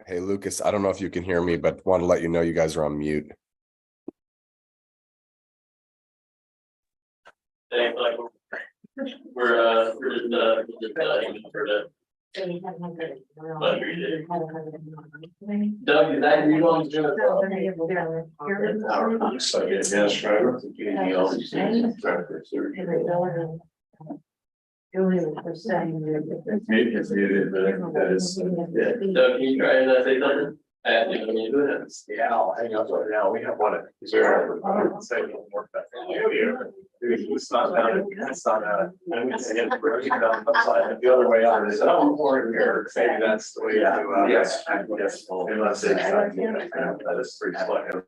Hey, Lucas, I don't know if you can hear me, but want to let you know you guys are on mute. Thanks, like we're just aiming for the. Doug, is that you going to do it? So, yeah, Trevor, you all these things, Trevor, surgery. Maybe it's muted, but that is, yeah. Doug, can you try and say something? When you do it. Yeah, I'll hang up right now. We have one. Is there? Say a little more. It's not that. It's not that. And we say it's broken down upside the other way out. Is that important here? Maybe that's the way to do it. Yes. Yes. Unless it's. That is pretty slick.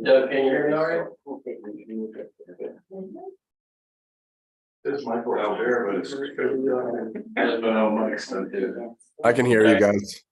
Doug, can you hear me all right? There's Michael out there, but it's. I don't know, Mike's not here. I can hear you guys.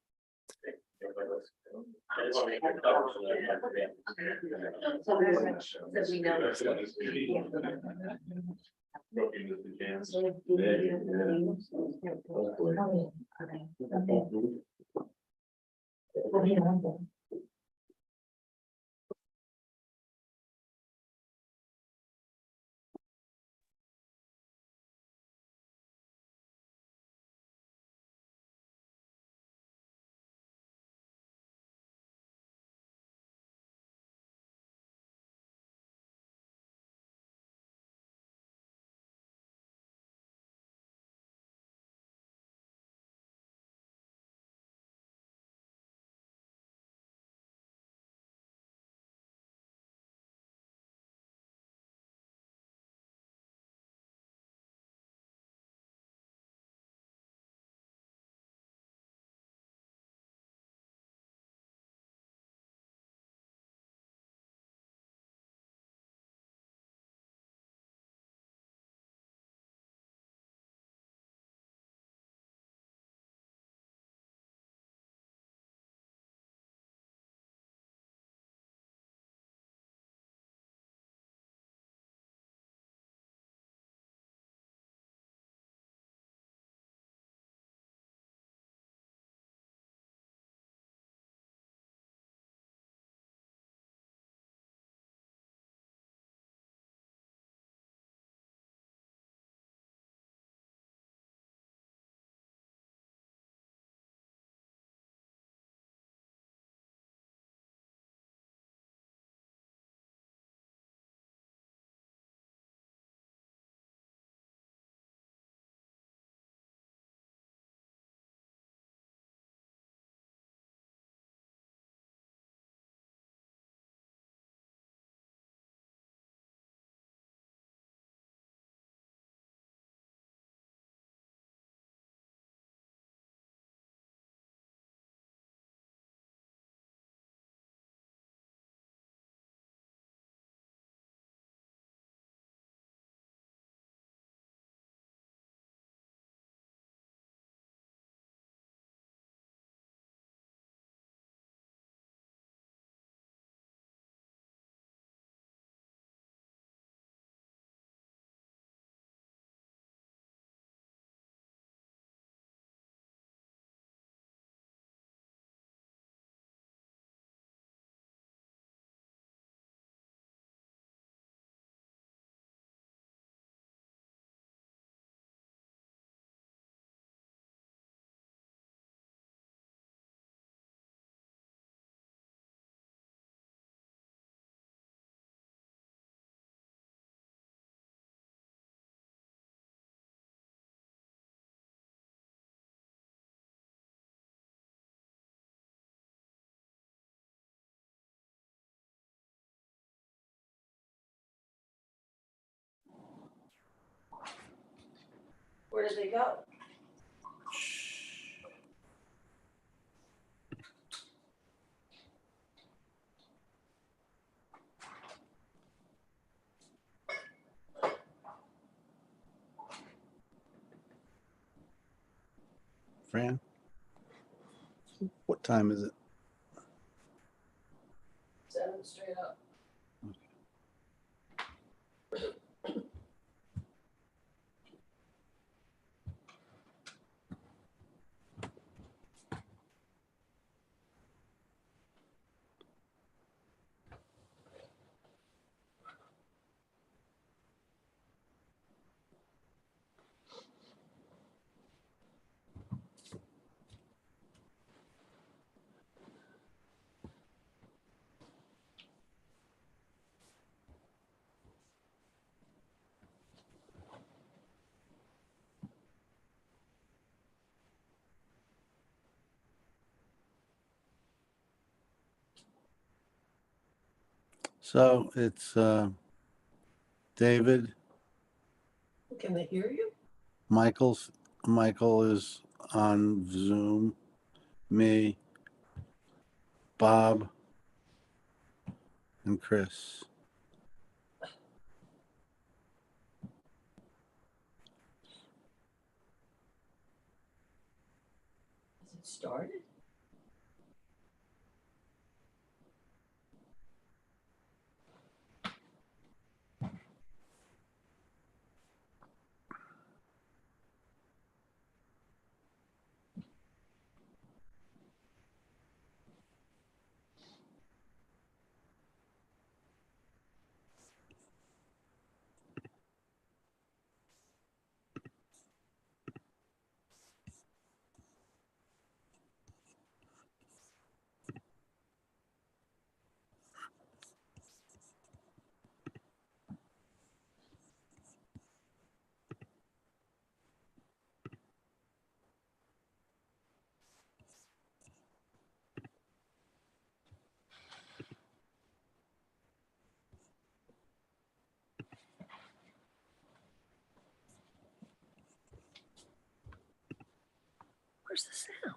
Where did they go? Fran? What time is it? 7 straight up. So it's David, Can they hear you? Michael is on Zoom, me, Bob, and Chris. Has it started? Where's the sound?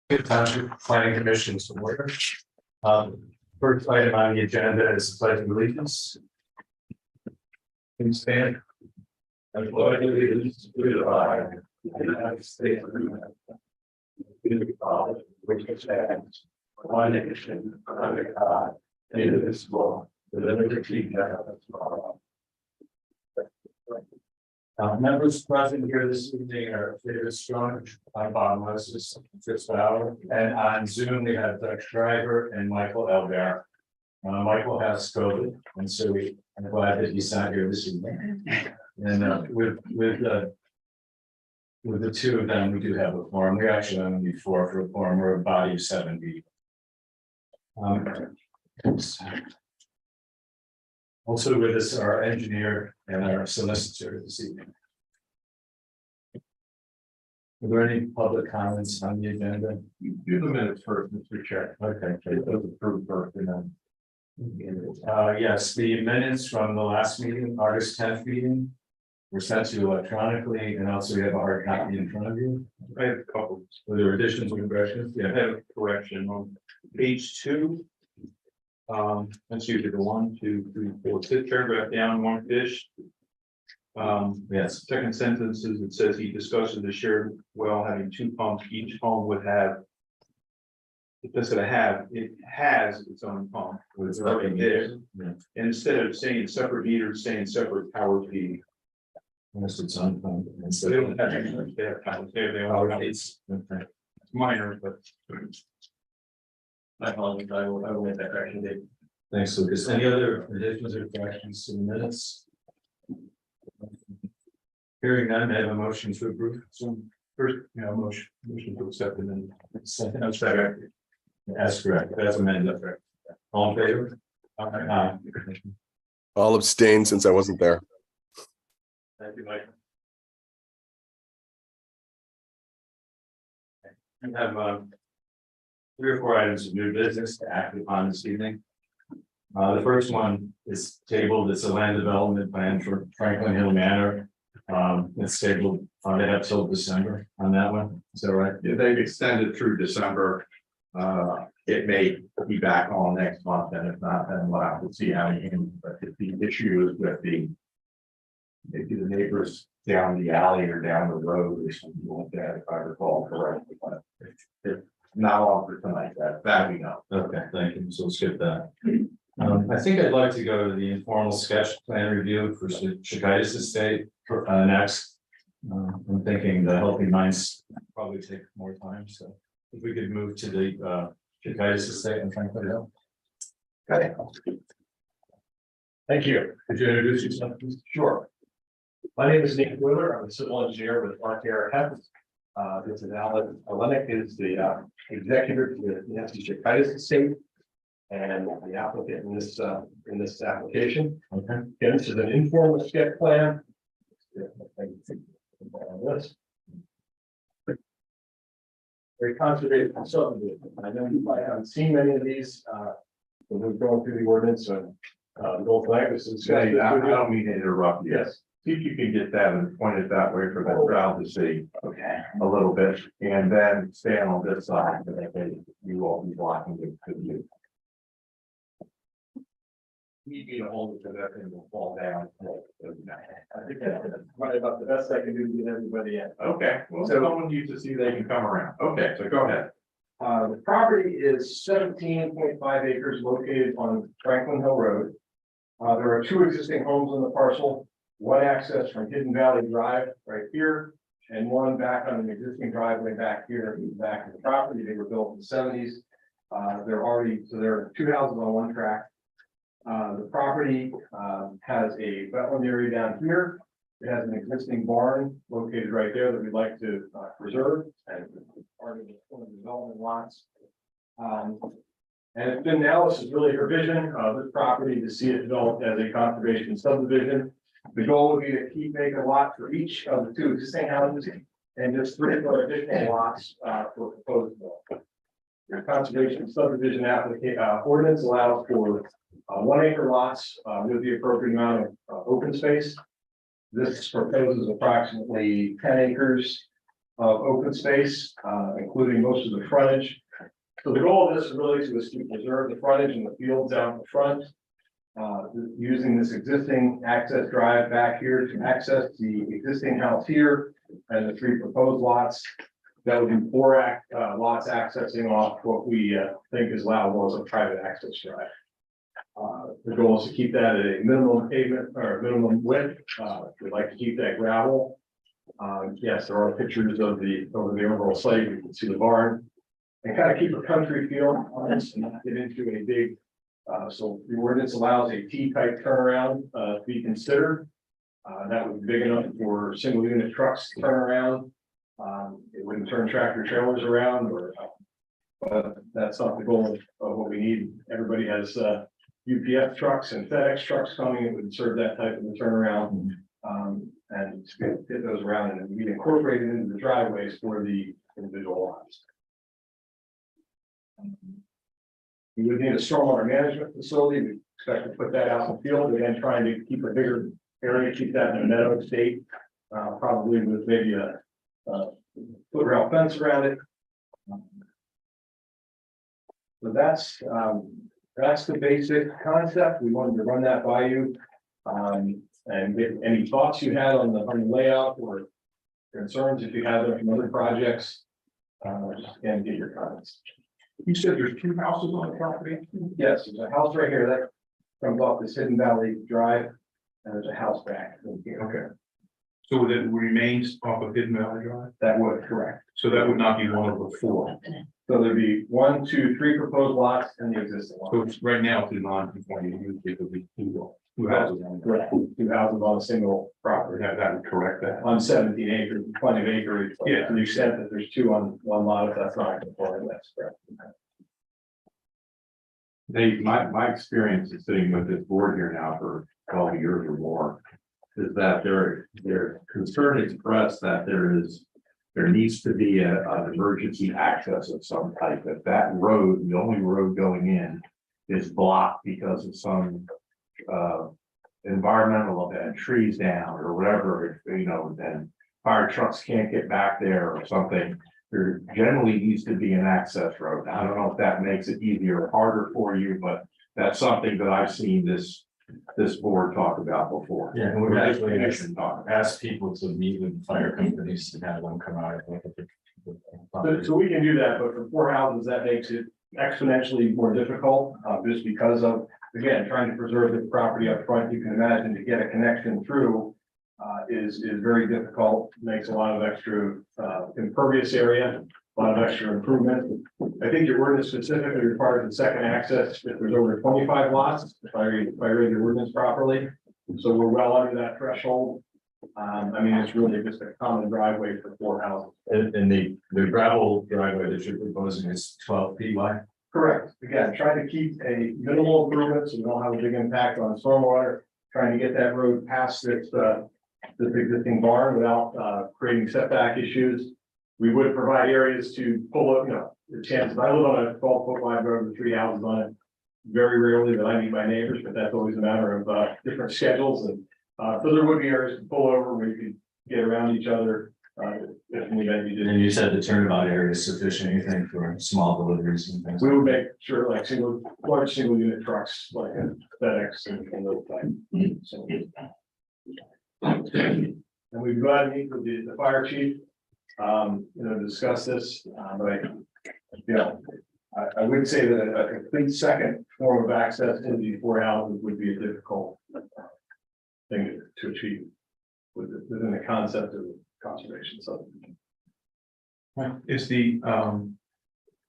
Good Township Planning Commission to order. First item on the agenda is pledge of allegiance. Please stand. I pledge allegiance to the flag of the United States of America, to the republic which stands one nation under God, indivisible, with liberty and justice for all. Members present here this evening are David Strong, Bob Moses, Chris Bauer, and on Zoom we have Doug Schreiber and Michael Elbear. Michael has COVID, and so I'm glad that he's not here this evening. And with the two of them, we do have a quorum. We actually only need 4 for a quorum. We're a body of 7 people. Also with us are our engineer and our solicitor this evening. Are there any public comments on the agenda? Do the minutes first, Mr. Chair. Okay, those approved first. Yes, the minutes from the last meeting, August 10th meeting, were sent to you electronically, and also we have a hard copy in front of you. I have a couple. Were there additions or corrections? Yeah, I have a correction on page 2. That's usually the 1, 2, 3, 4, 5th paragraph down, 1 fish. Yes, second sentence is it says he discusses the shared well having 2 pumps. Each home would have. It doesn't have, it has its own pump. It's already there. Yeah. And instead of saying separate meters, saying separate power feed. Unless it's on pump. So they don't have any, they have power, they all have it's minor, but. I apologize, I will make that correction, Dave. Thanks, Lucas. Any other additions or corrections to the minutes? Hearing none, I have a motion to approve. So first, motion to accept and then second. That's correct. That's amended. All in favor? Aye. I'll abstain since I wasn't there. Thank you, Mike. We have 3 or 4 items of new business to act upon this evening. The first one is tabled. It's a land development plan for Franklin Hill Manor. It's tabled, they have till December on that one. Is that right? Yeah, they've extended through December. It may be back on next month, and if not, then we'll have to see how you can, but if the issue is with maybe the neighbors down the alley or down the road or something like that, if I recall correctly, but if not on for tonight, that we know. Okay, thank you. So we'll skip that. I think I'd like to go to the informal sketch plan review for Chikitis Estate for next. I'm thinking the Healthy Minds probably take more time, so if we could move to the Chikitis Estate in Franklin Hill. Okay. Thank you. Could you introduce yourself, please? Sure. My name is Nick Wheeler. I'm a civil engineer with Mark Heft. This is Alan Olenek is the executive with Nancy Chikitis Estate and the applicant in this application. Okay. Again, this is an informal sketch plan. This. Very conservative subdivision. I know you might haven't seen many of these when we're going through the ordinance and the goal tonight was to discuss. I don't mean to interrupt you. Yes. See if you can get that and point it that way for the crowd to see Okay. a little bit, and then stand on this side, and then you won't be blocking the view. Need me to hold it so that thing will fall down. I think that's probably about the best I can do to get everybody in. Okay, well, So- someone needs to see they can come around. Okay, so go ahead. The property is 17.5 acres located on Franklin Hill Road. There are 2 existing homes on the parcel, one access from Hidden Valley Drive right here, and one back on an existing driveway back here, back in the property. They were built in the 70s. There are 2 houses on one track. The property has a wetland area down here. It has an existing barn located right there that we'd like to preserve and part of one of the development lots. And it's been now, this is really her vision of this property to see it developed as a conservation subdivision. The goal would be to make a lot for each of the 2 existing houses and just 3 more additional lots for proposed development. Your conservation subdivision ordinance allows for 1 acre lots with the appropriate amount of open space. This proposes approximately 10 acres of open space, including most of the frontage. So the goal of this is really to preserve the frontage and the fields out in the front. Using this existing access drive back here to access the existing house here and the 3 proposed lots. That would be 4 lots accessing off what we think is allowable as a private access drive. The goal is to keep that at a minimum pavement or minimum width. We'd like to keep that gravel. Yes, there are pictures of the overall site. You can see the barn and kind of keep a country feel on this and not get into a big. So the ordinance allows a T-type turnaround to be considered. That would be big enough for single unit trucks to turn around. It wouldn't turn tractor trailers around or. But that's not the goal of what we need. Everybody has UPS trucks and FedEx trucks coming. It would serve that type of a turnaround. And to get those around and be incorporated into the driveways for the individual lots. We would need a stormwater management facility. We expect to put that out in the field, again, trying to keep a bigger area, keep that in a meadow state, probably with maybe a foot rail fence around it. So that's the basic concept. We wanted to run that by you. And get any thoughts you had on the layout or concerns if you have them from other projects. Just again, get your comments. You said there's 2 houses on the property? Yes, there's a house right here that comes off this Hidden Valley Drive, and there's a house back in here. Okay. So that remains off of Hidden Valley Drive? That would correct. So that would not be one of the 4. So there'd be 1, 2, 3 proposed lots and the existing So lot. it's right now it's non-conforming, it would be 2 houses on there. Correct. 2 houses on a single property That would correct that. on 17 acres, plenty of acreage. but Yeah. To the extent that there's 2 on one lot, if that's not conforming, that's correct. My experience is sitting with this board here now for 12 years or more, is that their concern expressed that there needs to be an emergency access of some type, that road, the only road going in is blocked because of some environmental event, trees down or whatever, then fire trucks can't get back there or something. There generally needs to be an access road. I don't know if that makes it easier or harder for you, but that's something that I've seen this board talk about before. Yeah, and we've actually Commission talk. asked people to meet with fire companies and have them come out. So we can do that, but for 4 houses, that makes it exponentially more difficult, just because of, again, trying to preserve the property up front. You can imagine to get a connection through is very difficult, makes a lot of extra impervious area, a lot of extra improvement. I think your ordinance specifically requires the second access if there's over 25 lots, if I read your ordinance properly. So we're well under that threshold. I mean, it's really just a common driveway for 4 houses. And the gravel driveway that you're proposing is 12 feet wide? Correct. Again, trying to keep a minimal improvement so we don't have a big impact on stormwater, trying to get that road past this existing barn without creating setback issues. We would provide areas to pull up, the chances, I live on a 12-foot wide road with 3 houses on it. Very rarely that I meet my neighbors, but that's always a matter of different schedules. And so there would be areas to pull over where you could get around each other. If in the event you did. And you said the turnabout area is sufficient, you think, for small deliveries and things? We would make sure like large single unit trucks like a FedEx and those type. So. And we've got to meet with the fire chief, discuss this, but I would say that a complete second form of access into these 4 houses would be a difficult thing to achieve within the concept of conservation subdivision. Is the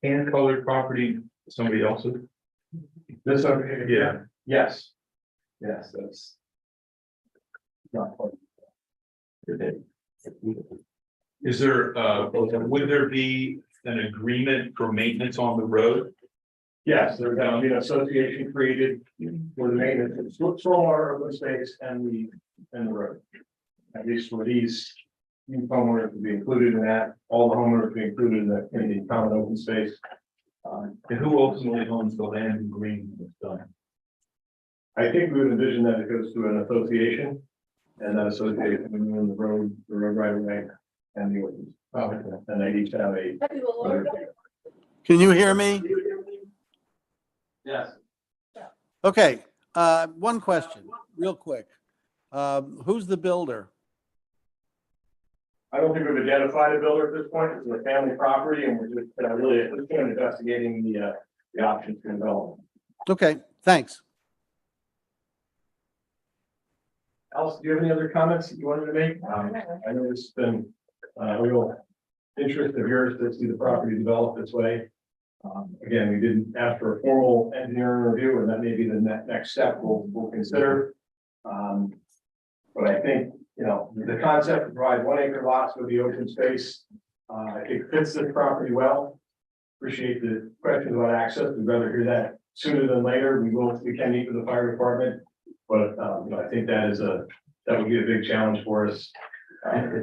hand colored property somebody else's? This over here? Yeah. Yes. Yes, that's not quite. Is there, would there be an agreement for maintenance on the road? Yes, there's gonna be an association created for the maintenance of stormwater, open space, and the road. At least for these homeowners to be included in that, all the homeowners to be included in the common open space. And who ultimately owns the land and green that's done? I think we would envision that it goes to an association, and that association would own the road right away, and the ordinance. And they each have a. Can you hear me? Yes. Okay, one question, real quick. Who's the builder? I don't think we've identified a builder at this point. It's a family property, and we're just really at this point investigating the options to develop. Okay, thanks. Alice, do you have any other comments that you wanted to make? I know it's been a real interest of yours to see the property develop this way. Again, we didn't ask for a formal engineering review, and that may be the next step we'll consider. But I think, the concept to provide 1 acre lots with the open space, I think fits the property well. Appreciate the questions about access. We'd rather hear that sooner than later. We can meet with the fire department, but I think that would be a big challenge for us.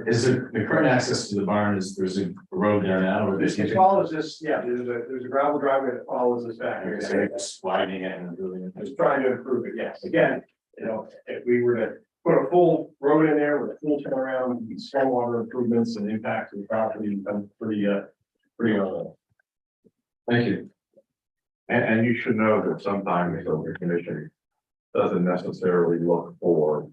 Is it the current access to the barn there's a road there now, or It follows this, there's a gravel driveway that follows this back here. So it's widening it and doing it. Just trying to improve it, yes. Again, if we were to put a full road in there with a full turnaround, stormwater improvements and impact to the property become pretty Thank you. And you should know that sometimes the commission doesn't necessarily look for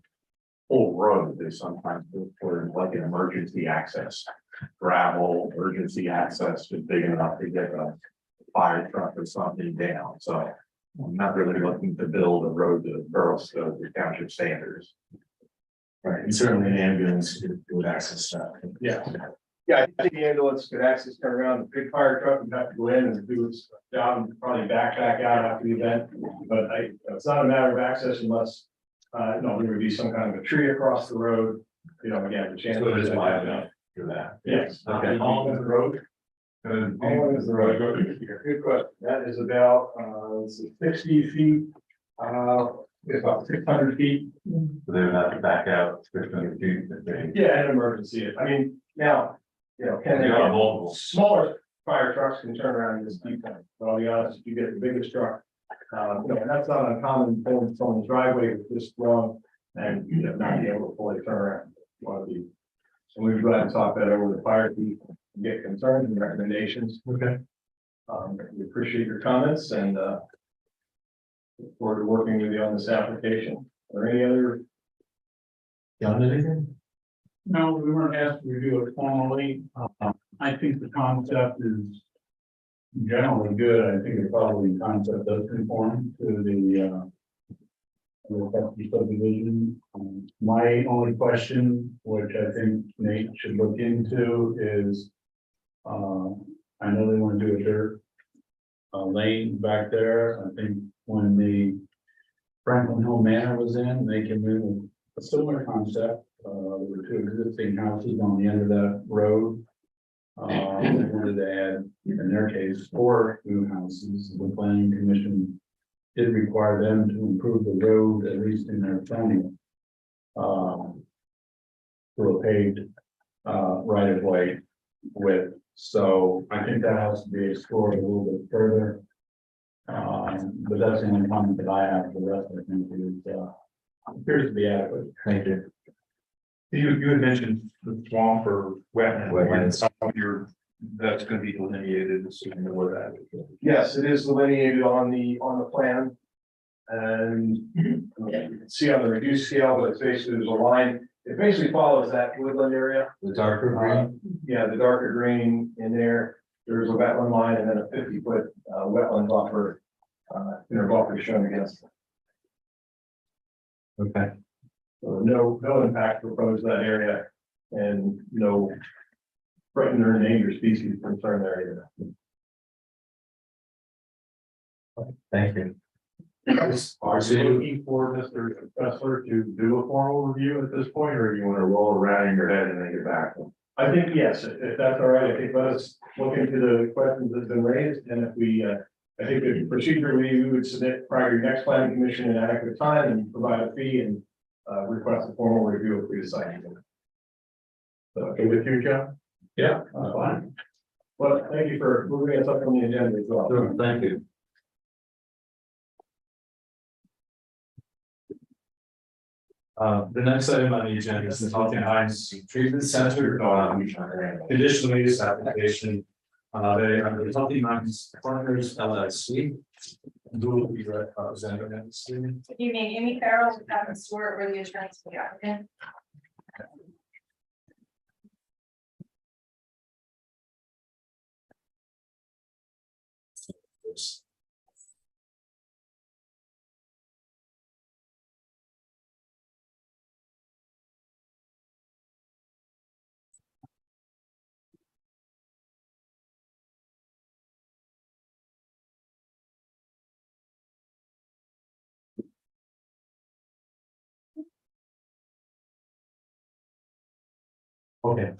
full road. They sometimes look for like an emergency access, gravel, emergency access is big enough to get a fire truck or something down. So I'm not really looking to build a road to the township standards. Right, and certainly an ambulance would access that. Yeah, I think the ambulance could access, turn around, the big fire truck would have to go in and do its job and probably back out after the event. But it's not a matter of access unless, there would be some kind of a tree across the road, again, the chance. So it is wide enough for that. Yes. Okay. How long is the road? How long is the road? Good question. That is about 60 feet It's about 600 feet. So they would have to back out 600 feet if they. Yeah, an emergency. I mean, now, can they You got get multiple. smaller fire trucks can turn around in this deep point. But I'll be honest, if you get the biggest truck, that's not uncommon, pulling someone's driveway with this long and, not be able to fully turn around. Want to be. So we've got to talk that over with the fire chief, and get concerns and recommendations. Okay. We appreciate your comments and, look forward to working with you on this application. Are there any other? Done anything? No, we weren't asked to review it formally. I think the concept is generally good. I think it probably concept does conform to the subdivision. My only question, which I think Nate should look into, is I know they want to do a dirt lane back there. I think when the Franklin Hill Manor was in, they came in with a similar concept. There were two existing houses on the end of that road. They wanted to add, in their case, 4 new houses. The planning commission did require them to improve the road, at least in their planning, through a paved right of way width. So I think that has to be explored a little bit further. But that's the only comment that I have. The rest, I think, is appears to be adequate. Thank you. You had mentioned the swamp or wetland. Wetlands. That's gonna be delineated, assuming that where that is. Yes, it is delineated on the plan. And you can see on the reduced scale, but it's basically there's a line. It basically follows that woodland area. The darker green. Yeah, the darker green in there. There's a wetland line and then a 50-foot wetland buffer. Inner buffer shown against. Okay. So no impact proposed that area and no threatened or endangered species concern there either. Thank you. Are you looking for Mr. Kessler to do a formal review at this point, or you want to roll around in your head and then get back? I think, yes, if that's all right, I think let us look into the questions that's been raised, and if we, I think the procedurally, we would submit prior to your next planning commission in adequate time and provide a fee and request a formal review if we decide. So, okay with you, John? Yeah. Fine. Well, thank you for moving us up on the agenda as well. Sure, thank you. The next item on the agenda is the Healthy Hines Treatment Center, conditional use application. They are the Healthy Hines Partners LLC. Who will be representing them this evening? Good evening, Amy Farrell, with Adam Stewart, we're the attorneys for the applicant. Okay.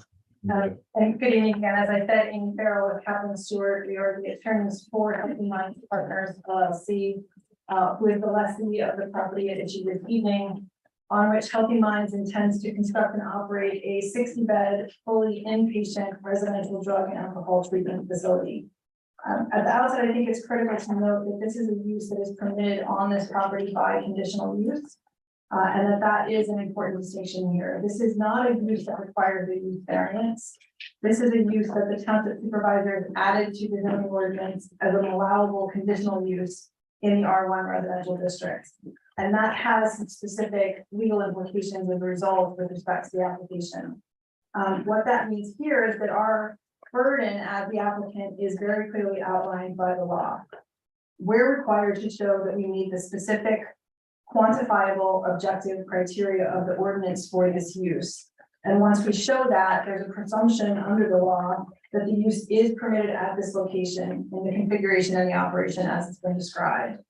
And good evening again, as I said, Amy Farrell with Adam Stewart, we are the attorneys for Healthy Minds Partners LLC, who is the lessee of the property at issue this evening, on which Healthy Minds intends to construct and operate a 60-bed, fully inpatient residential drug and alcohol treatment facility. At the outset, I think it's critical to note that this is a use that is permitted on this property by conditional use. And that is an important distinction here. This is not a use that requires a use variance. This is a use that the township supervisor has added to the zoning ordinance as an allowable conditional use in the R1 residential district. And that has some specific legal implications as a result with respect to the application. What that means here is that our burden as the applicant is very clearly outlined by the law. We're required to show that we meet the specific quantifiable objective criteria of the ordinance for this use. And once we show that, there's a presumption under the law that the use is permitted at this location in the configuration and the operation as it's been described.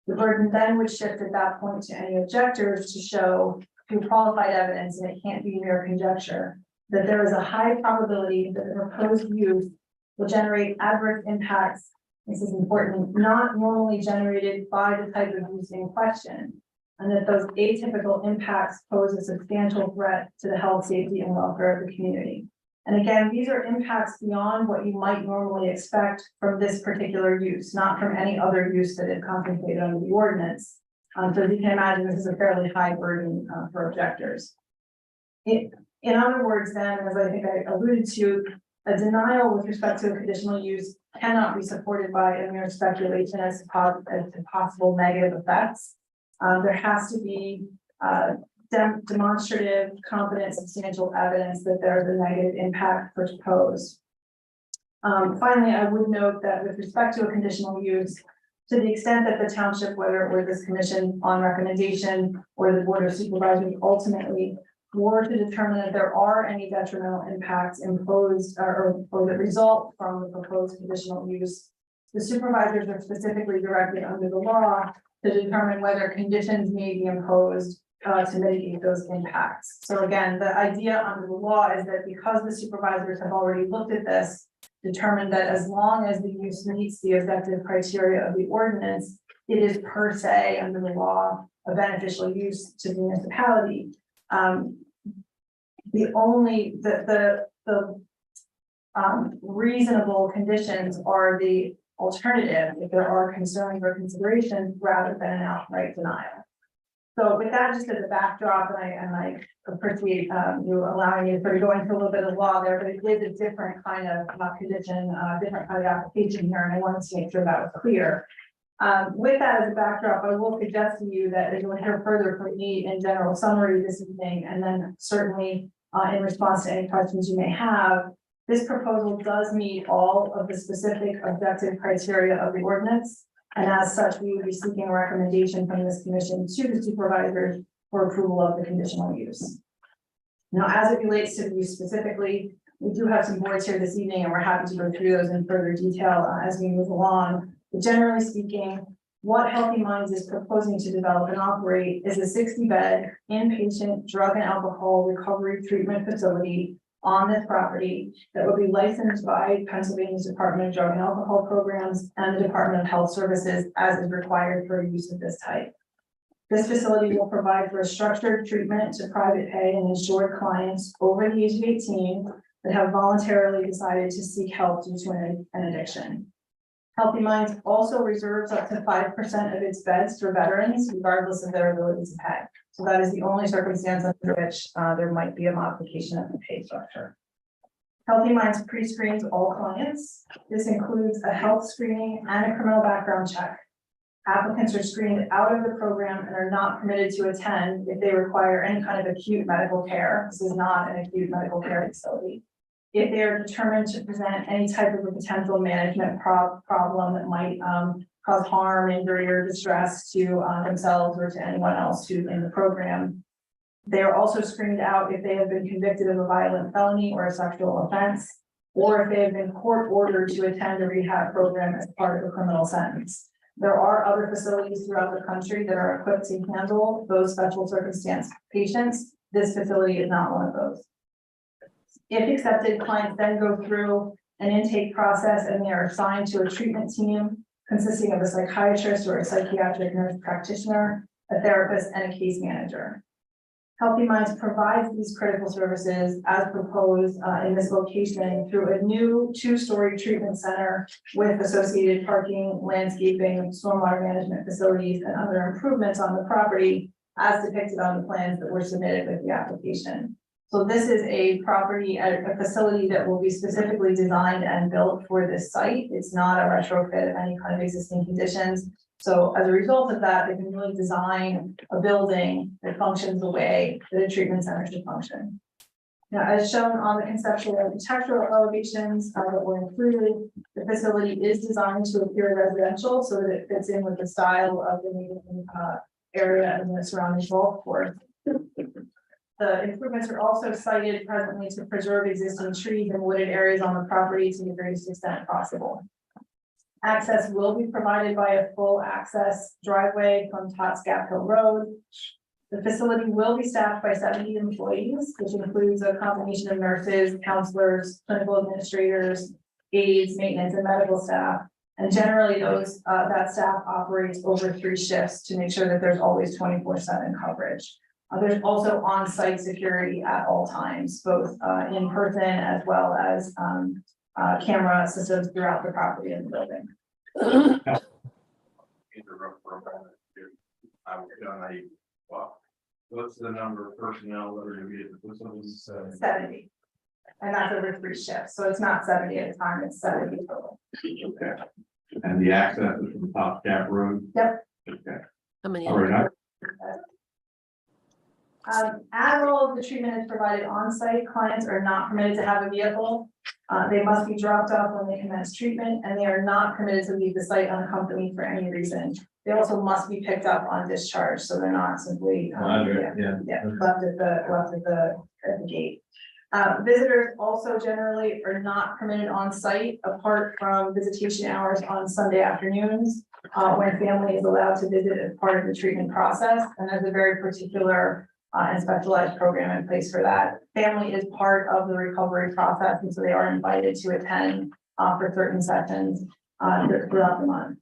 The burden then would shift at that point to any objectors to show through qualified evidence, and it can't be mere conjecture, that there is a high probability that the proposed use will generate adverse impacts. This is important, not normally generated by the type of use in question. and that those atypical impacts pose a substantial threat to the health, safety, and welfare of the community. And again, these are impacts beyond what you might normally expect from this particular use, not from any other use that is contemplated under the ordinance. So as you can imagine, this is a fairly high burden for objectors. In other words, then, as I think I alluded to, a denial with respect to a conditional use cannot be supported by a mere speculation as to possible negative effects. There has to be demonstrative, competent, substantial evidence that there's a negative impact proposed. Finally, I would note that with respect to a conditional use, to the extent that the township, whether it were this commission on recommendation or the board of supervisors ultimately were to determine that there are any detrimental impacts imposed or that result from the proposed conditional use, the supervisors are specifically directed under the law to determine whether conditions may be imposed to mitigate those impacts. So again, the idea under the law is that because the supervisors have already looked at this, determined that as long as the use meets the objective criteria of the ordinance, it is per se under the law a beneficial use to the municipality. The reasonable conditions are the alternative if there are concerns or considerations rather than an outright denial. So with that just as a backdrop, and I appreciate you allowing me to sort of go into a little bit of law there, but it is a different kind of condition, different kind of application here, and I wanted to make sure that was clear. With that as a backdrop, I will suggest to you that you'll hear further from me in general summary this evening, and then certainly in response to any questions you may have. This proposal does meet all of the specific objective criteria of the ordinance. And as such, we would be seeking a recommendation from this commission to the supervisors for approval of the conditional use. Now, as it relates to the use specifically, we do have some boards here this evening, and we're happy to go through those in further detail as we move along. But generally speaking, what Healthy Minds is proposing to develop and operate is a 60-bed inpatient drug and alcohol recovery treatment facility on this property that will be licensed by Pennsylvania's Department of Drug and Alcohol Programs and the Department of Health Services as is required for use of this type. This facility will provide for a structured treatment to private pay and insured clients over the age of 18 that have voluntarily decided to seek help due to an addiction. Healthy Minds also reserves up to 5% of its beds for veterans, regardless of their ability to pay. So that is the only circumstance under which there might be a modification of the pay structure. Healthy Minds pre-screens all clients. This includes a health screening and a criminal background check. Applicants are screened out of the program and are not permitted to attend if they require any kind of acute medical care. This is not an acute medical care facility. If they are determined to present any type of a potential management problem that might cause harm, injury, or distress to themselves or to anyone else who's in the program. They are also screened out if they have been convicted of a violent felony or a sexual offense, or if they have been court ordered to attend a rehab program as part of a criminal sentence. There are other facilities throughout the country that are equipped to handle those special circumstance patients. This facility is not one of those. If accepted, clients then go through an intake process and they are assigned to a treatment team consisting of a psychiatrist or a psychiatric nurse practitioner, a therapist, and a case manager. Healthy Minds provides these critical services as proposed in this location through a new 2-story treatment center with associated parking, landscaping, stormwater management facilities, and other improvements on the property as depicted on the plans that were submitted with the application. So this is a property, a facility that will be specifically designed and built for this site. It's not a retrofit of any kind of existing conditions. So as a result of that, they can really design a building that functions the way that a treatment center should function. Now, as shown on the conceptual architectural elevations that were included, the facility is designed to appear residential so that it fits in with the style of the neighboring area and the surrounding golf course. The improvements are also cited presently to preserve existing trees and wooded areas on the property to the greatest extent possible. Access will be provided by a full access driveway from Tots Gap Hill Road. The facility will be staffed by 70 employees, which includes a combination of nurses, counselors, clinical administrators, aides, maintenance, and medical staff. And generally those, that staff operates over 3 shifts to make sure that there's always 24/7 coverage. There's also on-site security at all times, both in person as well as camera systems throughout the property and the building. Well, what's the number of personnel that are gonna be at the facilities? 70. And that's over 3 shifts, so it's not 70 at a time, it's 70 total. Okay. And the access is from Top Gap Road? Yep. Okay. How many? All right. As all of the treatment is provided on-site, clients are not permitted to have a vehicle. They must be dropped off when they commence treatment, and they are not permitted to leave the site unaccompanied for any reason. They also must be picked up on discharge, so they're not simply left at the gate. Visitors also generally are not permitted on site apart from visitation hours on Sunday afternoons, when family is allowed to visit as part of the treatment process, and there's a very particular and specialized program in place for that. Family is part of the recovery process, and so they are invited to attend for certain sessions throughout the month.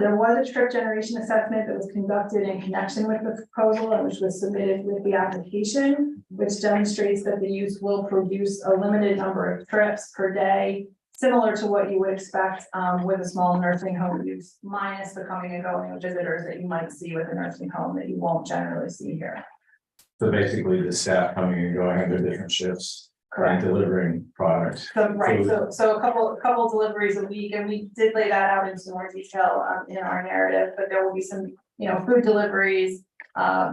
There was a trip generation assessment that was conducted in connection with the proposal and which was submitted with the application, which demonstrates that the use will produce a limited number of trips per day, similar to what you would expect with a small nursing home use, minus the coming and going of visitors that you might see with a nursing home that you won't generally see here. So basically the staff coming and going on their different shifts and delivering products. So, right, so a couple deliveries a week, and we did lay that out in some more detail in our narrative, but there will be some, food deliveries,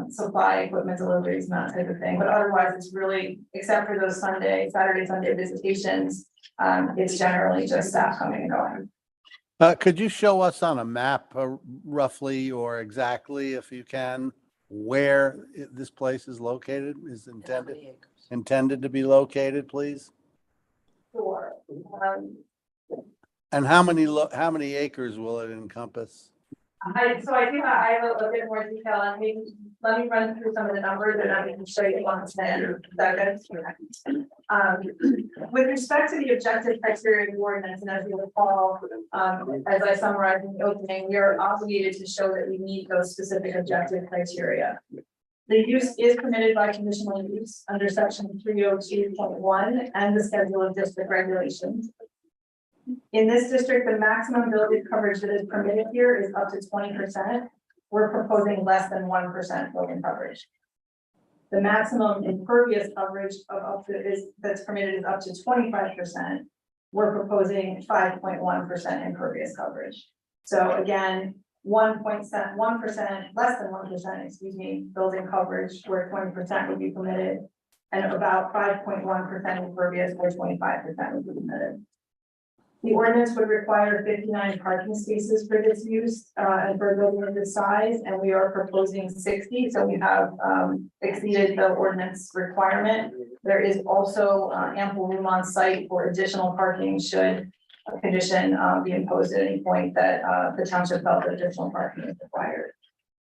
supply equipment deliveries and that type of thing, but otherwise it's really, except for those Saturday, Sunday visitations, it's generally just staff coming and going. Could you show us on a map roughly or exactly, if you can, where this place is located, is intended to be located, please? Sure. And how many acres will it encompass? I have a bit more detail, and let me run through some of the numbers and I can show you one second. With respect to the objective criteria of the ordinance, and as you recall, as I summarized in the opening, we are obligated to show that we meet those specific objective criteria. The use is permitted by conditional use under section 302.1 and the schedule of district regulations. In this district, the maximum building coverage that is permitted here is up to 20%. We're proposing less than 1% building coverage. The maximum impervious coverage that's permitted is up to 25%. We're proposing 5.1% impervious coverage. So again, 1%, less than 1%, building coverage where 20% would be permitted, and about 5.1% impervious where 25% would be permitted. The ordinance would require 59 parking spaces for this use and for a building of this size, and we are proposing 60, so we have exceeded the ordinance requirement. There is also ample room on site for additional parking should a condition be imposed at any point that the township felt that additional parking is required.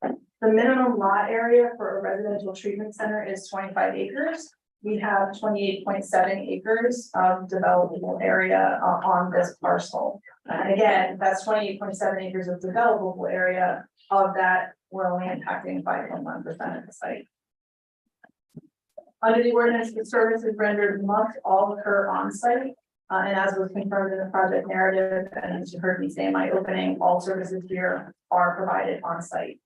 The minimum lot area for a residential treatment center is 25 acres. We have 28.7 acres of developable area on this parcel. And again, that's 28.7 acres of developable area. Of that, we're only impacting 5.1% of the site. Under the ordinance, the services rendered must all occur on site. And as was confirmed in the project narrative, and as you heard me say in my opening, all services here are provided on site.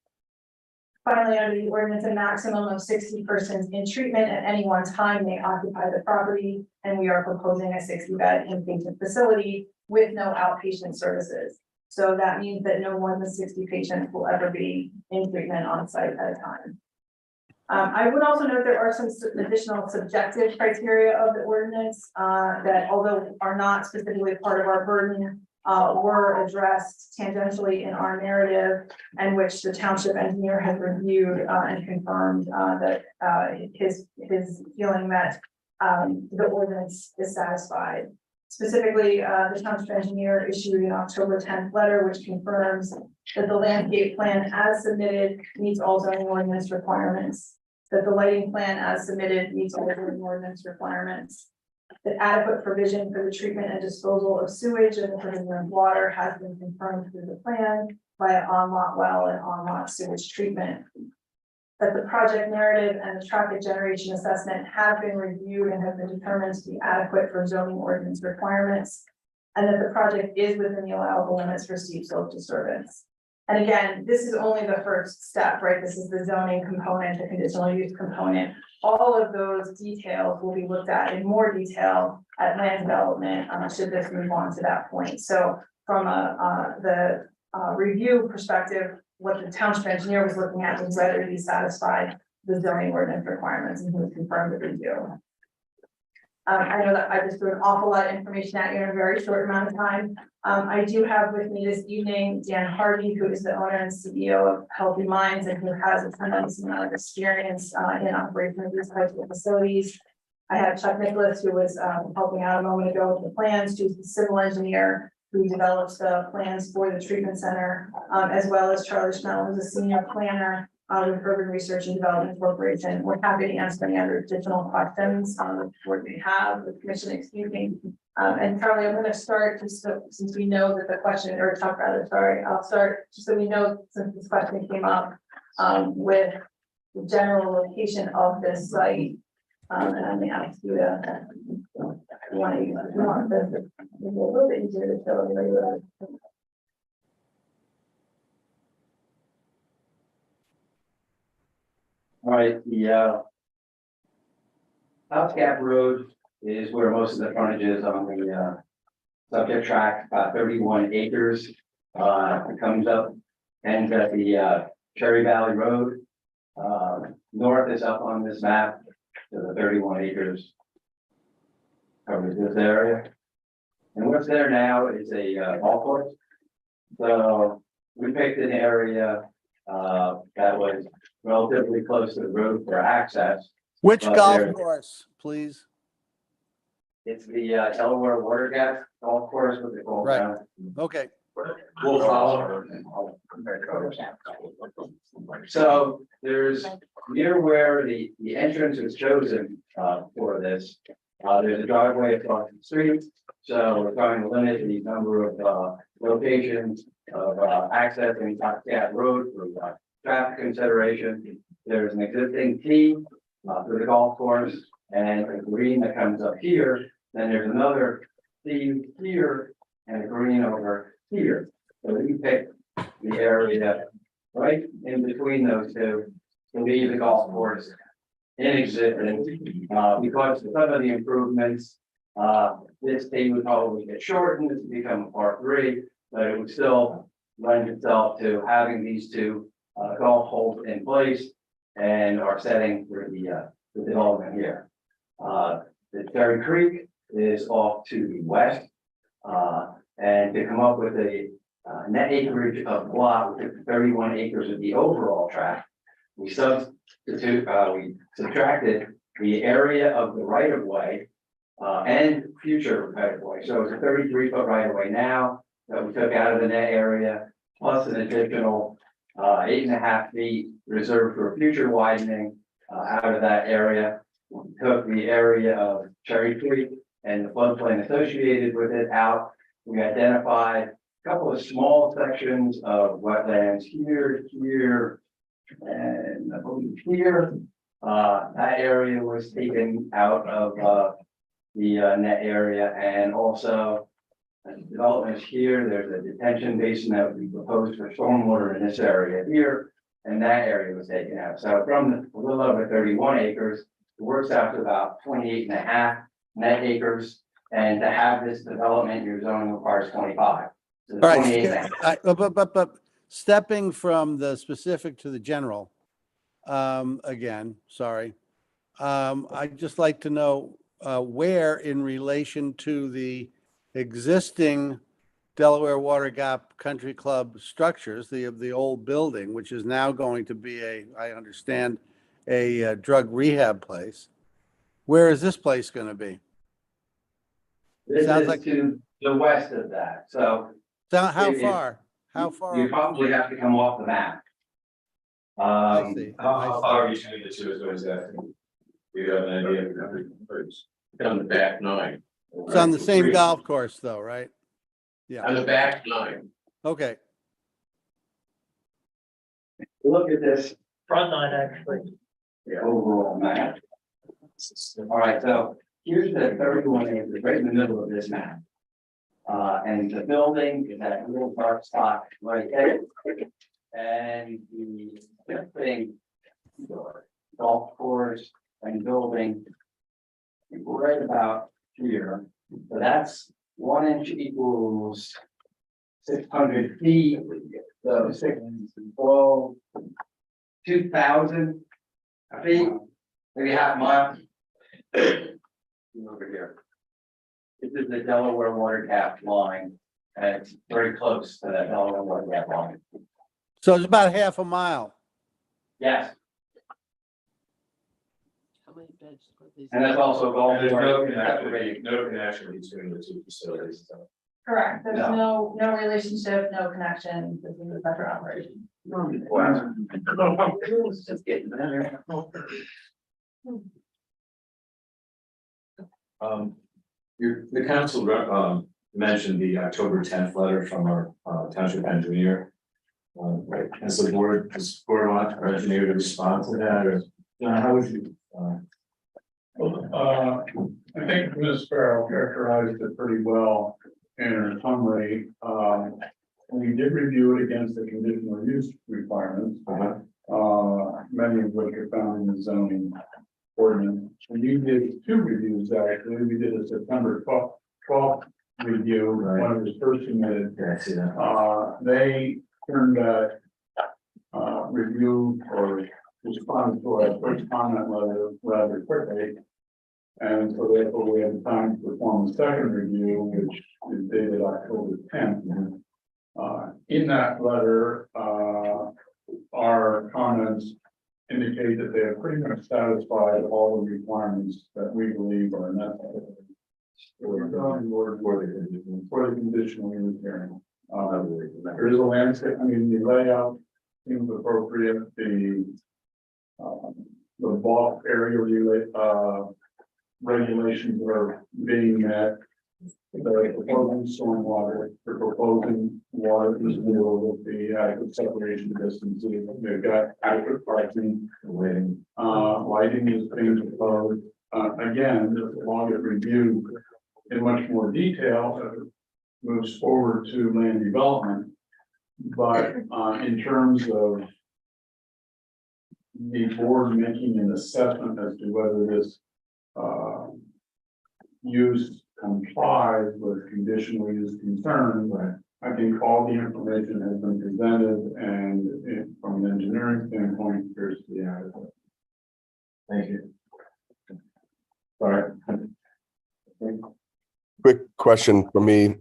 Finally, under the ordinance, a maximum of 60 persons in treatment at any one time may occupy the property, and we are proposing a 60-bed inpatient facility with no outpatient services. So that means that no more than 60 patients will ever be in treatment on site at a time. I would also note there are some additional subjective criteria of the ordinance that, although are not specifically part of our burden, were addressed tangentially in our narrative, and which the township engineer has reviewed and confirmed that his feeling that the ordinance is satisfied. Specifically, the township engineer issued an October 10th letter which confirms that the landscape plan as submitted meets all zoning ordinance requirements, that the lighting plan as submitted meets all zoning ordinance requirements, The adequate provision for the treatment and disposal of sewage and the provision of water has been confirmed through the plan by an on-lot well and on-lot sewage treatment. That the project narrative and the traffic generation assessment have been reviewed and have been determined to be adequate for zoning ordinance requirements. And that the project is within the allowable limits for steep slope disturbance. And again, this is only the first step, right? This is the zoning component, the conditional use component. All of those details will be looked at in more detail at land development, should this move on to that point. So from the review perspective, what the township engineer was looking at was whether he satisfied the zoning ordinance requirements, and he was confirmed that they do. I know that I just threw an awful lot of information at you in a very short amount of time. I do have with me this evening Dan Harvey, who is the owner and CEO of Healthy Minds and who has a tremendous amount of experience in operation of these types of facilities. I have Chuck Nicholas, who was helping out a moment ago with the plans, who's the civil engineer who develops the plans for the treatment center, as well as Charlie Schnell, who's a senior planner with Urban Research and Development Corporation. We're happy to answer any other additional questions the board may have, the commission, excuse me. And Charlie, I'm going to start just so, since we know that the question, or Chuck rather, sorry, I'll start just so we know, since this question came up, with the general location of this site. And I'm going to ask you to, you want to use this, a little bit easier to show everybody. All right, the South Gap Road is where most of the frontage is on the subject tract, about 31 acres. It comes up, ends at the Cherry Valley Road. North is up on this map, so the 31 acres covers this area. And what's there now is a golf course. So we picked an area that was relatively close to the road for access. Which But golf there- course, please? It's the Delaware Water Gap Golf Course with the gold. Right. Okay. We'll follow. So there's near where the entrance was chosen for this. There's a driveway across the street. So we're trying to limit the number of locations of accessing South Gap Road for traffic consideration. There's an existing tee for the golf course and a green that comes up here. Then there's another tee here and a green over here. So we pick the area right in between those two to leave the golf course in existence. Because of some of the improvements, this tee would probably get shortened to become a par 3, but it would still lend itself to having these two golf holes in place and our setting for the development here. The Cherry Creek is off to the west, and to come up with a net acreage of lot, which is 31 acres of the overall tract, we substitute, we subtracted the area of the right of way and future right of way. So it's a 33-foot right of way now that we took out of the net area, plus an additional 8.5 feet reserved for future widening out of that area. We took the area of Cherry Creek and the floodplain associated with it out. We identified a couple of small sections of wetlands here, and I believe here. That area was taken out of the net area, and also developments here. There's a detention basin that would be proposed for stormwater in this area here, and that area was taken out. So from a little over 31 acres, it works out to about 28.5 net acres. And to have this development, your zoning requires 25. So All right, 28.5. but stepping from the specific to the general, again, sorry. I'd just like to know where in relation to the existing Delaware Water Gap Country Club structures, the old building, which is now going to be I understand, a drug rehab place. Where is this place going to be? This Sounds is like- to the west of that. So How It- far? How far? you probably have to come off the map. I see. How far between the two is what he's asking? Do you have an idea? On the back nine. It's on the same golf course though, right? On the back nine. Okay, Look at this Front line, actually. overall map. All right, so here's the 31 acres right in the middle of this map. And the building is that little dark spot right there. And the thing, golf course and building right about here. So that's 1 inch equals 600 feet. So 6, 12, 2,000 feet, maybe half a mile. Over here. This is the Delaware water gap line, and it's very close to that Delaware water gap line. so it's about half a mile. Yes, How many beds are these? and that's also a golf And there's no course. connection, no connection between the two facilities. So. Correct, there's No. no relationship, no connection, this is a separate operation. It's just getting better. The council mentioned the October 10th letter from our township engineer. As the board, does the board want our engineer to respond to that, or how would you? I think Ms. Farrell characterized it pretty well in her summary. We did review it against the conditional use requirements, many of which are found in the zoning ordinance. We did 2 reviews, actually. We did a September 12th review, when it was first submitted. Yeah, I see that. They turned that review or responded to our first comment letter rather quickly. And so therefore we had time to perform a second review, which is dated October 10th. In that letter, our comments indicate that they have pretty much satisfied all the requirements that we believe are necessary for the conditional use hearing. There is a landscape, I mean, the layout seems appropriate, the bulk area regulations are being met. The proposing stormwater, the proposing water is with the adequate separation distances. They've got adequate parking, lighting is being proposed. Again, the law get reviewed in much more detail as it moves forward to land development. But in terms of the board making an assessment as to whether this use complies with conditional use concerns, I think all the information has been presented, and from an engineering standpoint, appears to be adequate. Thank you. Sorry. Quick question for me.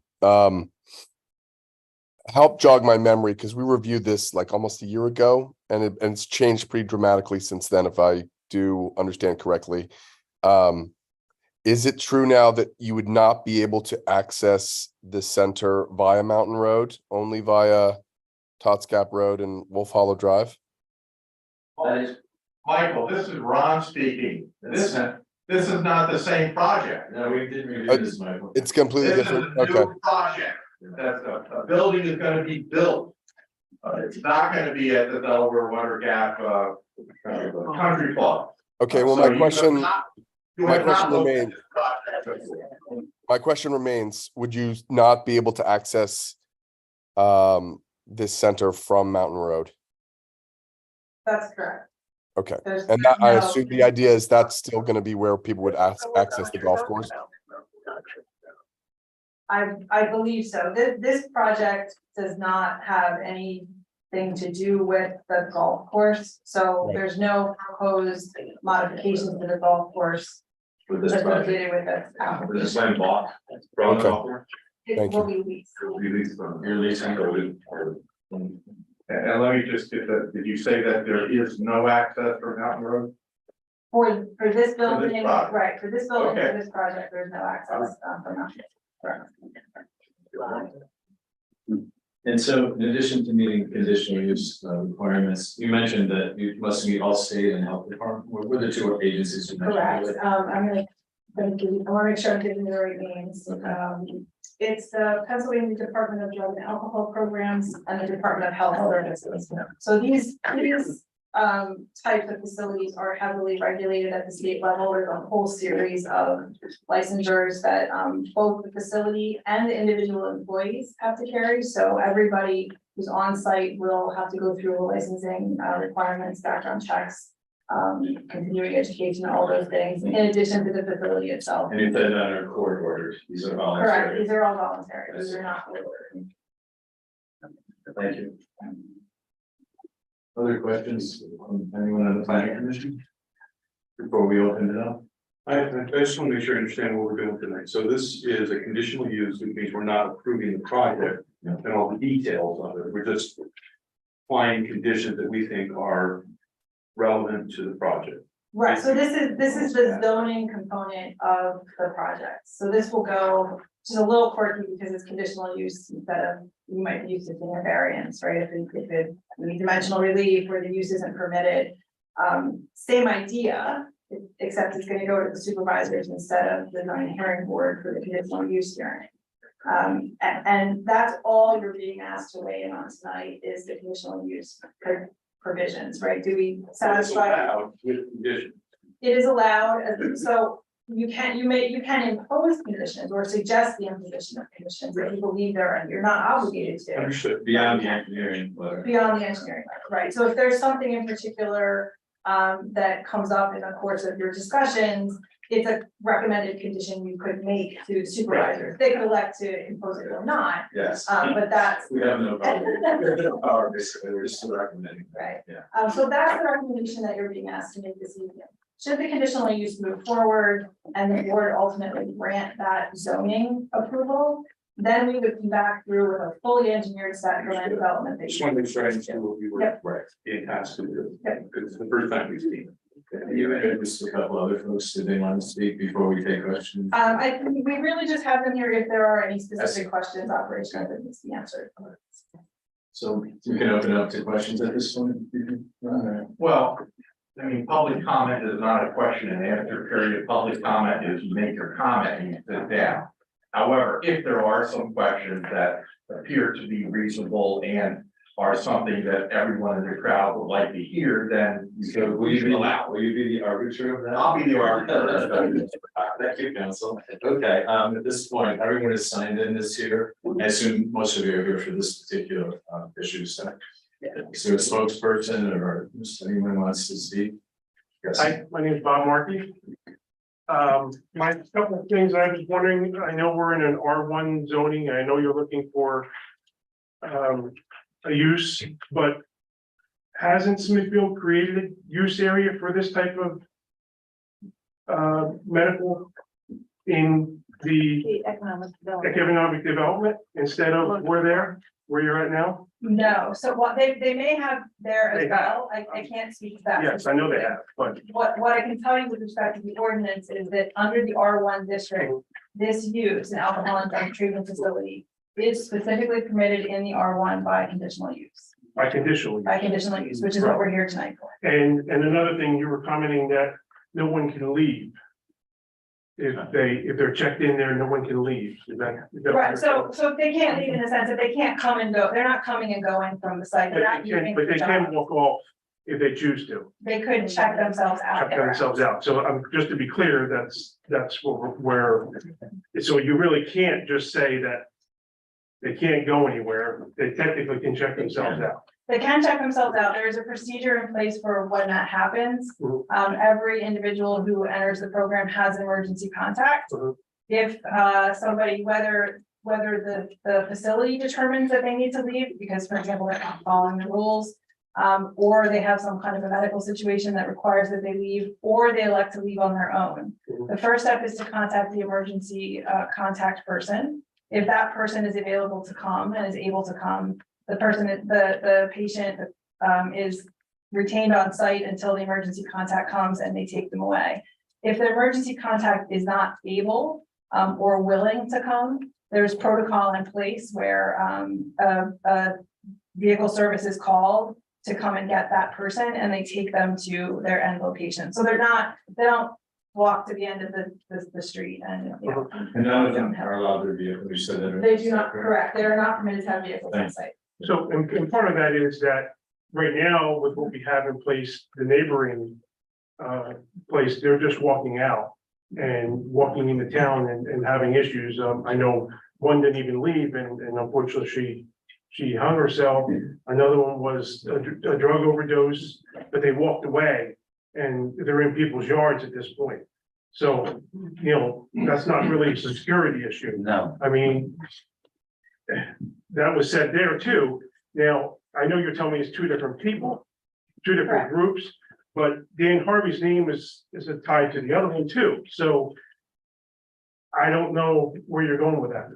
Help jog my memory, because we reviewed this like almost a year ago, and it's changed pretty dramatically since then, if I do understand correctly. Is it true now that you would not be able to access the center via Mountain Road, only via Tots Gap Road and Wolf Hollow Drive? that is, Michael, this is Ron speaking. This is not the same project. No, we did review this, Michael. It's completely This is a different. Okay. new project. That's a building is gonna be built. It's not gonna be at the Delaware Water Gap, Country Club. Okay, well, So my you question, have not- you my have not question looked at remains- this project before. my question remains, would you not be able to access this center from Mountain Road? That's correct. Okay, There's and that, I no- assume the idea is that's still gonna be where people would access the golf course? I believe so. This project does not have anything to do with the golf course, so there's no proposed modifications to the golf course With this project, associated with this. with this land block. Okay. It Thank will be leased. You're leasing the. And let me just get that, did you say that there is no access from Mountain Road? For this building, project. right, for this building, Okay. for this project, there's no access from that. And so in addition to meeting conditional use requirements, you mentioned that you must meet all state and health department. What were the 2 agencies you mentioned? Correct, I'm gonna Thank you. I want to make sure I'm giving you the right names. It's the Pennsylvania Department of Drug and Alcohol Programs and the Department of Health Services. So these types of facilities are heavily regulated at the state level. There's a whole series of licensures that both the facility and the individual employees have to carry. So everybody who's on site will have to go through licensing requirements, background checks, continuing education, all those things, in addition to the facility itself. And if they're not under court orders, these are Correct, voluntary. these are all voluntary, these are not ordered. Thank you. Other questions from anyone on the planning commission? Before we open it up? I just want to make sure I understand what we're doing tonight. So this is a conditional use, which means we're not approving the project and all the details of it. We're just applying conditions that we think are relevant to the project. Right, so this is the zoning component of the project. So this will go, just a little quirky because it's conditional use instead of, you might be used to seeing a variance, right? If it need dimensional relief where the use isn't permitted. Same idea, except it's gonna go to the supervisors instead of the zoning hearing board for the conditional use hearing. And that's all you're being asked to weigh in on tonight is the conditional use provisions, right? Do we satisfy? With conditions. It is allowed, so you can impose conditions or suggest the imposition of conditions if you believe you're not obligated to. Understood. Beyond the engineering, but Beyond the engineering, right? So if there's something in particular that comes up in the course of your discussions, it's a recommended condition you could make to supervisors. They could elect to impose it or not, yes. but that's. We have no power. We have no power, basically, we're just recommending. Right. Yeah. So that's the recommendation that you're being asked to make this evening. Should the conditional use move forward and the board ultimately grant that zoning approval, then we would come back through with a fully engineered set for land development. that Just you want to can make sure I understand what we were Yep. being asked to do. Yep. Because it's the first time we've seen it. You introduced a couple other folks, did they want to speak before we take questions? I think we really just have them here if there are any specific questions operational that needs to be answered. So you can open up to questions at this point. Well, I mean, public comment is not a question and answer period. Public comment is you make your comment and you sit down. However, if there are some questions that appear to be reasonable and are something that everyone in the crowd would like to hear, then So will you be allowed, will you be the arbiter of that? I'll be the arbiter. Thank you, counsel. Okay, at this point, everyone is signed in this here. I assume most of you are here for this particular issue, so. Is there a spokesperson or anyone wants to speak? Yes. Hi, my name is Bob Markey. My couple of things I was wondering, I know we're in an R1 zoning, and I know you're looking for a use, but hasn't Smithfield created a use area for this type of medical in the The economic economic development instead of where you're at now? No, so what they may have there They as well. I can't speak to that. Yes, I know they have, but What I can tell you with respect to the ordinance is that under the R1 district, this use, an alcohol and drug treatment facility, is specifically permitted in the R1 by conditional use. by conditional use. By conditional use, which is what we're here tonight for. And another thing, you were commenting that no one can leave. If they're checked in there, no one can leave. Is that? Right, so if they can't leave in the sense that they can't come and go, they're not coming and going from the site. They're not leaving But the they job. can walk off if they choose to, They could check themselves out. check themselves out. So just to be clear, that's where, so you really can't just say that they can't go anywhere. They technically can check themselves out. They can check themselves out. There is a procedure in place for when that happens. Mhm. Every individual who enters the program has an emergency contact. Mhm. If somebody, whether the facility determines that they need to leave, because for example, they're not following the rules, or they have some kind of a medical situation that requires that they leave, or they elect to leave on their own. Mhm. The first step is to contact the emergency contact person. If that person is available to come and is able to come, the patient is retained on site until the emergency contact comes and they take them away. If the emergency contact is not able or willing to come, there's protocol in place where a vehicle service is called to come and get that person and they take them to their end location. So they don't walk to the end of the street and, you know, And none of them are allowed their vehicles, you said that. they do not, correct, they are not permitted to have vehicles on site. So, and part of that is that right now with what we have in place, the neighboring place, they're just walking out and walking into town and having issues. I know one didn't even leave and unfortunately she hung herself. Another one was a drug overdose, but they walked away and they're in people's yards at this point. So, you know, that's not really a security issue. No. I mean, that was said there too. Now, I know you're telling me it's two different people, two different Correct. groups, but Dan Harvey's name is tied to the other one too, so. I don't know where you're going with that.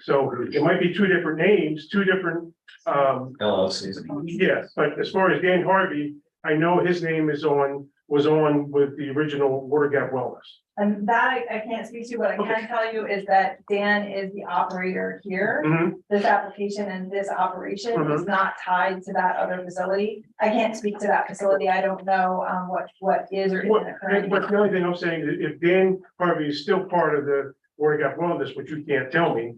So it might be two different names, two different, LLCs. yes, but as far as Dan Harvey, I know his name was on with the original Water Gap Wellness. And that I can't speak to, what I can tell you is that Dan is the operator here. Mhm. This application and this operation is not tied to that other facility. I can't speak to that facility. I don't know, what is or isn't But occurring. the only thing I'm saying is if Dan Harvey is still part of the Water Gap Wellness, which you can't tell me.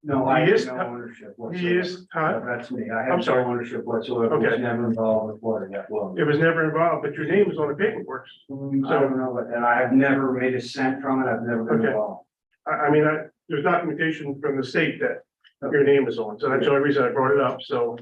No, He I is- have no ownership He whatsoever. is, huh? That's me. I I'm have no sorry. ownership whatsoever. Okay. Was never involved with water that well. It was never involved, but your name is on the paperwork. I don't know, and I have never made a cent from it. I've never been Okay. involved. I mean, there's documentation from the state that your name is on, so that's the only reason I brought it up, so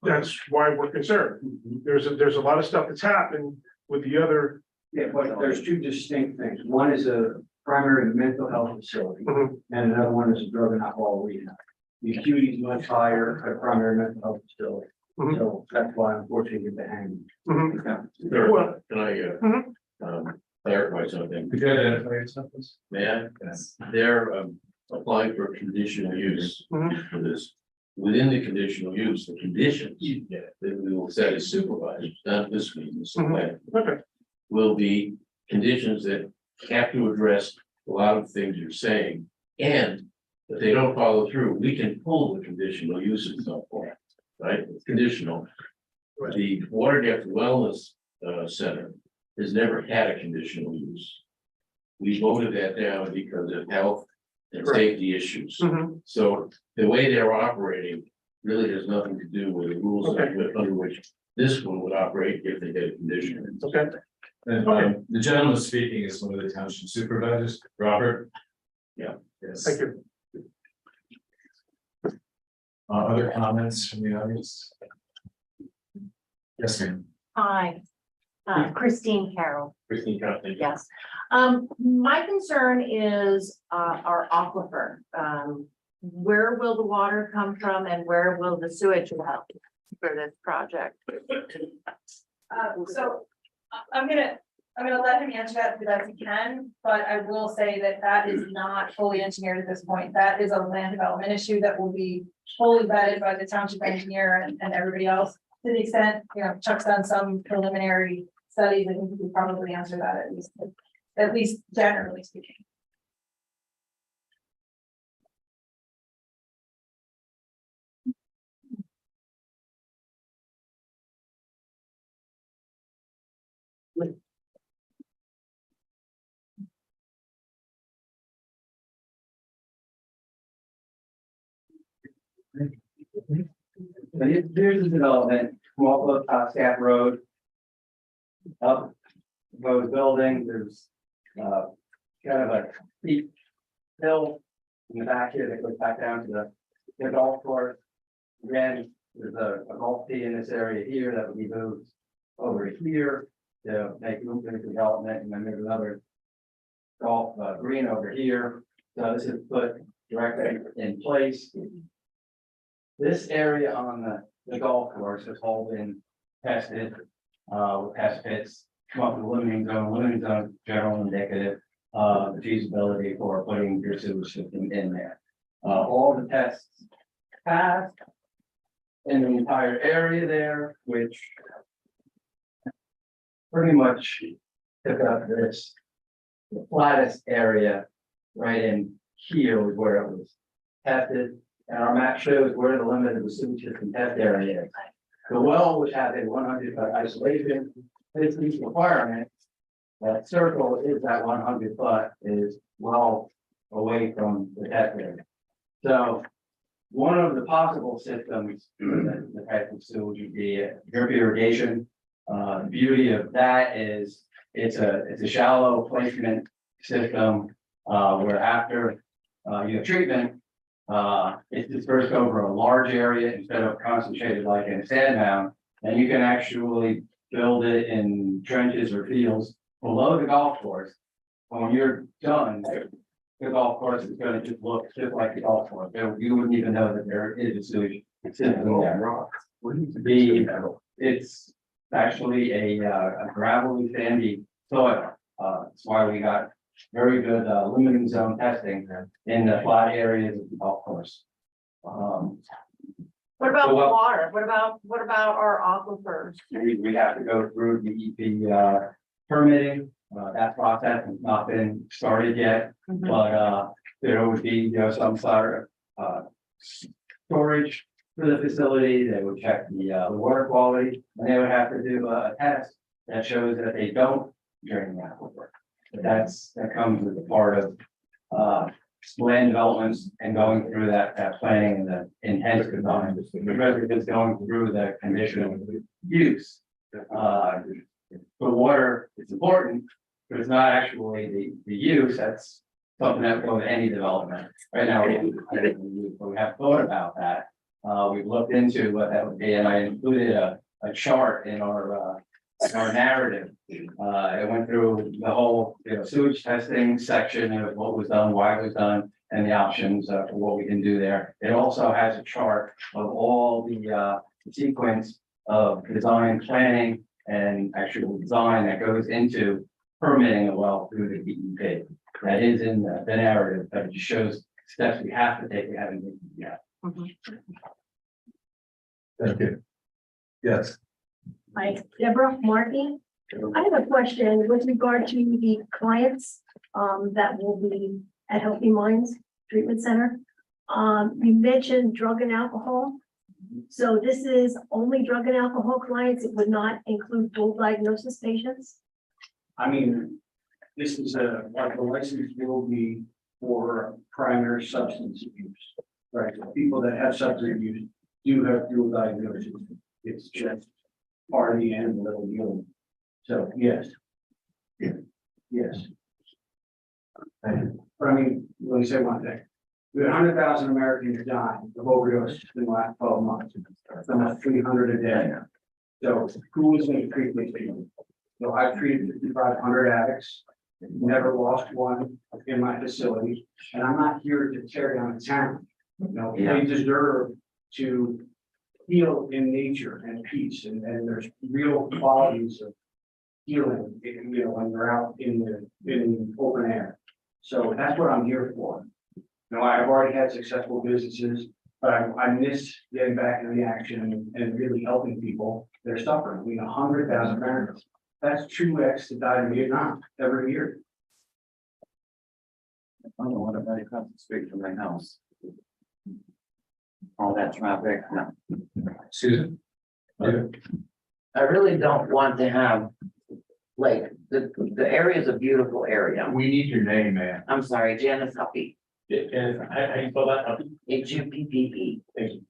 that's why we're concerned. There's a lot of stuff that's happened with the other. Yeah, but there's two distinct things. One is a primary mental health facility, Mhm. and another one is a drug and alcohol rehab. The acuity is much higher at a primary mental health facility, Mhm. so that's why unfortunately you get the hang. Mhm. Sure. Well, Can I, clarify something? Could you identify yourself, please? May I? They're, applying for a conditional use Mhm. for this. Within the conditional use, the conditions that we will set as supervisors, not this meeting, this way, okay, will be conditions that have to address a lot of things you're saying. And if they don't follow through, we can pull the conditional use at some point, right? It's conditional. The Water Gap Wellness Center has never had a conditional use. We voted that down because of health and Correct. safety issues. Mhm. So the way they're operating really has nothing to do with the rules Okay. under which this one would operate if they get a condition. okay. And the gentleman speaking is one of the township supervisors, Robert. Yeah. Yes. Thank you. Other comments from the audience? Yes, ma'am. Hi, Christine Carroll, Christine, thank you. yes. My concern is, our aquifer. Where will the water come from and where will the sewage go for this project? So I'm gonna let him answer that the best he can, but I will say that that is not fully engineered at this point. That is a land development issue that will be fully vetted by the township engineer and everybody else. To the extent, you know, Chuck's done some preliminary studies, I think we could probably answer that at least generally speaking. But here's the development, walk up Scott Road. Up, road building, there's, kind of a steep hill in the back here that goes back down to the golf course. Again, there's a golf tee in this area here that would be moved over here to make room for the development, and then there's another golf, green over here. So this is put directly in place. This area on the golf course has all been tested, with test pits, come up with a limiting zone, general indicative, the feasibility for putting your sewage system in there. All the tests passed in the entire area there, which pretty much took up this, the flattest area right in here was where it was tested. And our map shows where the limit of the sewage system test area is. The well, which has a 100 foot isolation, this meets requirement, That circle is that 100 foot is well away from the test area. So one of the possible systems, the type of sewage would be drip irrigation. The beauty of that is it's a shallow placement system, where after you have treatment, it's dispersed over a large area instead of concentrated like in a sand mound. And you can actually build it in trenches or fields below the golf course. And when you're done, the golf course is gonna just look just like the golf course. You wouldn't even know that there is a sewage system there. It's actually a gravelly sandy soil. That's why we got very good limiting zone testing in the flat areas of the golf course. What about So, water? What about our aquifers? we have to go through the permitting. That process has not been started yet, but there would be, some sort of storage for the facility. They would check the water quality, and they would have to do a test that shows that they don't drain the aquifer. That comes as a part of land developments and going through that planning and the intent design. Because it's going through the conditional use. The water is important, but it's not actually the use. That's something that would go to any development. Right now, we have thought about that. We've looked into what that would be, and I included a chart in our narrative. It went through the whole, sewage testing section of what was done, why it was done, and the options for what we can do there. It also has a chart of all the sequence of design, planning, and actual design that goes into permitting a well through the DEP. That is in the narrative, but it just shows steps we have to take, we haven't taken yet. Thank you. Yes. Hi, Deborah Markey. I have a question with regard to the clients that will be at Healthy Minds Treatment Center. You mentioned drug and alcohol. So this is only drug and alcohol clients. It would not include dual diagnosis patients. I mean, this is like the license will be for primary substance abuse, right? So people that have substance abuse do have dual diagnosis. It's just part of the end of the little deal. So, yes. Yes. But I mean, let me say one thing. We had 100,000 Americans dying of overdose in the last 12 months. It's almost 300 a day. So who is going to treat these people? So I've treated 5,500 addicts, never lost one in my facility, and I'm not here to tear down the town. They deserve to heal in nature and peace, and there's real qualities of healing, when you're out in the open air. So that's what I'm here for. I've already had successful businesses, but I miss getting back in the action and really helping people that are suffering. 100,000 Americans. That's 2x that died in Vietnam every year. I don't want to run across the street from my house. All that traffic. No. Susan? I really don't want to have, like, the area is a beautiful area. We need your name, man. I'm sorry, Janice Huppy, And how you spell that? HUPPP. Thank you.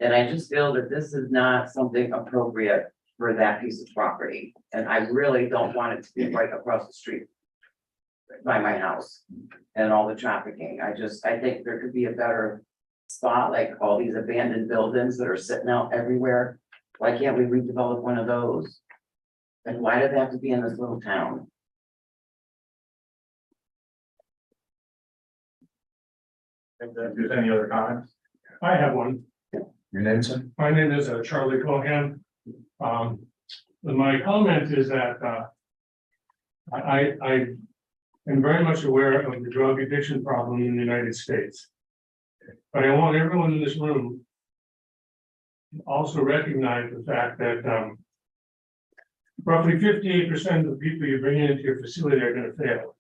And I just feel that this is not something appropriate for that piece of property. And I really don't want it to be right across the street by my house and all the trafficking. I think there could be a better spot, like all these abandoned buildings that are sitting out everywhere. Why can't we redevelop one of those? And why do they have to be in this little town? If there's any other comments? I have one. Your name, sir? My name is Charlie Cohan. My comment is that I am very much aware of the drug addiction problem in the United States. But I want everyone in this room to also recognize the fact that roughly 58% of the people you bring into your facility are going to fail.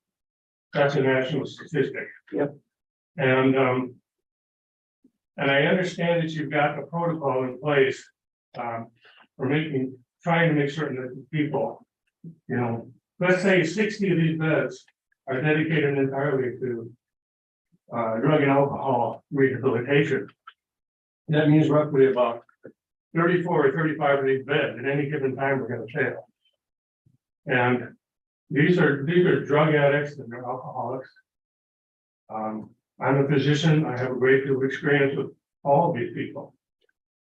That's a national statistic. Yep. And I understand that you've got a protocol in place for trying to make certain that the people, let's say 60 of these beds are dedicated entirely to drug and alcohol rehabilitation. That means roughly about 34 or 35 of these beds at any given time are gonna fail. And these are drug addicts and they're alcoholics. I'm a physician, I have a great deal of experience with all of these people.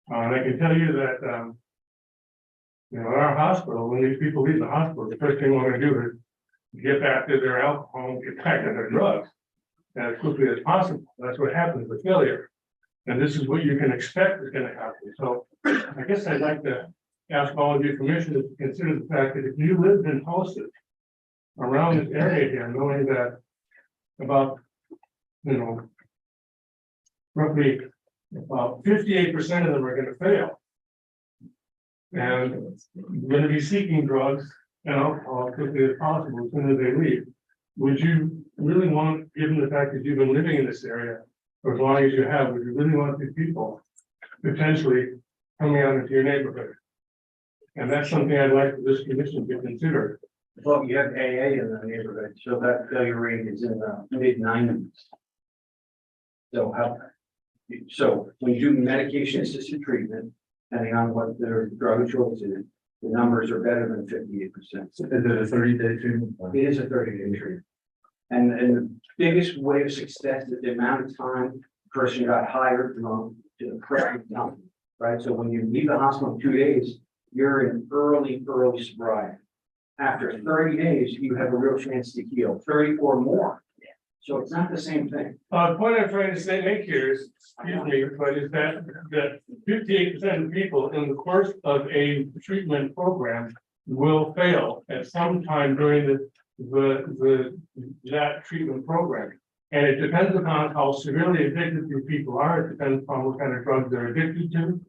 And I can tell you that, you know, in our hospital, when these people leave the hospital, the first thing we're gonna do is get back to their alcohol and get back to their drugs as quickly as possible. That's what happens with failure. And this is what you can expect is gonna happen. So I guess I'd like to ask all of you commissioners to consider the fact that if you lived in houses around this area here, knowing that about, you know, roughly about 58% of them are gonna fail. And gonna be seeking drugs and alcohol as quickly as possible as soon as they leave. Would you really want, given the fact that you've been living in this area for as long as you have, would you really want these people potentially coming out into your neighborhood? And that's something I'd like this commission to consider. Well, you have AA in the neighborhood, so that failure rate is in the mid-90s. So when you do medication assisted treatment, depending on what their drug of choice is, the numbers are better than 58%. Is it a 30-day treatment? It is a 30-day treatment. And the biggest way of success is the amount of time the person got hired from to the correct time, right? So when you leave the hospital in 2 days, you're in early sobriety. After 30 days, you have a real chance to heal, 34 more. So it's not the same thing. The point I'm trying to make here is, excuse me, but is that 58% of people in the course of a treatment program will fail at some time during that treatment program. And it depends upon how severely addicted these people are. It depends upon what kind of drugs they're addicted to.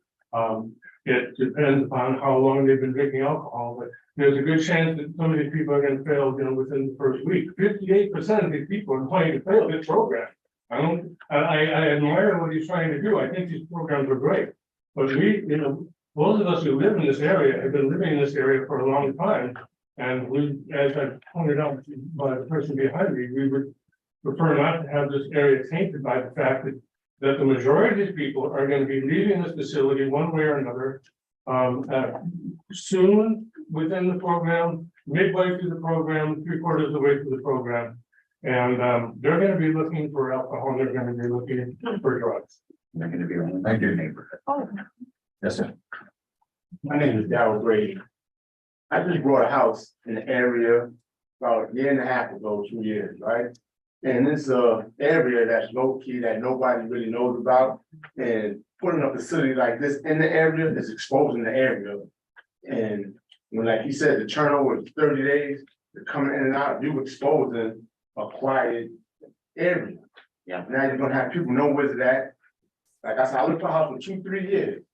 It depends upon how long they've been drinking alcohol, but there's a good chance that some of these people are going to fail, you know, within the first week. 58% of these people are going to fail this program. I admire what he's trying to do. I think these programs are great. But we, you know, most of us who live in this area have been living in this area for a long time. And we, as I pointed out by the person behind me, we would prefer not to have this area tainted by the fact that the majority of these people are going to be leaving this facility one way or another soon within the program, midway through the program, 3/4 of the way through the program. And they're going to be looking for alcohol, they're going to be looking for drugs. They're gonna be around like your neighborhood. Oh. Yes, sir. My name is Darryl Grady. I just bought a house in the area about a year and a half ago, 2 years, right? And this area that's low key that nobody really knows about, and putting a facility like this in the area is exposing the area. And when, like he said, the turnover is 30 days, they're coming in and out, you exposing a quiet area. Yeah. Now you're gonna have people know where's it at. Like I said, I looked for a house for 2-3 years.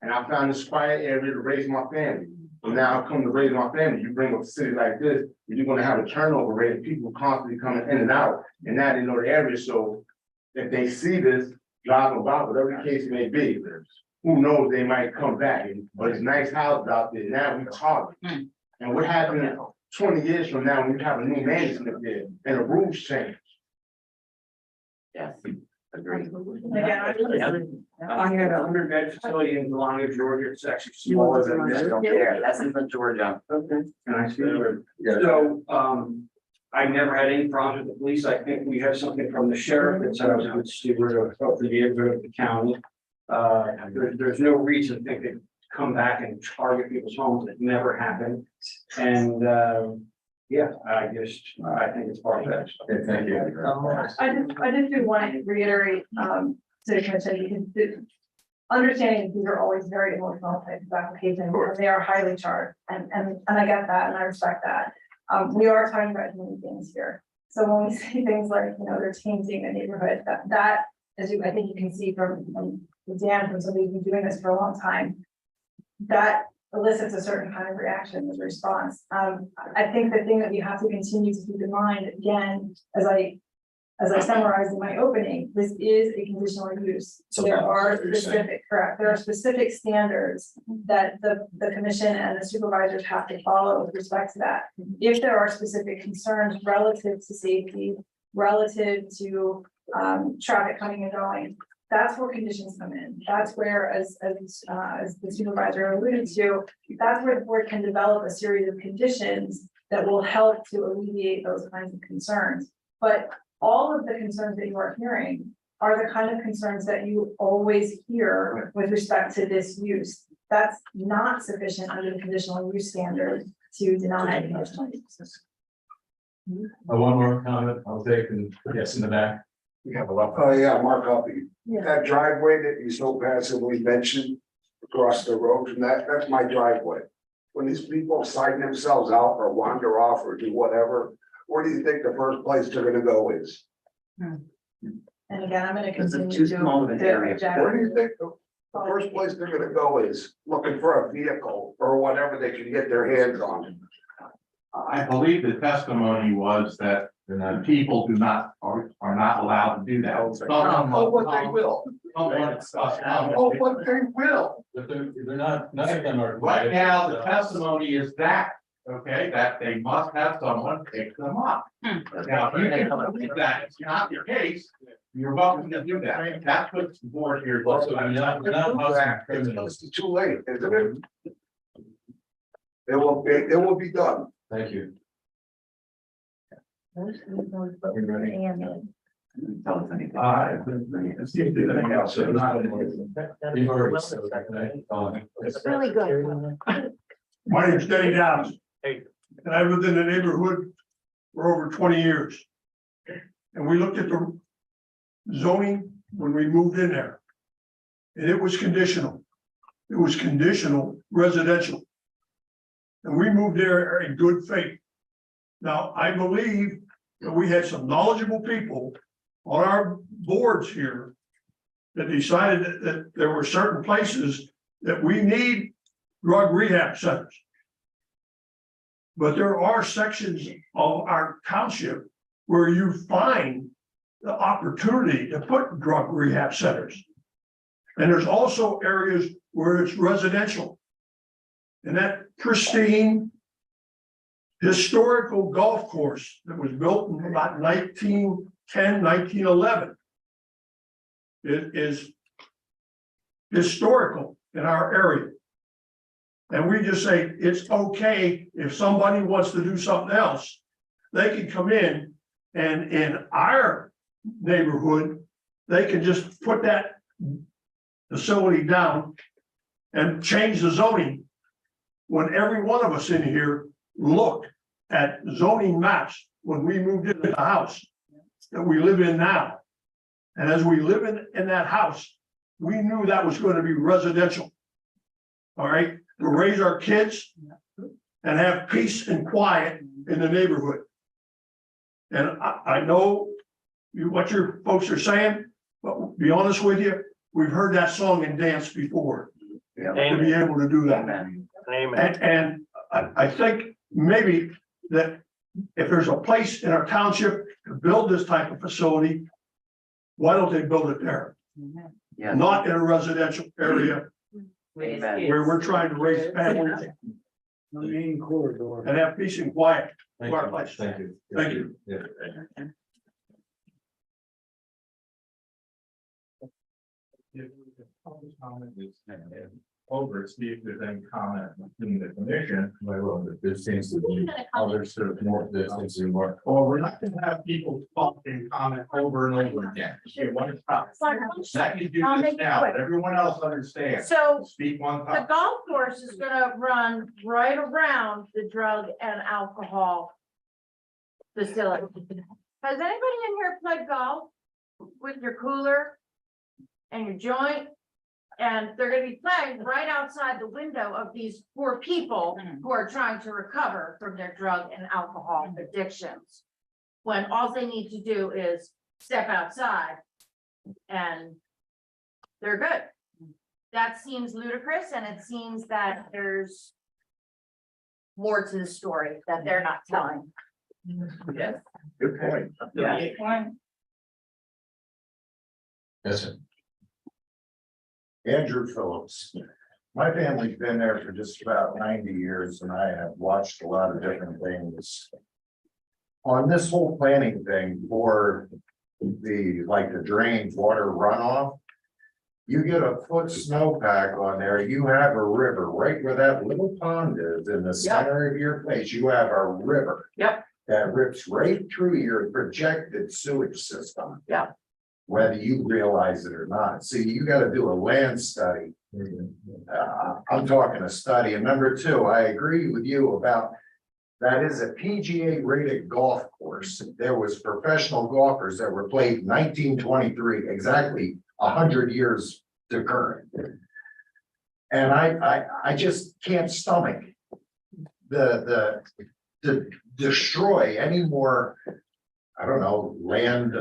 And I found this quiet area to raise my family. And now I come to raise my family. You bring a city like this, you're gonna have a turnover rate of people constantly coming in and out. And now they know the area. So if they see this, driving about, whatever the case may be, who knows, they might come back. But it's nice houses out there. Now we talking. And what happened 20 years from now when you have a new management there and the rules change? Yes, agreed. I had a 100-bed facility in Delano, Georgia. It's actually smaller than this. There, that's in Georgia. Can I speak? So, I never had any problems with the police. I think we have something from the sheriff that said I was a good steward of the neighborhood of the county. There's no reason to think they'd come back and target people's homes. It never happened. And, yeah, I think it's far-fetched. Thank you. I just do want to reiterate, to the commission, because understanding that these are always very emotional types of applications, and they are highly charged, and I get that, and I respect that. We are talking about human beings here. So when we say things like, you know, they're changing the neighborhood, that as you, I think you can see from Dan, from somebody who's been doing this for a long time, that elicits a certain kind of reaction as a response. I think the thing that you have to continue to keep in mind, again, as I as I summarized in my opening, this is a conditional use. There are specific, correct, there are specific standards that the commission and the supervisors have to follow with respect to that. If there are specific concerns relative to safety, relative to traffic coming and going, that's where conditions come in. That's where, as the supervisor alluded to, that's where the board can develop a series of conditions that will help to alleviate those kinds of concerns. But all of the concerns that you are hearing are the kind of concerns that you always hear with respect to this use. That's not sufficient under the conditional use standard to deny conditional use. One more comment I'll take, and yes, in the back. We have a lot. Oh, yeah, Mark Huffy. Yeah. That driveway that you so passively mentioned across the road from that's my driveway. When these people sign themselves out or wander off or do whatever, where do you think the first place they're gonna go is? And again, I'm gonna It's continue too to. small of an area. Where do you think the first place they're gonna go is? Looking for a vehicle or whatever they can get their hands on. I believe the testimony was that people are not allowed to do that. Oh, what they will. Oh, what they will. But they're not, none of them are. Right now, the testimony is that, okay, that they must have someone pick them up. Now, if you can believe that it's not the case, you're welcome to do that. That's what the board here. Well, so we're not busting criminals. It's too late, isn't it? It will be done. Thank you. See if there's anything else. You've already said It's really good. My name's Denny Downs. And I've lived in the neighborhood for over 20 years. And we looked at the zoning when we moved in there. And it was conditional. It was conditional residential. And we moved there in good faith. Now, I believe that we had some knowledgeable people on our boards here that decided that there were certain places that we need drug rehab centers. But there are sections of our township where you find the opportunity to put drug rehab centers. And there's also areas where it's residential. And that pristine historical golf course that was built in about 1910, 1911 is historical in our area. And we just say, it's okay if somebody wants to do something else, they can come in and in our neighborhood, they can just put that facility down and change the zoning. When every one of us in here looked at zoning maps when we moved into the house that we live in now. And as we live in that house, we knew that was going to be residential. All right, to raise our kids and have peace and quiet in the neighborhood. And I know what your folks are saying, but to be honest with you, we've heard that song and dance before. To be able to do that. And I think maybe that if there's a place in our township to build this type of facility, why don't they build it there? Yeah. Not in a residential area where we're trying to raise families Main corridor. and have peace and quiet. Thank you. Thank you. Thank you. Yeah. Over, see if there's any comment in the commission. There seems to be others that are more, there seems to be more. Or we're not gonna have people talk and comment over and over again. You want to stop. That you do I'll this make it now, quick. but everyone else understands. So Speak one the time. golf course is gonna run right around the drug and alcohol facility. Has anybody in here played golf with your cooler and your joint? And they're gonna be playing right outside the window of these poor people who are trying to recover from their drug and alcohol addictions. When all they need to do is step outside and they're good. That seems ludicrous, and it seems that there's more to the story that they're not telling. Good point. Yeah. Yes, sir. Andrew Phillips. My family's been there for just about 90 years and I have watched a lot of different things. On this whole planning thing for the drains, water runoff. You get a foot snowpack on there, you have a river, right where that little pond is in the center of your place, you have a river. Yep. That rips right through your projected sewage system. Yeah. Whether you realize it or not, see, you gotta do a land study. I'm talking a study, and number two, I agree with you about. That is a PGA rated golf course, there was professional golfers that were played in 1923, exactly 100 years to current. And I just can't stomach to destroy any more, I don't know, land,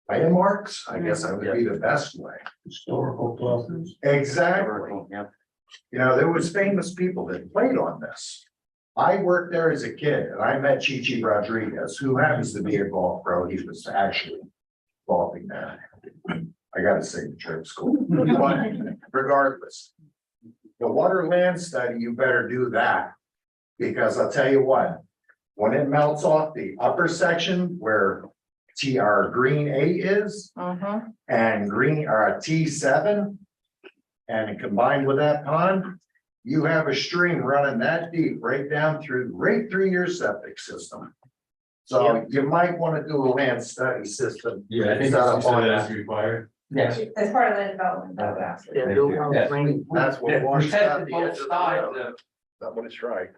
landmarks, I guess that would be the best way. Historical clusters. Exactly. You know, there was famous people that played on this. I worked there as a kid and I met Chichi Rodriguez, who happens to be a golf pro. He was actually golfing there. I gotta say the trip school, but regardless. The water land study, you better do that. Because I'll tell you what, when it melts off the upper section where TR green 8 is and green T7. And combined with that pond, you have a stream running that deep right through your septic system. So you might want to do a land study system. Yeah, I think that's required. Yes. As part of the development. That's what We washes out tested the both edge of the sides road. of That's what it's right.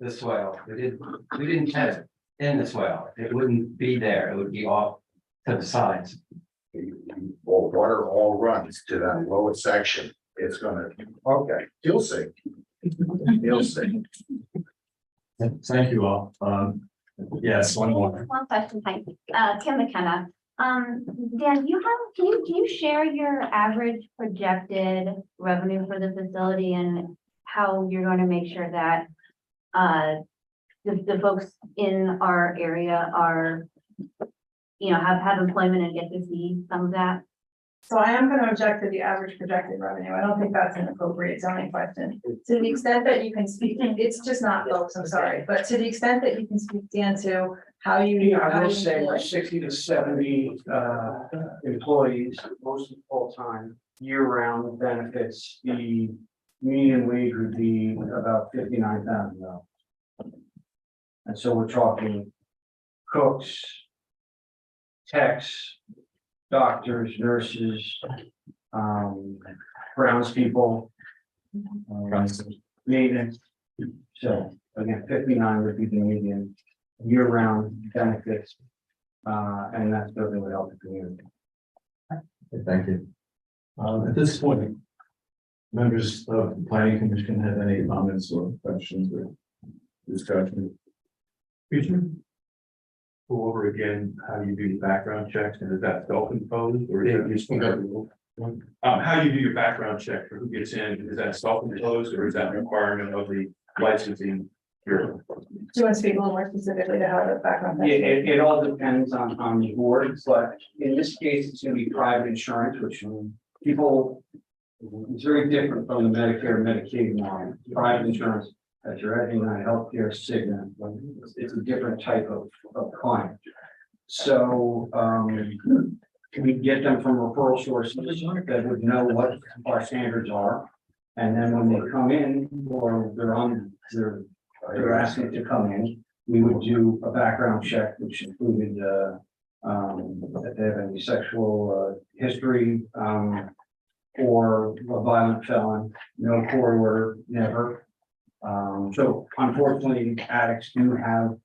the swell. We didn't test in the swell. It wouldn't be there. It would be off to the sides. Well, water all runs to that lower section. It's gonna, okay, you'll see. You'll see. Thank you all. Yes, one more. One question, hi, Tim McKenna. Dan, can you share your average projected revenue for the facility and how you're going to make sure that the folks in our area are, have employment and get to see some of that? So I am gonna object to the average projected revenue. I don't think that's an appropriate zoning question. To the extent that you can speak, it's just not folks, I'm sorry, but to the extent that you can speak, Dan, to how you. Yeah, I how will you say employ. 60 to 70 employees, mostly full-time, year-round benefits. The median wage would be about $59,000. And so we're talking cooks, techs, doctors, nurses, groundspeople, maintenance. So again, 59 would be the median year-round benefits. And that's certainly would help the community. Thank you. At this point, members of the planning commission have any comments or questions or discussion? Peter? Go over again how you do your background checks, and is that self-imposed or is that how you do your background check for who gets in, is that self-imposed or is that a requirement of the licensing bureau? Do you want to speak a little more specifically to how the background? Yeah, it all depends on the board, but in this case, it's gonna be private insurance, which people. It's very different from the Medicare and Medicaid model. Private insurance, that you're adding on healthcare Cigna, it's a different type of client. So, we get them from referral sources that would know what our standards are. And then when they come in, or they're asking to come in, we would do a background check, which included, if they have any sexual history, or a violent felon, no court order, never. So unfortunately, addicts do have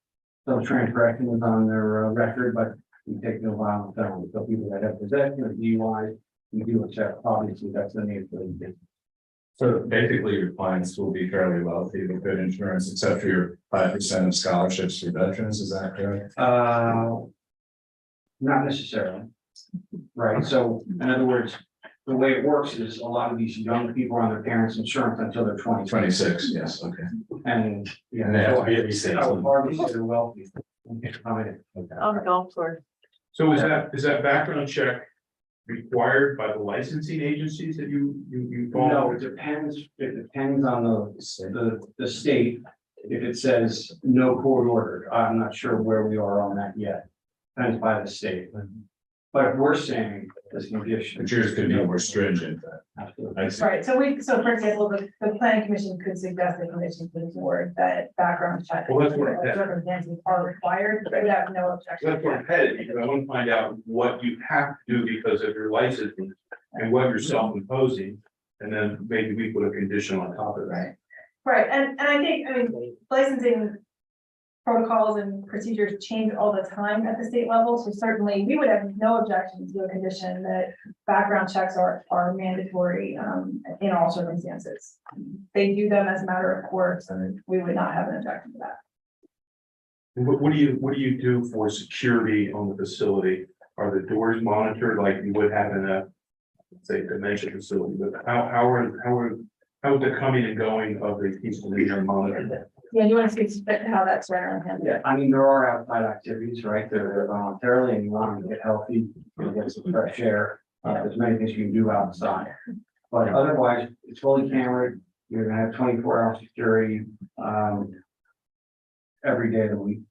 some transgressions on their record, but we take no violent felons. So people that have possession or DUI, we do accept, obviously, that's the need for the business. So basically, your clients will be fairly wealthy with good insurance, except for your 5% of scholarships for veterans, is that correct? Not necessarily. Right, so in other words, the way it works is a lot of these young people are on their parents' insurance until they're 20. 26, yes, okay. And, yeah. And they have to be at least I would 18. hardly say they're wealthy. On the golf course. So is that background check required by the licensing agencies that you No, follow? it depends on the state. If it says no court ordered, I'm not sure where we are on that yet. Depends by the state. But if we're saying this condition. But yours could be more stringent. Absolutely. I see. Right, so for example, the planning commission could suggest the commission to the board that background check. Well, that's what I said. Circumstances are required, but we have no objection. That's what I'm headed, because I want to find out what you have to do because of your licensing and what you're self-imposing. And then maybe we put a condition on top of that. Right, and I think, licensing protocols and procedures change all the time at the state level, so certainly we would have no objection to a condition that background checks are mandatory in all circumstances. They do them as a matter of course, and we would not have an objection to that. What do you do for security on the facility? Are the doors monitored like you would have in a, say, dementia facility? But how is the coming and going of the people that are monitored? Yeah, you want to speak to how that's run around him? Yeah, I mean, there are outside activities, right? They're voluntarily and you want to get healthy, you get some fresh air. There's many things you can do outside. But otherwise, it's fully cambered. You're gonna have 24-hour security every day of the week.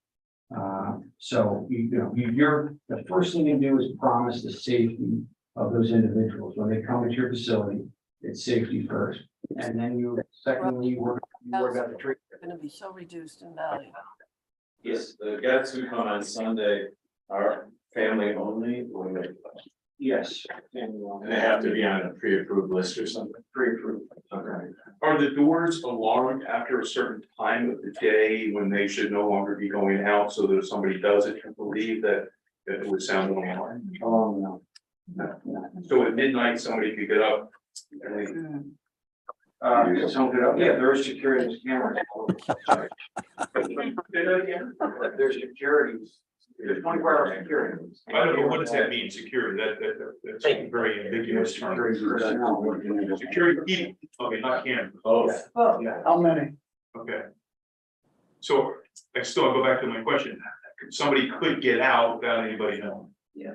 So you're the first thing you do is promise the safety of those individuals when they come into your facility. It's safety first, and then secondly, you work out the treatment. Going to be so reduced in value. Yes, the guests who come on Sunday are family only, or Yes. and they have to be on a pre-approved list or something. Pre-approved. Okay. Are the doors alarmed after a certain time of the day when they should no longer be going out, so that if somebody does it, you believe that it would sound an alarm? Oh, no. So at midnight, somebody could get up and leave. Yeah, there's security cameras. There's securities. There's 24-hour security. I don't know, what does that mean, security? That's a very ambiguous term. Security, people, okay, not cameras. Both. Well, How many? Okay. So I still go back to my question. Somebody could get out without anybody knowing. yeah.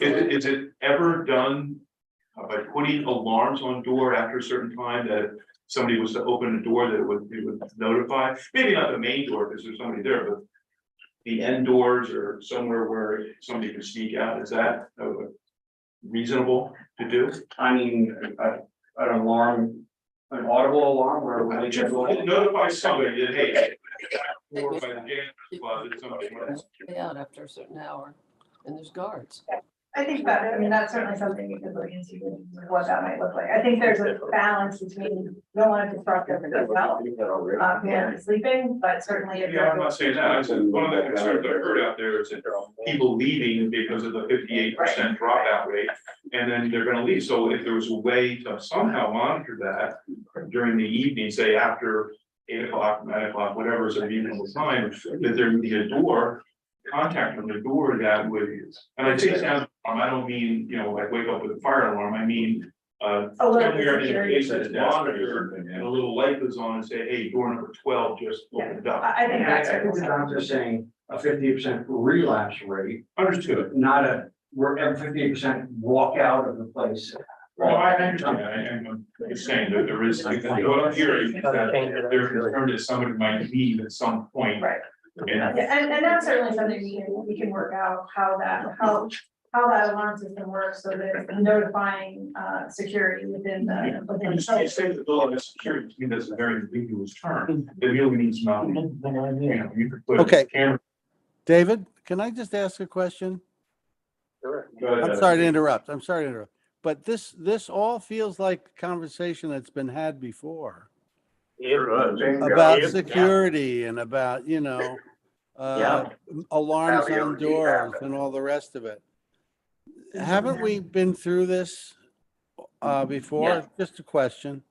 Is it ever done by putting alarms on door after a certain time that if somebody was to open the door that it would notify? Maybe not the main door because there's somebody there, but the end doors or somewhere where somebody can sneak out. Is that reasonable to do? I mean, an alarm, an audible alarm where when they get. Notify somebody that, hey, or by the janitor's closet, somebody wants. Out after a certain hour, and there's guards. I think that's certainly something we could look into, what that might look like. I think there's a balance between, you don't want to disrupt everybody's health, and sleeping, but certainly if. Yeah, I'm not saying that. I said, one of the concerns I heard out there is that people leaving because of the 58% dropout rate, and then they're gonna leave. So if there was a way to somehow monitor that during the evening, say after 8 o'clock, 9 o'clock, whatever is a reasonable time, that there would be a door, contact on the door that would, and I say sound alarm, I don't mean, like wake up with a fire alarm, I mean, somewhere in the place that's monitored and a little light goes on and say, hey, door number 12 just opened up. I think that's. I think the doctor's saying a 58% relapse rate, Understood. not where every 58% walk out of the place. Well, I understand, I'm just saying that there is, what I'm hearing is that there's concern that somebody might leave at some point. Right. And Yeah, and that's certainly something we can work out how that alarm system works, so that it's notifying security within the. you say the bill of security, to me, that's a very ambiguous term. It really means nothing. You could put. Okay. Camera. David, can I just ask a question? I'm sorry to interrupt. But this all feels like a conversation that's been had before. About security and about, alarms on doors and all the rest of it. Haven't we been through this before? Yeah. Just a question.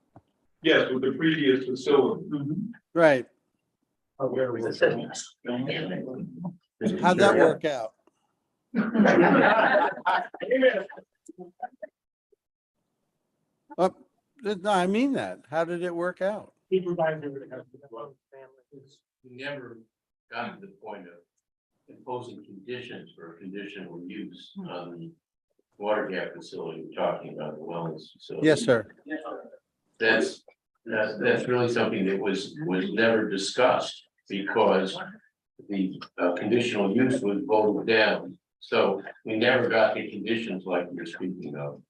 Yes, with the previous facility. Right. How'd that work out? No, I mean that. How did it work out? We never got to the point of imposing conditions for conditional use on the water gap facility we're talking about, the wellness facility. Yes, sir. That's really something that was never discussed because the conditional use was voted down. So we never got the conditions like you're speaking of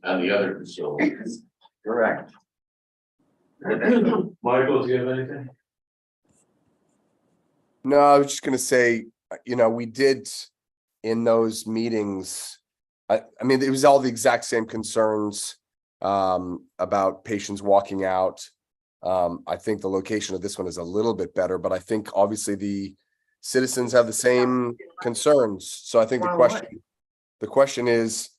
on the other facilities. Correct. Michael, do you have anything? No, I was just gonna say, we did in those meetings. I mean, it was all the exact same concerns about patients walking out. I think the location of this one is a little bit better, but I think obviously the citizens have the same concerns. So I think the question is,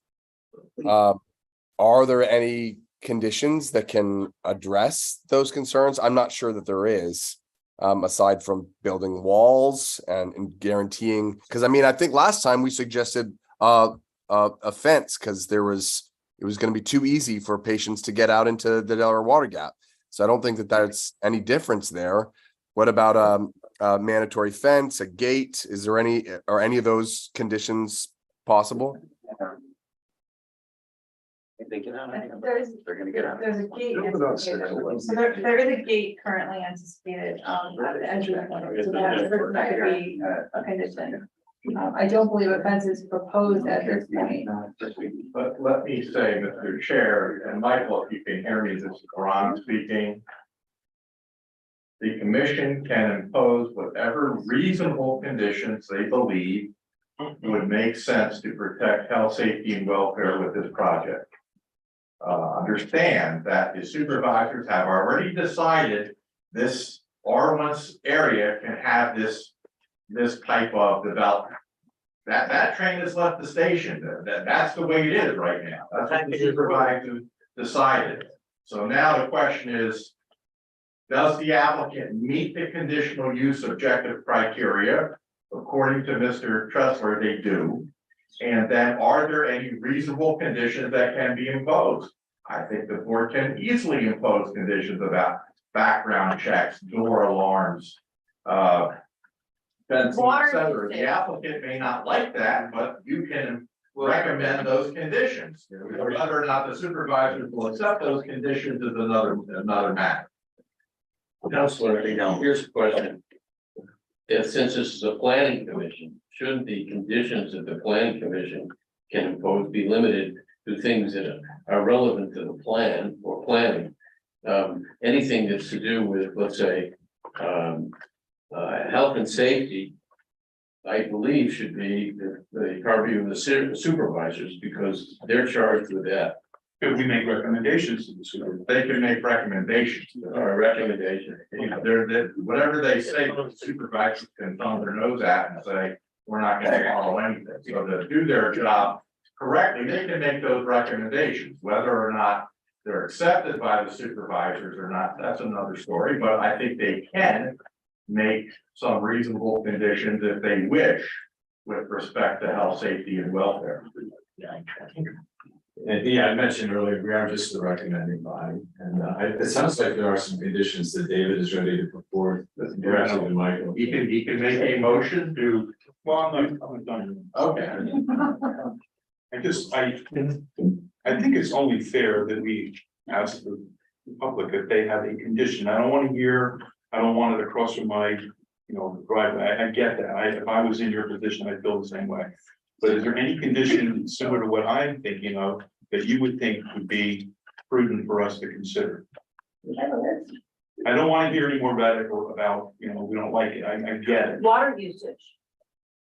are there any conditions that can address those concerns? I'm not sure that there is. Aside from building walls and guaranteeing, because I mean, I think last time we suggested a fence because it was going to be too easy for patients to get out into the Delaware Water Gap. So I don't think that that's any difference there. What about a mandatory fence, a gate? Is there any of those conditions possible? They get out, They're gonna get out. There's a gate. anticipated. So there is a gate currently anticipated at the entrance point, so that could be a condition. I don't believe a fence is proposed at this point. But let me say, Mr. Chair, and Michael, if you can hear me, this is Ron speaking. The commission can impose whatever reasonable conditions they believe would make sense to protect health, safety, and welfare with this project. Understand that the supervisors have already decided this R1 area can have this type of development. That train has left the station. That's the way it is right now. That's what the supervisor decided. So now the question is, does the applicant meet the conditional use objective criteria? According to Mr. Tressler, they do. And then are there any reasonable conditions that can be imposed? I think the board can easily impose conditions about background checks, door alarms, fencing, et cetera. The applicant may not like that, but you can recommend those conditions. Whether or not the supervisors will accept those conditions is another matter. Counselor, here's a question. If since this is a planning commission, shouldn't the conditions that the planning commission can impose be limited to things that are relevant to the plan or planning? Anything that's to do with, let's say, health and safety, I believe should be the purview of the supervisors because they're charged with that. Could we make recommendations to the supervisor? They can make recommendations. Or recommendation. Whatever they say, the supervisors can thumb their nose at and say, we're not gonna follow anything. So to do their job correctly, they can make those recommendations, whether or not they're accepted by the supervisors or not, that's another story, but I think they can make some reasonable conditions if they wish with respect to health, safety, and welfare. And yeah, I mentioned earlier, we are just the recommending body, and it sounds like there are some conditions that David is ready to put forward. Perhaps even Michael. He can make a motion to. Well, I'm not done. Okay. I think it's only fair that we ask the public if they have a condition. I don't want it across from my, driveway. I get that. If I was in your position, I'd feel the same way. But is there any condition similar to what I'm thinking of that you would think would be prudent for us to consider? I don't want to hear any more about, we don't like it. I get it. Water usage.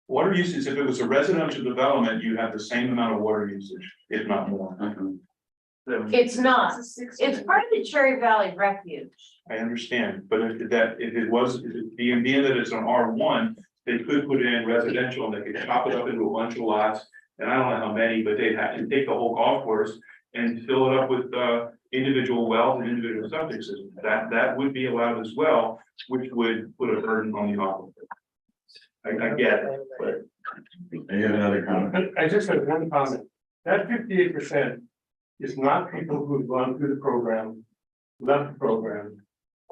Water usage, if it was a residential development, you have the same amount of water usage, if not more. It's not. It's part of the Cherry Valley Refuge. I understand, but if it was, being that it's an R1, they could put it in residential and they could chop it up into a bunch of lots. And I don't know how many, but they'd have to take the whole golf course and fill it up with individual wells and individual septic systems. That would be allowed as well, which would put a burden on the aquifer. I get it, but. I have another comment. I just have one comment. That 58% is not people who've gone through the program, left the program,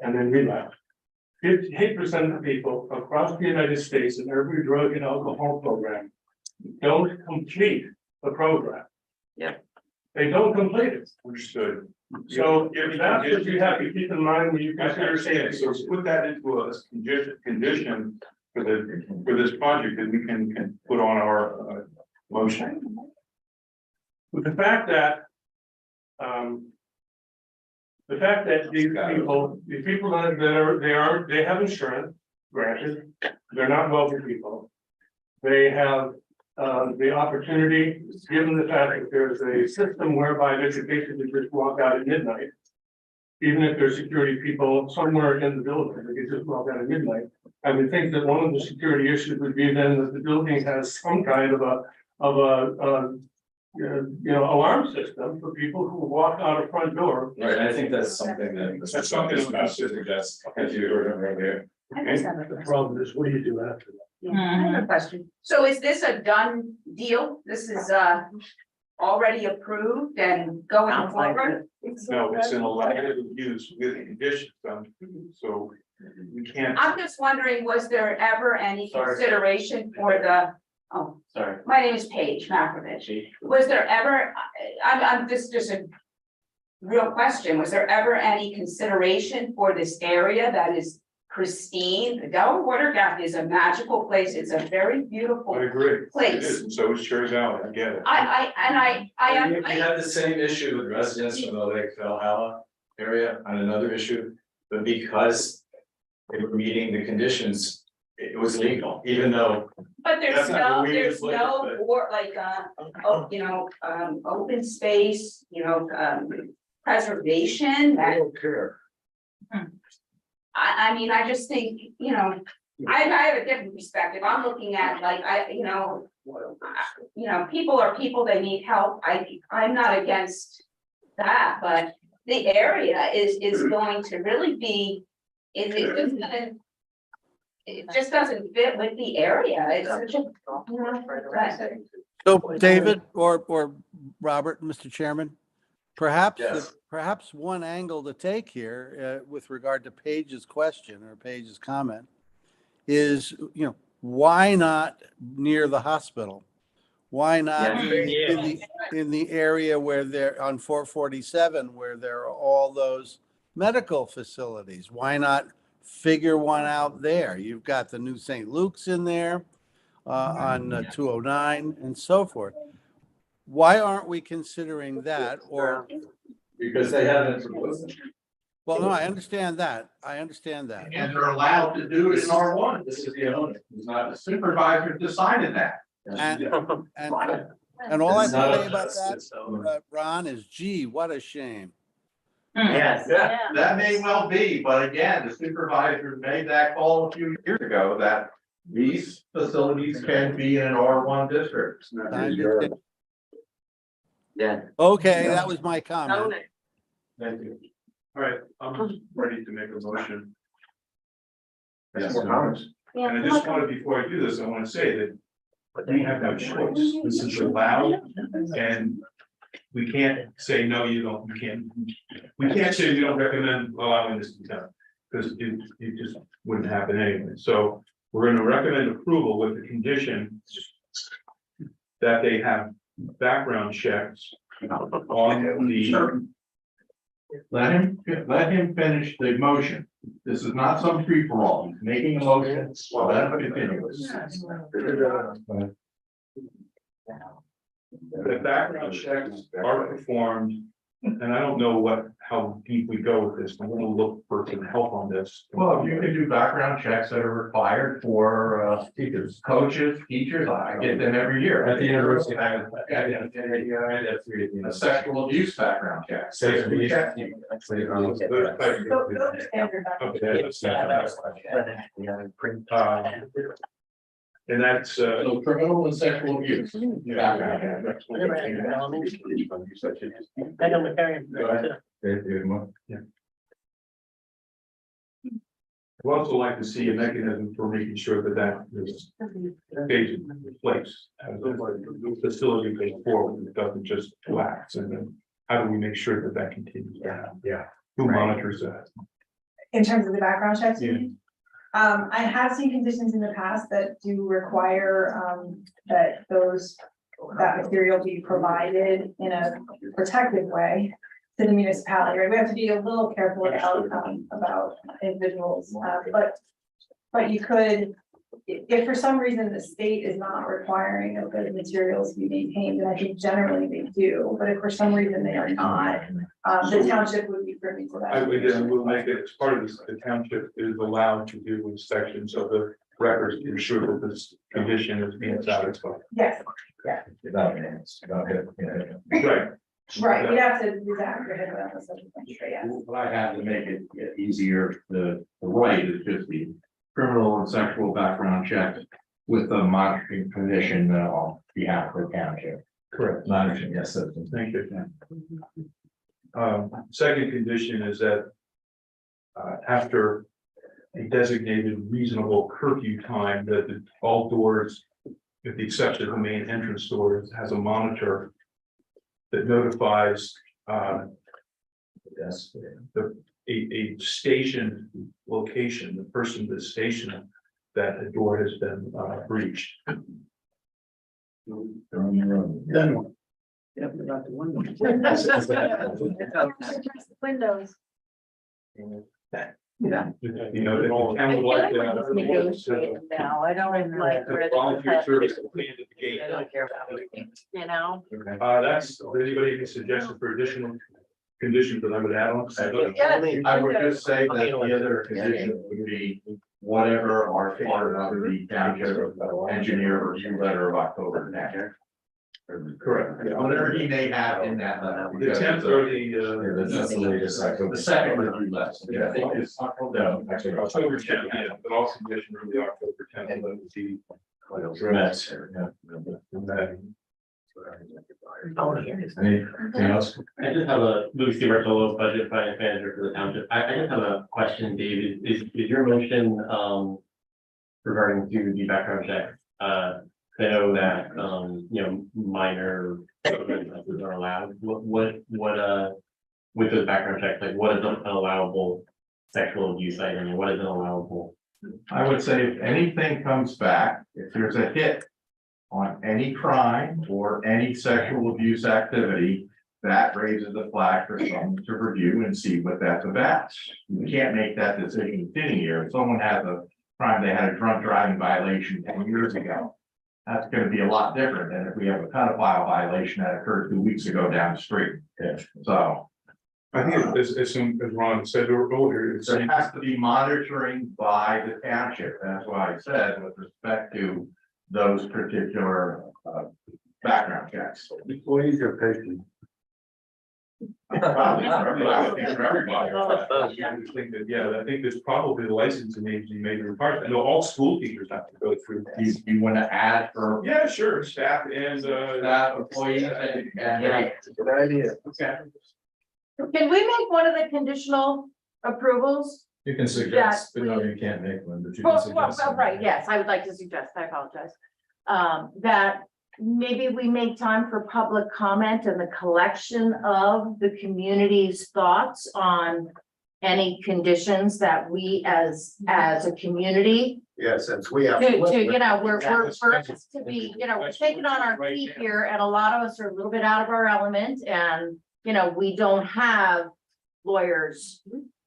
and then relapsed. 58% of the people across the United States in every drug and alcohol program don't complete the program. Yeah. They don't complete it. Understood. So if that's what you have to keep in mind when you I consider. understand, so put that into a condition for this project that we can put on our motion. With the fact that, these people they have insurance, granted, they're not wealthy people. They have, the opportunity, given the fact that there's a system whereby they could basically just walk out at midnight. Even if there's security people somewhere in the building, they could just walk out at midnight. I would think that one of the security issues would be then that the building has some kind of a alarm system for people who walk out a front door. Right, I think that's something that. That's something that we should suggest, if you heard it right here. The problem is, what do you do after that? I have a question. So is this a done deal? This is already approved and going forward? No, it's an elective use with conditions, so we can't. I'm just wondering, was there ever any Sorry. consideration for the, oh, Sorry. my name is Paige Makovich. Was there ever, this is just a real question, was there ever any consideration for this area that is pristine? The Delaware Water Gap is a magical place. It's a very beautiful I agree. It place. is, and so is Cherry Valley, I get it. We had the same issue with residents from the Lake Valhalla area on another issue, but because they were meeting the conditions, it was legal, even though. But there's That's not no, what we there's would no, like, or like, open space, preservation that. don't care. I mean, I just think, I have a different perspective. I'm looking at like, people are people, they need help. I'm not against that, but the area is going to really be, it just doesn't fit with the area. It's such a. So David or Robert, Mr. Chairman, perhaps, Yes. perhaps one angle to take here with regard to Paige's question or Paige's comment is, why not near the hospital? Why not in the area where they're on 447, where there are all those medical facilities? Why not figure one out there? You've got the new St. Luke's in there on 209 and so forth. Why aren't we considering that? Or Because they haven't proposed it. well, no, I understand that. And they're allowed to do it in R1. This is the owner, it's not The supervisor decided that. and all I It's can not say a- about it's that, owner. Ron, is gee, what a shame. Yes. Yeah, that may well be, but again, the supervisor made that call a few years ago that these facilities can be in an R1 district. Yeah. Okay, that was my comment. Thank you. All right, I'm ready to make a motion. Yes, more comments? And I just wanted, before I do this, I want to say that we have no choice. This is allowed, and we can't say, no, you can't. We can't say we don't recommend allowing this to be done, because it just wouldn't happen anyway. So we're going to recommend approval with the condition that they have background checks on the. Let him finish the motion. This is not some free for all. He's making a motion. Well, let him continue. The background checks are performed, and I don't know how deep we go with this. I'm gonna look for some help on this. Well, if you can do background checks that are required for teachers, coaches, teachers, I get them every year. At the university, I have A sexual abuse background check. Safety. Okay, that's and that's So criminal and sexual abuse. I'd also like to see a mechanism for making sure that is page in place. As the facility goes forward, it doesn't just collapse, and then how do we make sure that continues? Yeah. Who monitors that? In terms of the background checks? Yeah. I have seen conditions in the past that do require, that that material be provided in a protective way to the municipality, right? We have to be a little careful about individuals, but you could, if for some reason the state is not requiring that those materials be maintained, and I think generally they do, but if for some reason they are not, the township would be privy to that. I would, we'll make it as part of this, the township is allowed to do inspections of the records to ensure that this condition is being satisfied. Yes, Without it, Right. right, we'd have to do that, on the subject, yes. What I have to make it easier, the right is just the criminal and sexual background check with the monitoring condition on behalf of the township. Correct. Monitoring, yes, sir. Thank you. Second condition is that after a designated reasonable curfew time, that all doors, with the exception of the main entrance doors, has a monitor that notifies Yes. a station location, the person that's stationed, that the door has been breached. Then. Yeah, about the Windows. Yeah. You know, the town would like that. Negotiating now, I don't like. The volunteer service to clean at the gate. I don't care about anything, you know? That's, anybody any suggestions for additional conditions that I would add on? I would just say that the other condition would be whatever are part of the township engineer review letter of October next. Correct. Whatever he may have in that letter. The tenth or That's the latest, the second review letter. Yeah, I think it's October 10th, yeah, but also condition really October 10th. That would be Anything else? I just have a Lucy Martolo, budget finance manager for the township. I just have a question, David. Is your motion regarding to the background check? I know that minor offenses are allowed. What with those background checks, like what is an allowable sexual abuse item and what is an allowable? I would say if anything comes back, if there's a hit on any crime or any sexual abuse activity, that raises the flag for someone to review and see what that's about. You can't make that decision sitting here. If someone has a crime, they had a drunk driving violation 10 years ago. That's gonna be a lot different than if we have a pedophile violation that occurred 2 weeks ago down the street. So I think as Ron said earlier, there has to be monitoring by the township. That's why I said with respect to those particular background checks. Employees are patient. Probably not everybody. For everybody. I just think that, yeah, I think there's probably the licensing agency may be required. I know all school teachers have to go through. You want to add for Yeah, sure, staff and that employees and Good idea. Okay. Can we make one of the conditional approvals? You can suggest, but no, you can't make one, but you can suggest. Right, yes, I would like to suggest, I apologize. That maybe we make time for public comment and the collection of the community's thoughts on any conditions that we as a community Yeah, since we have. to, we're asked to be, we're taking on our feet here, and a lot of us are a little bit out of our element, and, we don't have lawyers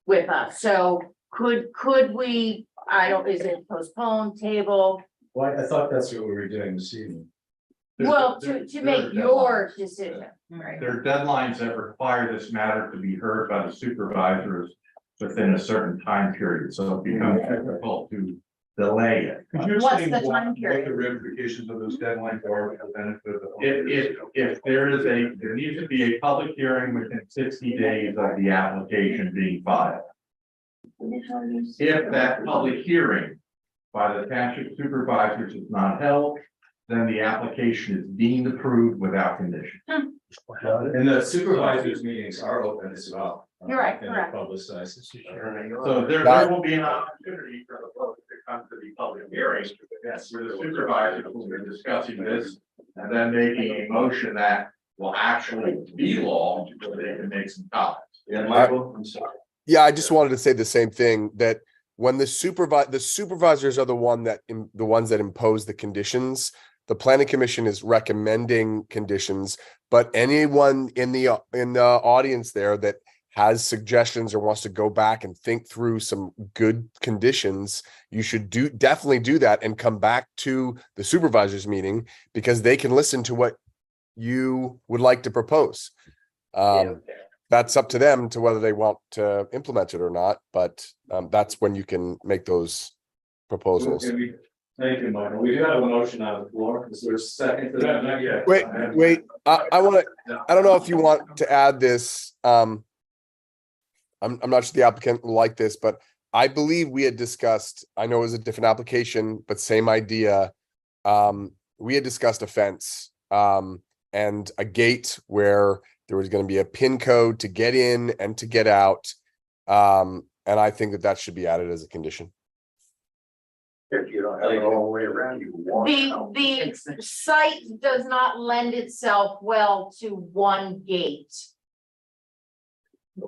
with us, so could we, is it postpone, table? Well, I thought that's what we were doing this evening. Well, to make your decision, right? there are deadlines that require this matter to be heard by the supervisors within a certain time period, so it becomes difficult to delay it. Could you What's explain the what time period? the ramifications of those deadlines are for the benefit of the. If there needs to be a public hearing within 60 days of the application being filed. If that public hearing by the township supervisors is not held, then the application is deemed approved without condition. And the supervisors meetings are open as well. You're right, And they're correct. publicized. So there will be an opportunity for the public to come to the public hearing. Yes, where the supervisors will be discussing this and then making a motion that will actually be law, so they can make some comments. Yeah, I just wanted to say the same thing, that when the supervisors are the ones that impose the conditions. The planning commission is recommending conditions, but anyone in the audience there that has suggestions or wants to go back and think through some good conditions, you should definitely do that and come back to the supervisors meeting, because they can listen to what you would like to propose. That's up to them to whether they want to implement it or not, but that's when you can make those proposals. Thank you, Michael. We do have a motion on the floor. Is there a second to that? Not yet. Wait, I want to, I don't know if you want to add this. I'm not sure the applicant will like this, but I believe we had discussed, I know it was a different application, but same idea. We had discussed a fence and a gate where there was going to be a PIN code to get in and to get out. And I think that should be added as a condition. If you don't have it all the way around, you walk out. The site does not lend itself well to one gate.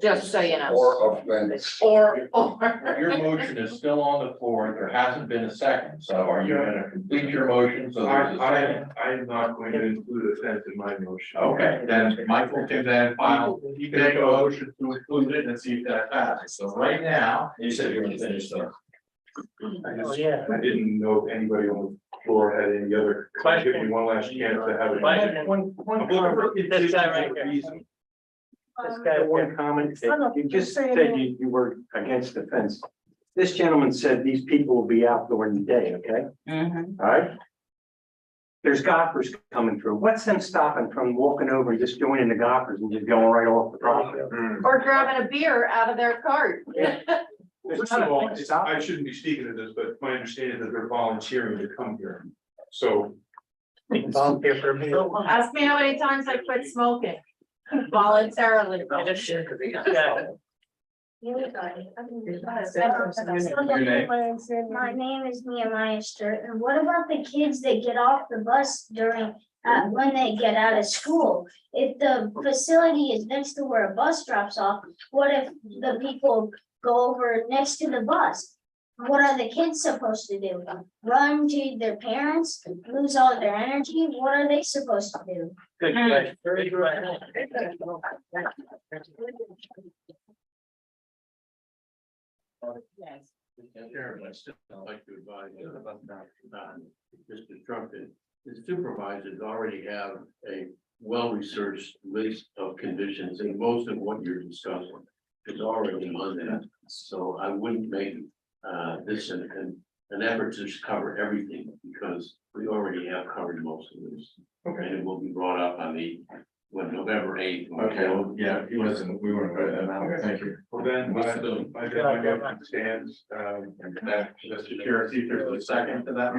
Just so you know. Or offense. Or. Your motion is still on the floor. There hasn't been a second. So are you going to complete your motion? So there's a second. I'm not going to include a fence in my motion. Okay, then Michael can then file, he can make a motion to include it and see if that passes. So right now, You said you were gonna finish though. I didn't know if anybody on the floor had any other, give me one last chance to have it. One comment, this guy right here. This guy, one comment, you just said you were against the fence. This gentleman said these people will be out during the day, okay? All right? There's golfers coming through. What's them stopping from walking over and just joining the golfers and just going right off the property? Or grabbing a beer out of their cart. First of all, I shouldn't be speaking to this, but my understanding is that they're volunteering to come here. So. Volunteer for a meal. Ask me how many times I quit smoking voluntarily. My name is Nehemiah Sturt, and what about the kids that get off the bus during, when they get out of school? If the facility is next to where a bus drops off, what if the people go over next to the bus? What are the kids supposed to do? Run to their parents, lose all their energy? What are they supposed to do? Good question. Very good. Chairman, I still like to advise you about Mr. Trump. The supervisors already have a well-researched list of conditions, and most of what you're discussing is already on that. So I wouldn't make this an effort to just cover everything, because we already have covered most of this. Okay. And it will be brought up on November 8th. Okay, well, yeah, he wasn't, we weren't voting that out. Thank you. Well, then, I think my motion stands, That, Mr. Chair, see if there's a second to that.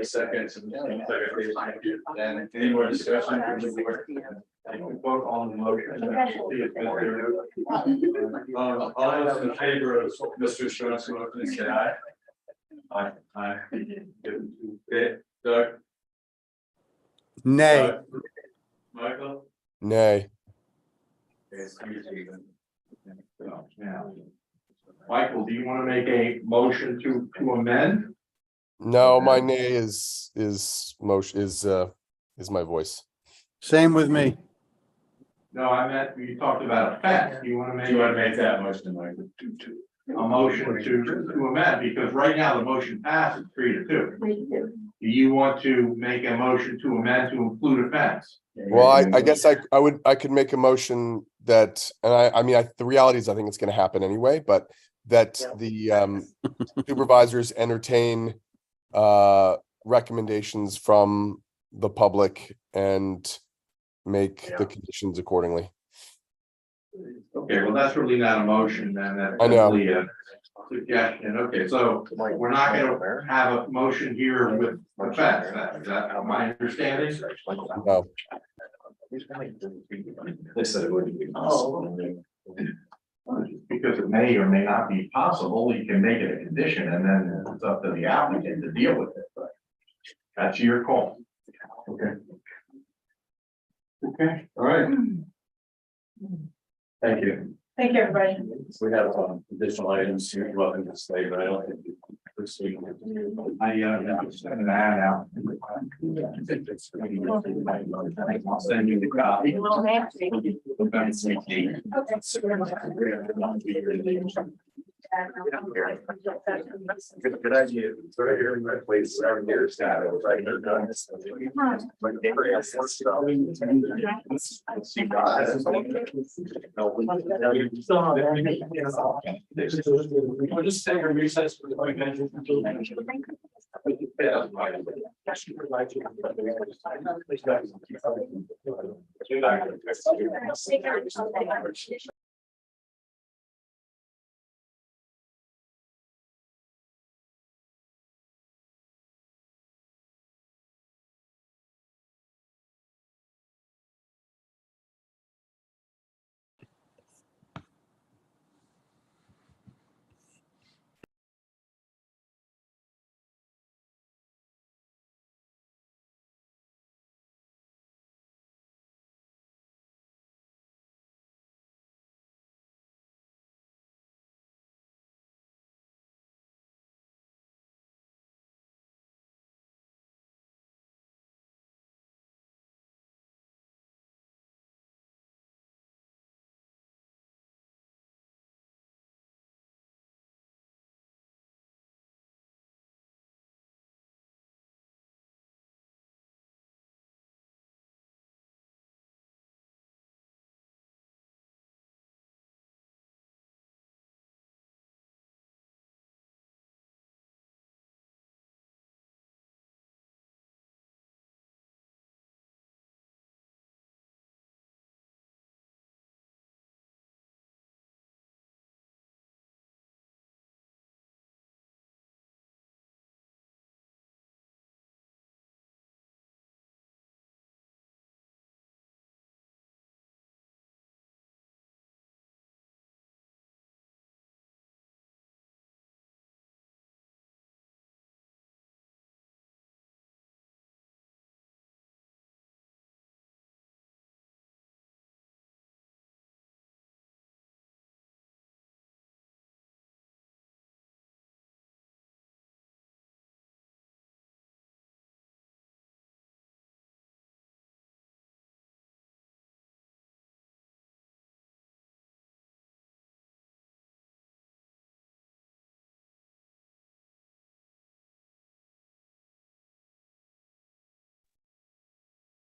Second. Then any more discussion? Vote on the motion. All those in favor of Mr. Schultz's motion, say aye. Aye. Aye. Okay, Doug? Nay. Doug? Michael? Nay. Okay, Stephen. Now, Michael, do you want to make a motion to amend? No, my nay is my voice. Same with me. No, I meant, you talked about a fence. Do you want to Do you want to make make that motion, Michael? a motion to amend? Because right now the motion passes 3-2. Do you want to make a motion to amend to include a fence? Well, I guess I could make a motion that, and I mean, the reality is I think it's going to happen anyway, but that the supervisors entertain recommendations from the public and make the conditions accordingly. Okay, well, that's really not a motion then. That's I know. simply a suggestion. Okay, so we're not gonna have a motion here with a fence. Is that my understanding? No. They said it wouldn't be possible. Because it may or may not be possible, you can make it a condition and then it's up to the applicant to deal with it, but that's your call. Okay. Okay. All right. Thank you. Thank you, everybody. We have additional items here, welcome to stay, but I don't think. I'm sending that out. I'll send you the copy. Good idea. It's right here in my place, 7 years now. It was right there done. We'll just take a recess for the.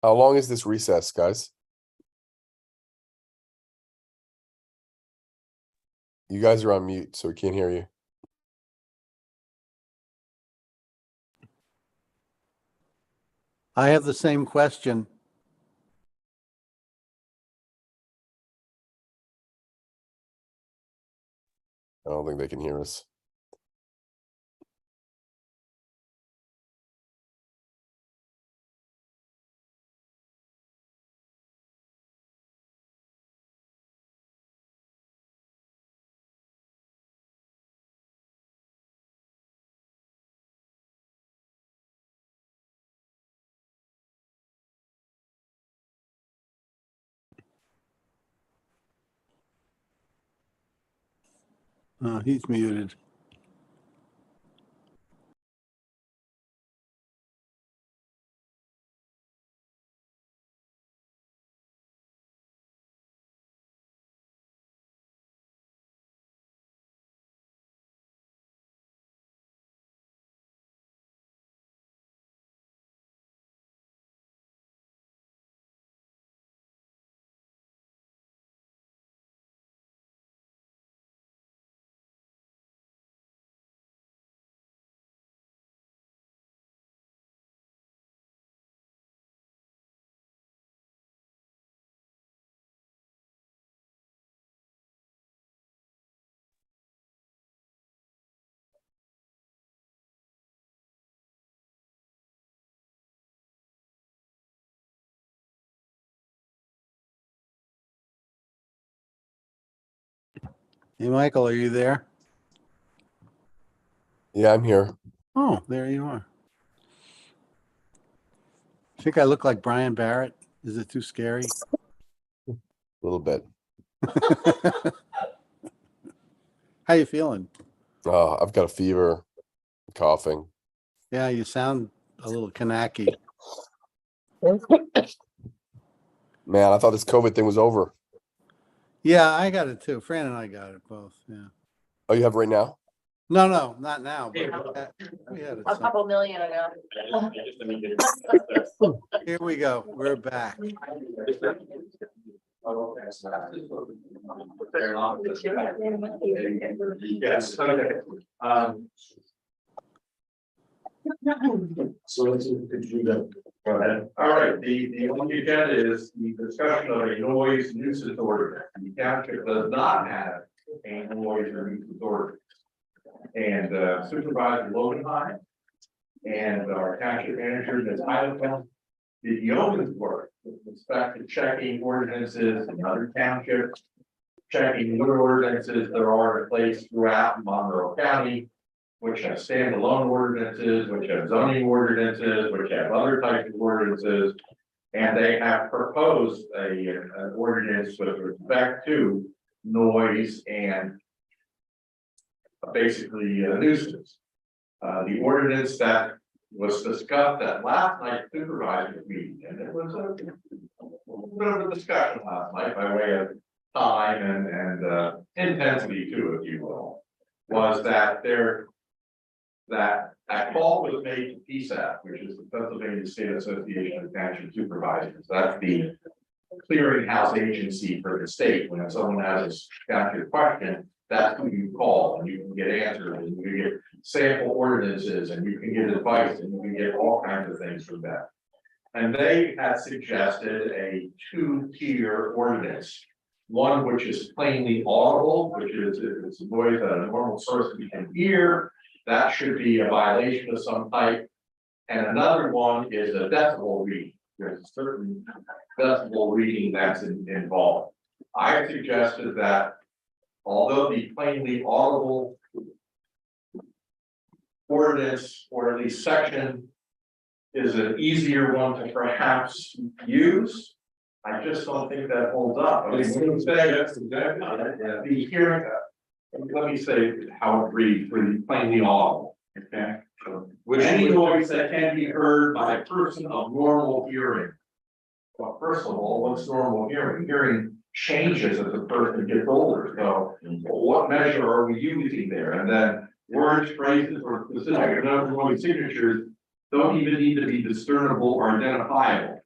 How long is this recess, guys? You guys are on mute, so we can't hear you. I have the same question. I don't think they can hear us. He's muted. Hey, Michael, are you there? Yeah, I'm here. Oh, there you are. Think I look like Brian Barrett? Is it too scary? A little bit. How you feeling? Oh, I've got a fever, coughing. Yeah, you sound a little knacky. Man, I thought this COVID thing was over. Yeah, I got it too. Fran and I got it both. Yeah. Oh, you have it right now? No, no, not now. But we had it. A couple million ago. Here we go. We're back. Yes, okay. So let's do that. Go ahead. All right, the on the agenda is the discussion of a noise nuisance order. The township does not have a noise or nuisance order. And Supervisor Lowenheim and our township manager, Ms. Hyland, did yeoman's work with respect to checking ordinances in other townships, checking what ordinances there are in place throughout Monroe County, which have standalone ordinances, which have zoning ordinances, which have other types of ordinances. And they have proposed an ordinance with respect to noise and basically nuisance. The ordinance that was discussed at last night's supervisor meeting, and it was a bit of a discussion last night by way of time and intensity too, if you will, was that that call was made to PSAP, which is the Pennsylvania State Association of Township Supervisors. That's the clearinghouse agency for the state. When someone has a township question, that's who you call, and you can get answers, and you can get sample ordinances, and you can get advice, and you can get all kinds of things from that. And they had suggested a two-tier ordinance. One which is plainly audible, which is it's a noise that a normal person can hear. That should be a violation of some type. And another one is a decibel reading. There's a certain decibel reading that's involved. I suggested that although the plainly audible ordinance, or at least section, is an easier one to perhaps use, I just don't think that holds up. I mean, when you say that's exactly the hearing. Let me say how it reads for the plainly audible. Okay. With any noise that can be heard by a person of normal hearing. Well, first of all, what's normal hearing? Hearing changes as the person gets older. So what measure are we using there? And then words, phrases, or specific noise signatures don't even need to be discernible or identifiable.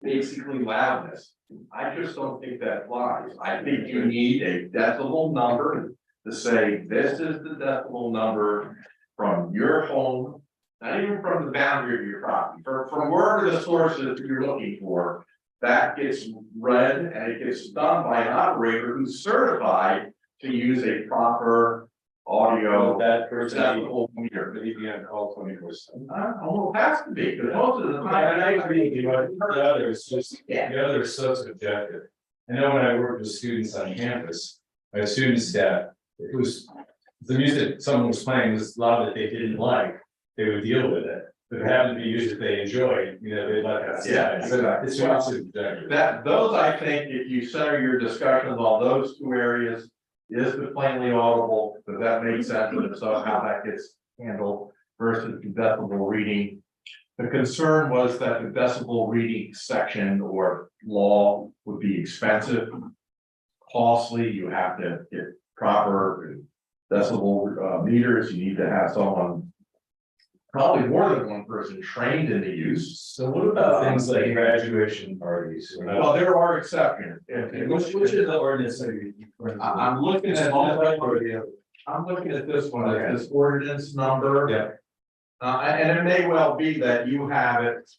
Basically loudness. I just don't think that applies. I think you need a decibel number to say this is the decibel number from your home, not even from the boundary of your property, from wherever the source is that you're looking for. That gets read and it gets done by an operator who's certified to use a proper audio. That person meter. Maybe on call 24/7. Oh, it has to be, because most of the time. I agree with you, but the other is just, the other is so subjective. I know when I worked with students on campus, my students that it was the music someone was playing was loud that they didn't like, they would deal with it. If it happened to be music they enjoyed, you know, they'd let that slide. Yeah, It's really subjective. Those, I think, if you center your discussions on those two areas, is the plainly audible, does that make sense? And so how that gets handled versus the decibel reading. The concern was that the decibel reading section or law would be expensive, costly. You have to get proper decibel meters. You need to have someone, probably more than one person, trained in the use. So what about things like graduation parties? Well, there are exceptions. Which is the ordinance that you? I'm looking at I'm looking at this one, this ordinance number. Yeah. And it may well be that you have it.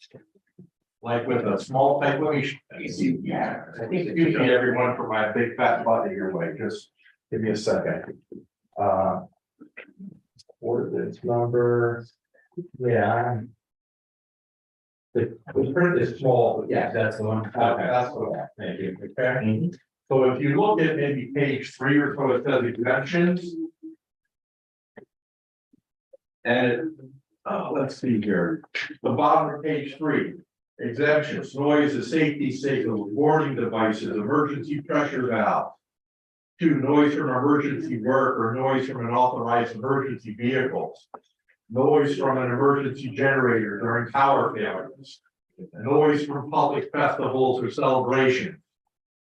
Like with a small type, let me see, yeah, I think excuse me everyone for my big fat butt your way, just give me a second. Ordinance number, yeah. The print is small, but yeah, That's the one. okay, that's what I, Thank you. okay. So if you look at maybe page 3 or so, it says exemptions. And let's see here, the bottom of page 3, exemptions, noise, safety signals, warning devices, emergency pressure valve. to noise from emergency work or noise from an authorized emergency vehicle, noise from an emergency generator during power failures, noise from public festivals or celebrations,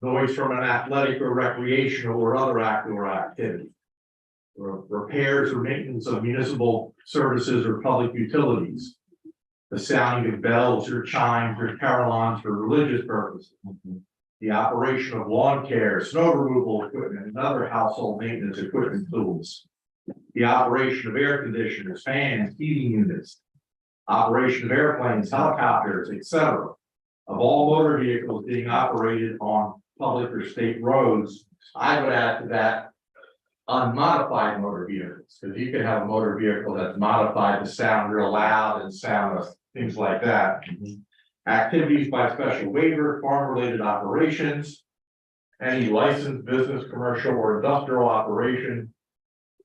noise from an athletic or recreational or other outdoor activity, or repairs or maintenance of municipal services or public utilities, the sounding of bells or chimes or carillons for religious purposes, the operation of lawn care, snow removal equipment, and other household maintenance equipment tools, the operation of air conditioners, fans, heating units, operation of airplanes, helicopters, etc., of all motor vehicles being operated on public or state roads. I would add to that unmodified motor vehicles, because you can have a motor vehicle that's modified to sound real loud and sound things like that. Activities by special waiver, farm-related operations, any licensed business, commercial, or industrial operation,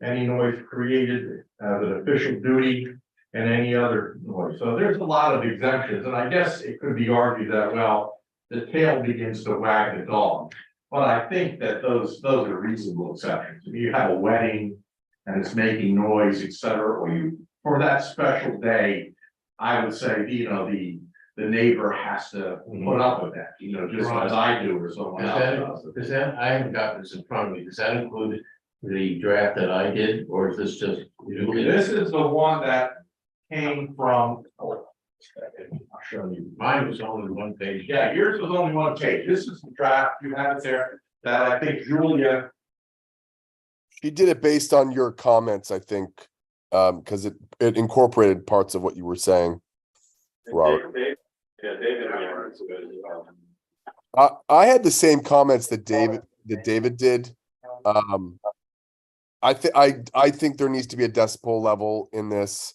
any noise created as an official duty, and any other noise. So there's a lot of exemptions, and I guess it could be argued that, well, the tail begins to wag the dog. But I think that those are reasonable exceptions. If you have a wedding and it's making noise, et cetera, or you, for that special day, I would say, the neighbor has to put up with that, just as I do or someone else does. Does that, I haven't got this in front of me, does that include the draft that I did, or is this just? This is the one that came from. I'll show you. Mine was only one page. Yeah, yours was only one page. This is the draft. You have it there that I think Julia. She did it based on your comments, I think, because it incorporated parts of what you were saying, Robert. Yeah, David. I had the same comments that David did. I think there needs to be a decibel level in this.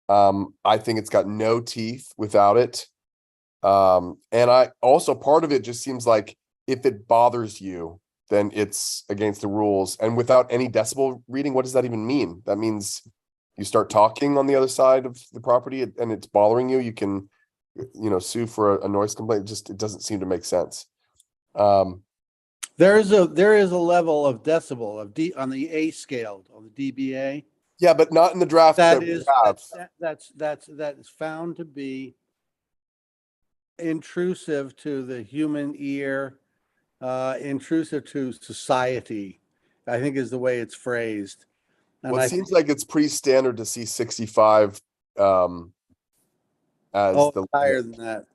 I think it's got no teeth without it. And I also, part of it just seems like if it bothers you, then it's against the rules. And without any decibel reading, what does that even mean? That means you start talking on the other side of the property and it's bothering you, you can, sue for a noise complaint. It doesn't seem to make sense. There is a level of decibel on the A scale, on the dBA. Yeah, but not in the draft that we have. That's found to be intrusive to the human ear, intrusive to society, I think is the way it's phrased. And Well, it seems like it's pretty standard to see 65 as the higher than that.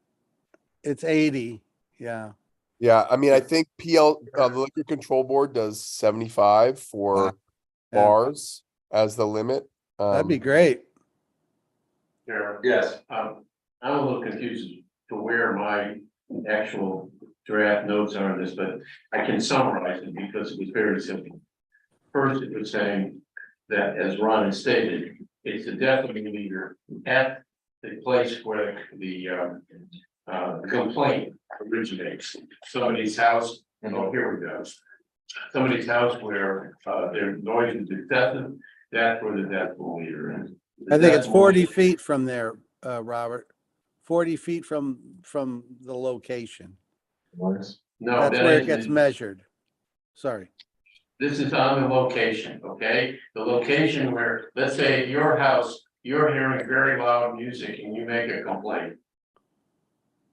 It's 80. Yeah. Yeah, I mean, I think the Liquor Control Board does 75 for bars as the limit. That'd be great. Yes. I'm a little confused as to where my actual draft notes are on this, but I can summarize it because it was very simple. First, it was saying that, as Ron has stated, it's the decibel meter at the place where the complaint originates. Somebody's house, here we go. Somebody's house where their noise is excessive, that's where the decibel meter is. I think it's 40 feet from there, Robert. 40 feet from the location. No, that's where it gets measured. Sorry. This is on the location, okay? The location where, let's say at your house, you're hearing very loud music and you make a complaint.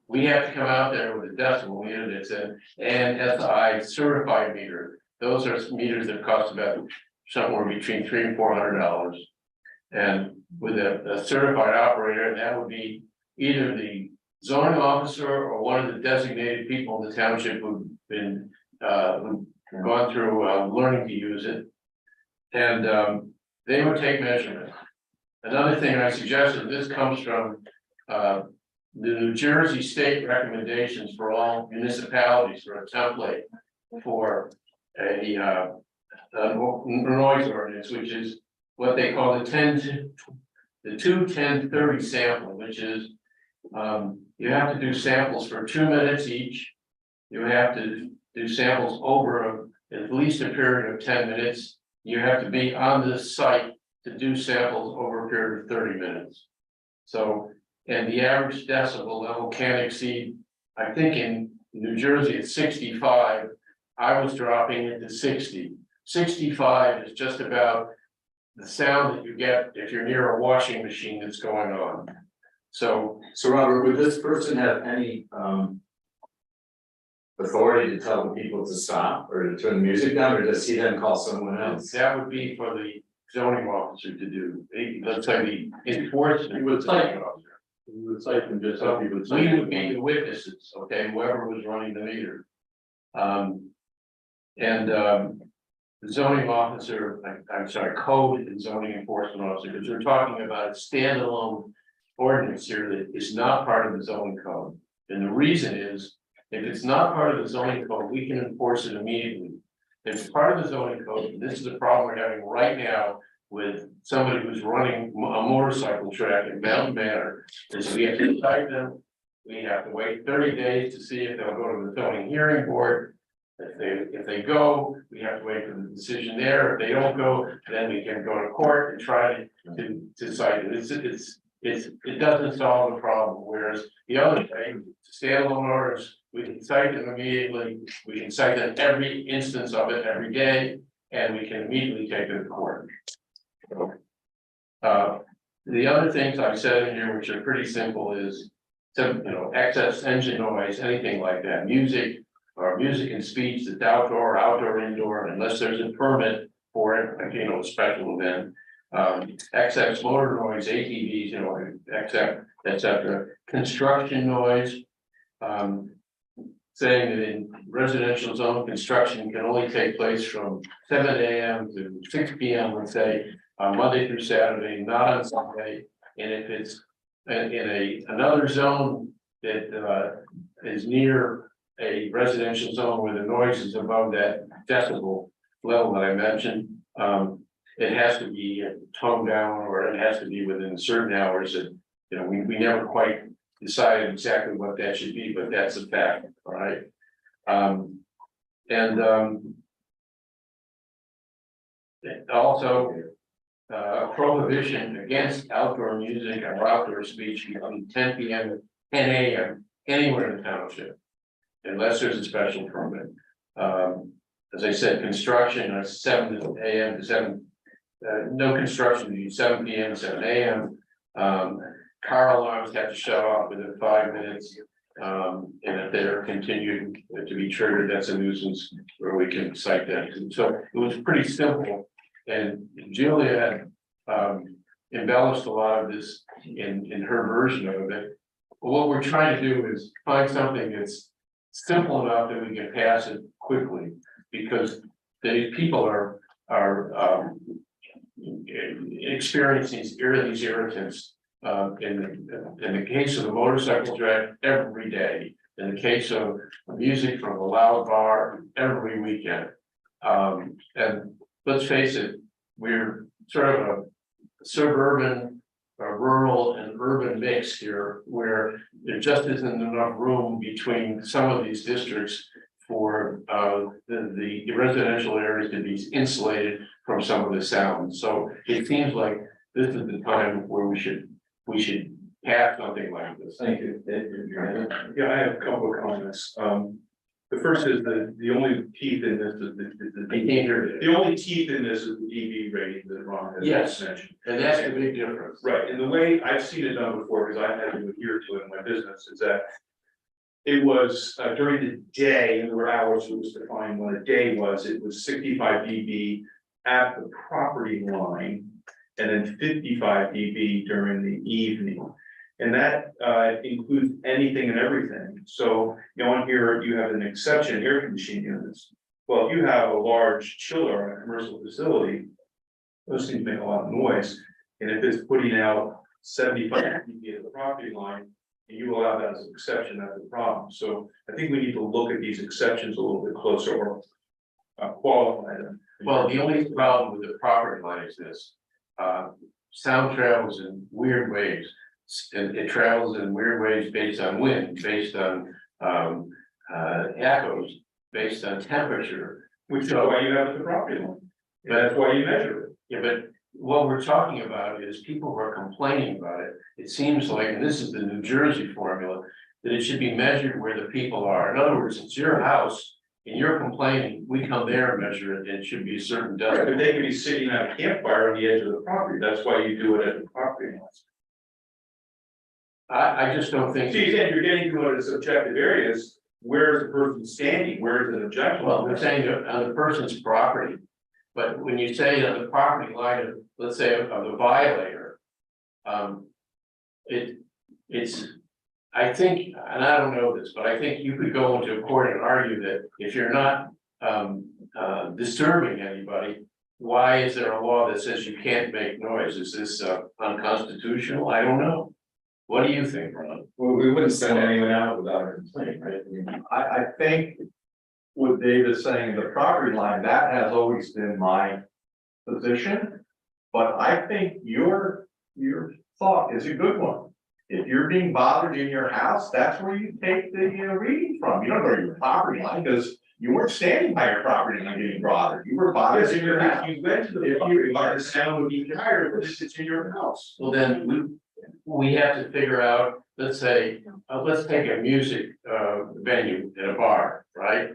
We have to come out there with a decibel meter that's an NSI certified meter. Those are meters that cost about somewhere between $300 and $400. And with a certified operator, that would be either the zoning officer or one of the designated people in the township who've been who've gone through learning to use it. And they would take measurement. Another thing I suggested, this comes from the New Jersey state recommendations for all municipalities for a template for a noise ordinance, which is what they call the 2-10-30 sample, which is you have to do samples for 2 minutes each. You have to do samples over at least a period of 10 minutes. You have to be on the site to do samples over a period of 30 minutes. So, and the average decibel level can't exceed, I think in New Jersey it's 65. I was dropping it to 60. 65 is just about the sound that you get if you're near a washing machine that's going on. So Robert, would this person have any, authority to tell the people to stop or to turn the music down, or does he then call someone else? that would be for the zoning officer to do. Let's say the enforcement. You would cite You would cite them just so you would. We would be the witnesses, okay, whoever was running the meter. The zoning officer, I'm sorry, code and zoning enforcement officer, because we're talking about a standalone ordinance here that is not part of the zoning code. And the reason is, if it's not part of the zoning code, we can enforce it immediately. If it's part of the zoning code, and this is the problem we're having right now with somebody who's running a motorcycle track in Mountain Manor, is we have to cite them. We have to wait 30 days to see if they'll go to the zoning hearing board. If they go, we have to wait for the decision there. If they don't go, then we can go to court and try to cite it. It doesn't solve the problem, whereas the other thing, standalone orders, we can cite them immediately, we can cite them every instance of it every day, and we can immediately take it to court. The other things I've said in here, which are pretty simple, is excess engine noise, anything like that, music or music and speech that's outdoor, indoor, unless there's a permit for it, like, a special event. Excess motor noise, ATVs, etc., etc. Construction noise. Saying that in residential zone, construction can only take place from 7 AM to 6 PM, let's say, Monday through Saturday, not on Sunday. And if it's in another zone that is near a residential zone where the noise is above that decibel level that I mentioned, it has to be toned down, or it has to be within certain hours. And we never quite decided exactly what that should be, but that's a fact, all right? Also prohibition against outdoor music or outdoor speech between 10 PM and 10 AM anywhere in the township, unless there's a special permit. As I said, construction is 7 AM to 7. No construction between 7 PM and 7 AM. Car alarms have to shut off within 5 minutes. And if they're continued to be triggered, that's a nuisance where we can cite that. So it was pretty simple. And Julia had embellished a lot of this in her version of it. But what we're trying to do is find something that's simple enough that we can pass it quickly, because these people are experiencing these irritants in the case of the motorcycle track every day, in the case of music from a loud bar every weekend. And let's face it, we're sort of a suburban, rural and urban mix here, where there just isn't enough room between some of these districts for the residential areas to be insulated from some of the sounds. So it seems like this is the time where we should pass something like this. Thank you. Yeah, I have a couple of comments. The first is the only teeth in this is the only teeth in this is the DB rating that Ron has Yes, mentioned. and that's the big difference. Right, and the way I've seen it done before, because I've had to adhere to it in my business, is that it was during the day, and there were hours it was defined when a day was, it was 65 dB at the property line, and then 55 dB during the evening. And that includes anything and everything. So, on here, you have an exception, air conditioning units. Well, if you have a large chiller in a commercial facility, those things make a lot of noise. And if it's putting out 75 dB at the property line, and you allow that as an exception, that's a problem. So I think we need to look at these exceptions a little bit closer, or qualify them. Well, the only problem with the property line is this. Sound travels in weird ways. And it travels in weird ways based on wind, based on echoes, based on temperature. Which is why you have the property line. And that's why you measure it. Yeah, but what we're talking about is people who are complaining about it. It seems like, and this is the New Jersey formula, that it should be measured where the people are. In other words, it's your house and you're complaining, we come there and measure it, and it should be a certain But decibel. they could be sitting at a campfire on the edge of the property, that's why you do it at the property lines. I just don't think. See, again, you're getting to the subjective areas, where is the person standing, where is an objection? Well, we're saying on the person's property, but when you say on the property line of, let's say, of the violator. It's, I think, and I don't know this, but I think you could go into a court and argue that if you're not disturbing anybody. Why is there a law that says you can't make noise? Is this unconstitutional? I don't know. What do you think, Ron? Well, we wouldn't send anyone out without a complaint, right? I mean, I think what Dave is saying, the property line, that has always been my position. But I think your thought is a good one. If you're being bothered in your house, that's where you take the reading from. You don't go to your property line because you weren't standing by your property line getting bothered. You were bothered in your house. You went to the property line, the sound would be higher, but it's in your house. Well, then we have to figure out, let's say, let's take a music venue at a bar, right?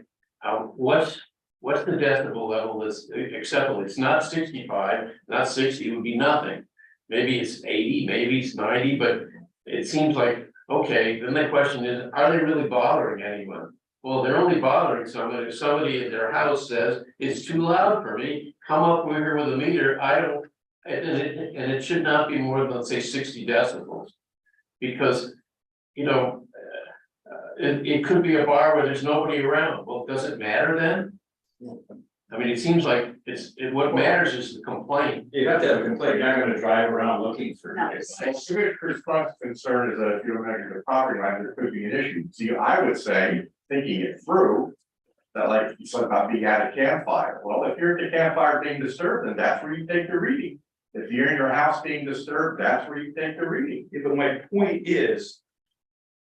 What's the decibel level that's acceptable? It's not 65, not 60, it would be nothing. Maybe it's 80, maybe it's 90, but it seems like, okay, then the question is, are they really bothering anyone? Well, they're only bothering someone if somebody in their house says, it's too loud for me, come up here with a meter, I don't, and it should not be more than, let's say, 60 decibels. Because, you know, it could be a bar where there's nobody around, well, does it matter then? I mean, it seems like what matters is the complaint. You have to have a complaint, you're not gonna drive around looking for. Chris Crunk's concern is that if you don't measure the property line, there could be an issue. See, I would say, thinking it through, that like you said about being at a campfire. Well, if you're at the campfire being disturbed, then that's where you take the reading. If you're in your house being disturbed, that's where you take the reading. Yeah, but my point is,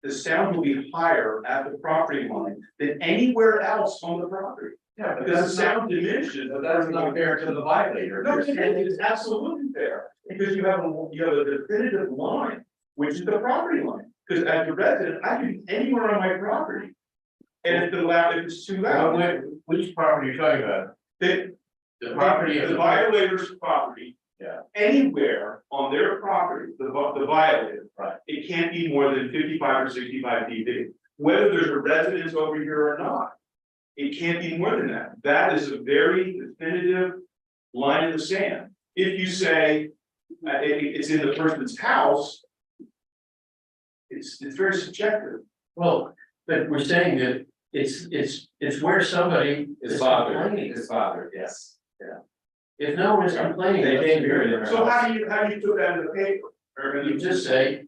the sound will be higher at the property line than anywhere else on the property. Yeah, Because the sound diminishes, But that's not fair to the violator. No, it's absolutely fair, because you have a definitive line, which is the property line. Because as a resident, I can be anywhere on my property. And if it's too loud, Which property are you talking about? The property of the violator's property. Yeah. Anywhere on their property, the violator. Right. It can't be more than 55 or 65 dB, whether there's a residence over here or not. It can't be more than that. That is a very definitive line in the sand. If you say it's in the person's house, it's very subjective. Well, but we're saying that it's where somebody is complaining. It's bothered, yes. If no one's complaining, They came here in their So house. how do you put that in the paper? Or you just say,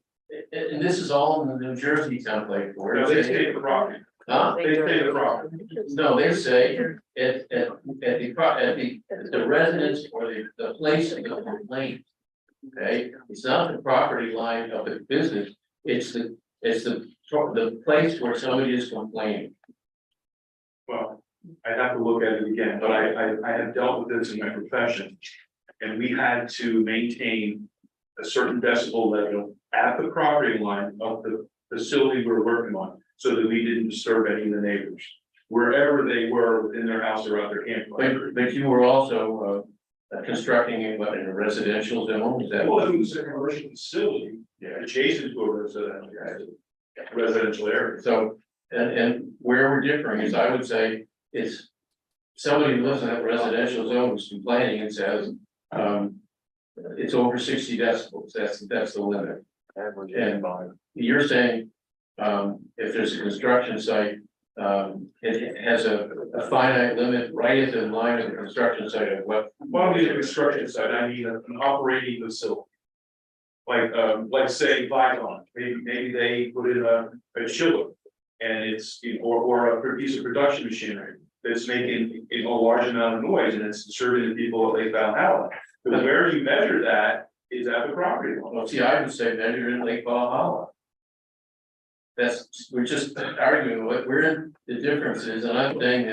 and this is all in the New Jersey template for No, it. they state the property. Huh? They say the property. No, they say at the residence or the place of the complaint. Okay, it's not the property line of the business, it's the place where somebody is complaining. Well, I'd have to look at it again, but I have dealt with this in my profession. And we had to maintain a certain decibel level at the property line of the facility we're working on, so that we didn't disturb any of the neighbors. Wherever they were in their house or out their campfire. But you were also constructing it in a residential zone, is that? Well, it was a commercial facility, adjacent to a residential area. So, and where we're differing is, I would say, is somebody who lives in that residential zone is complaining and says, it's over 60 decibels, that's the limit. And you're saying, if there's a construction site, it has a finite limit right at the line of the construction site of what? Well, I mean, a construction site, I mean, an operating facility. Like say Vicon, maybe they put in a chiller. And it's, or a piece of production machinery that's making a large amount of noise and it's disturbing the people that they found out. But where you measure that is at the property line. Well, see, I would say measure in Lake Valhalla. We're just arguing what the difference is, and I'm saying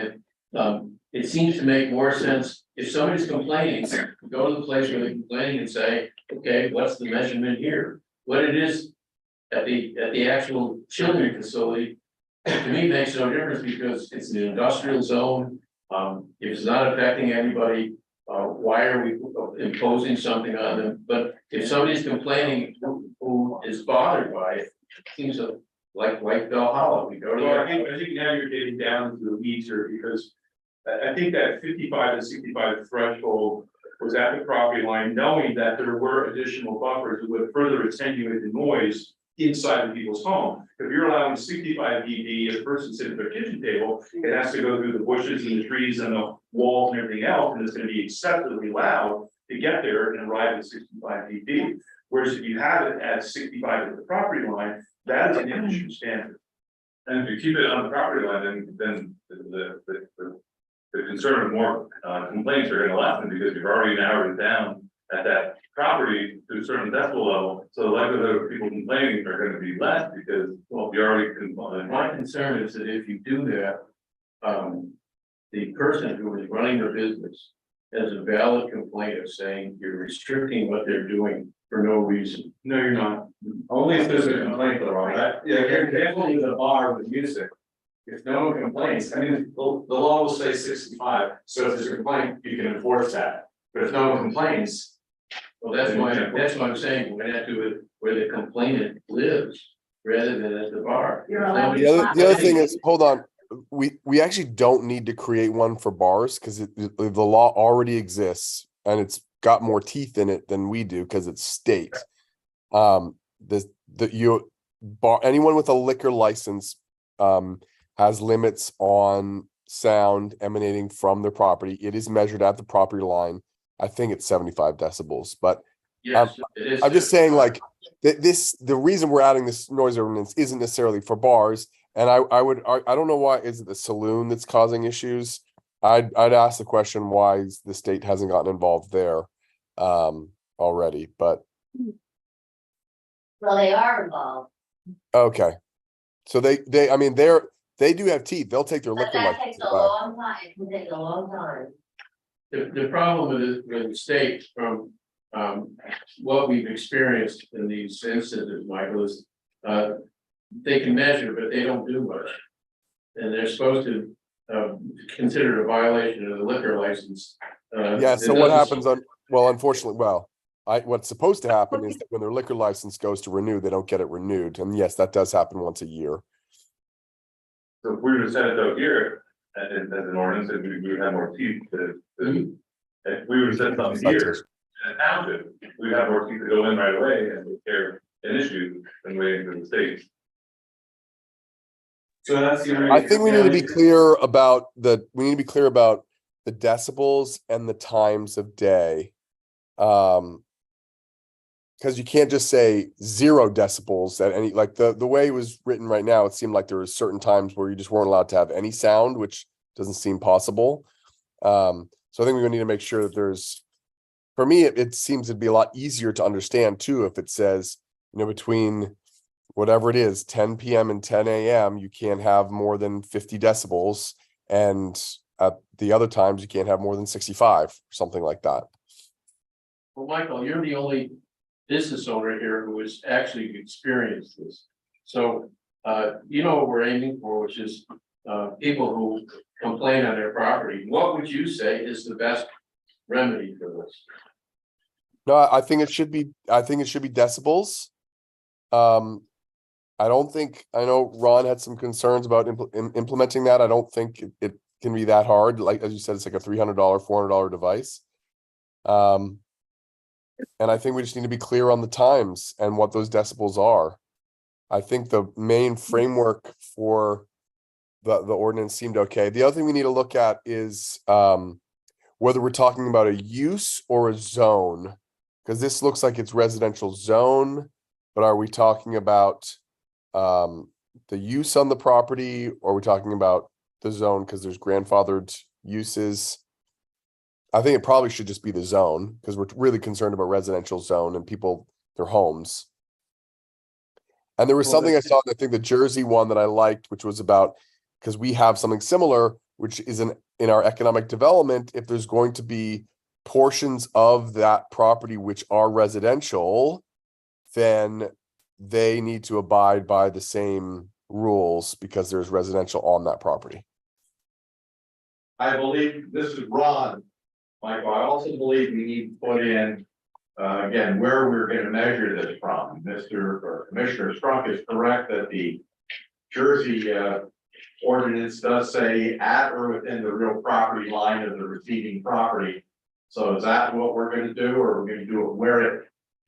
that, it seems to make more sense, if somebody's complaining, go to the place where they're complaining and say, okay, what's the measurement here? What it is at the actual children facility to me, makes no difference because it's an industrial zone. If it's not affecting anybody, why are we imposing something on them? But if somebody's complaining who is bothered by it, it seems like Bell Hollow, we go to. Well, I think now you're getting down to the weeds here, because I think that 55 to 65 threshold was at the property line, knowing that there were additional buffers that would further attenuate the noise inside the people's home. If you're allowing 65 dB, if a person sitting at their kitchen table, it has to go through the bushes and the trees and the walls and everything else, and it's gonna be excessively loud to get there and arrive at 65 dB. Whereas if you have it at 65 at the property line, that is an industry standard. And if you keep it on the property line, then the concern of more complaints are gonna lessen, because you've already narrowed it down at that property to a certain decibel level. So the likelihood of people complaining are gonna be less, because, well, you already complained. My concern is that if you do that, the person who is running the business has a valid complaint of saying you're restricting what they're doing for no reason. No, you're not. Only if there's a complaint, though, right? Yeah, you're definitely the bar with music. If no one complains, I mean, the law will say 65, so if there's a complaint, you can enforce that. But if no one complains. Well, that's what I'm saying, we're gonna have to do it where the complainant lives rather than at the bar. You're allowed The other thing is, hold on, we actually don't need to create one for bars, because the law already exists and it's got more teeth in it than we do because it's state. Anyone with a liquor license has limits on sound emanating from their property. It is measured at the property line. I think it's 75 decibels, but Yes, it is. I'm just saying, like, the reason we're adding this noise ordinance isn't necessarily for bars. And I don't know why, is it the saloon that's causing issues? I'd ask the question why the state hasn't gotten involved there already, but Well, they are involved. okay. So they do have teeth. They'll take their liquor license back. time, it can take a long time. The problem with the state from what we've experienced in these instances, Michael, is they can measure, but they don't do much. And they're supposed to consider it a violation of the liquor license. Yeah, so what happens unfortunately, what's supposed to happen is that when their liquor license goes to renew, they don't get it renewed. And yes, that does happen once a year. So if we were to set it out here as an ordinance, and we would have more teeth if we were to set something here in a township, we'd have more teeth to go in right away and take care of an issue than waiting for the state. So that's the. I think we need to be clear about the decibels and the times of day. Because you can't just say 0 decibels at any, like the way it was written right now, it seemed like there were certain times where you just weren't allowed to have any sound, which doesn't seem possible. So I think we're gonna need to make sure that for me, it seems to be a lot easier to understand too, if it says, between whatever it is, 10 PM and 10 AM, you can't have more than 50 decibels. And at the other times you can't have more than 65, something like that. Well, Michael, you're the only business owner here who has actually experienced this. So, you know what we're aiming for, which is people who complain on their property. What would you say is the best remedy for this? No, I think it should be decibels. I know Ron had some concerns about implementing that. I don't think it can be that hard. Like, as you said, it's like a $300, $400 device. And I think we just need to be clear on the times and what those decibels are. I think the main framework for the ordinance seemed okay. The other thing we need to look at is whether we're talking about a use or a zone, because this looks like it's residential zone, but are we talking about the use on the property, or are we talking about the zone because there's grandfathered uses? I think it probably should just be the zone, because we're really concerned about residential zone and people, their homes. And there was something I saw, I think the Jersey one that I liked, which was about, because we have something similar, which is in our economic development, if there's going to be portions of that property which are residential, then they need to abide by the same rules because there's residential on that property. I believe, this is Ron, Michael, I also believe we need to put in, again, where we're gonna measure this from. Mr. or Commissioner Strunk is correct that the Jersey, ordinance does say at or within the real property line of the receiving property. So is that what we're gonna do, or we're gonna do it where it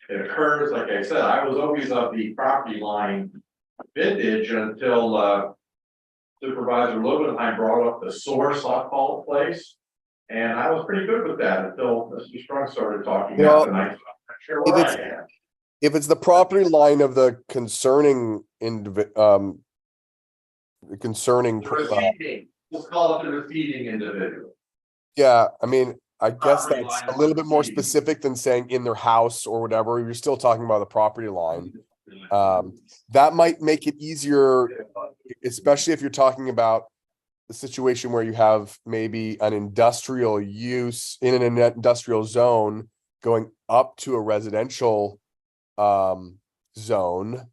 occurs? Like I said, I was always of the property line vintage until, Supervisor Lobenheim brought up the source, I'll call it, place. And I was pretty good with that until Mr. Strunk started talking Well, about the night. Sure, if where it's- I am. If it's the property line of the concerning the concerning, The receiving, let's call it the receiving individual. yeah, I mean, I guess Property that's line a of little bit more receiving. specific than saying in their house or whatever. You're still talking about the property line. That might make it easier, especially if you're talking about the situation where you have maybe an industrial use in an industrial zone going up to a residential zone.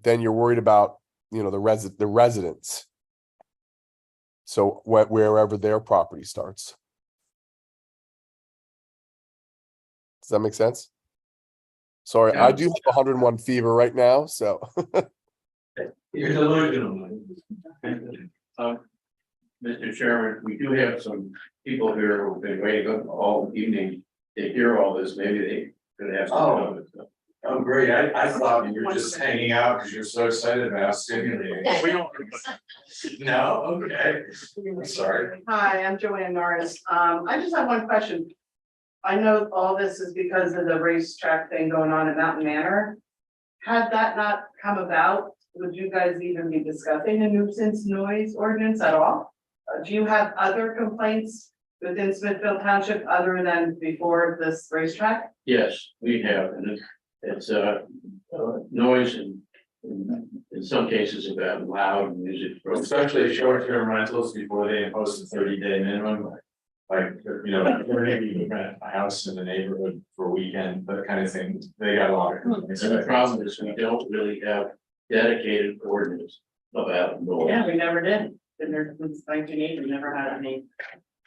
Then you're worried about, you know, the residents. So wherever their property starts. Does that make sense? Sorry, I do have 101 fever right now, so. You're delusional. Mr. Chairman, we do have some people here who've been waiting up all evening to hear all this. Maybe they could have. Oh, great. I thought you were just hanging out because you're so excited about stimulating. No, okay. I'm sorry. Hi, I'm Joanne Norris. I just have one question. I know all this is because of the racetrack thing going on at Mountain Manor. Had that not come about, would you guys even be discussing a nuisance noise ordinance at all? Do you have other complaints within Smithfield Township other than before this racetrack? Yes, we have, and it's noise and in some cases about loud music. Especially short-term rentals before they impose the 30-day minimum. Like, you know, maybe you rent a house in the neighborhood for a weekend, that kind of thing. They got a lot of. And the problem is we don't really have dedicated ordinance about noise. Yeah, we never did. Been there since 1980, we never had any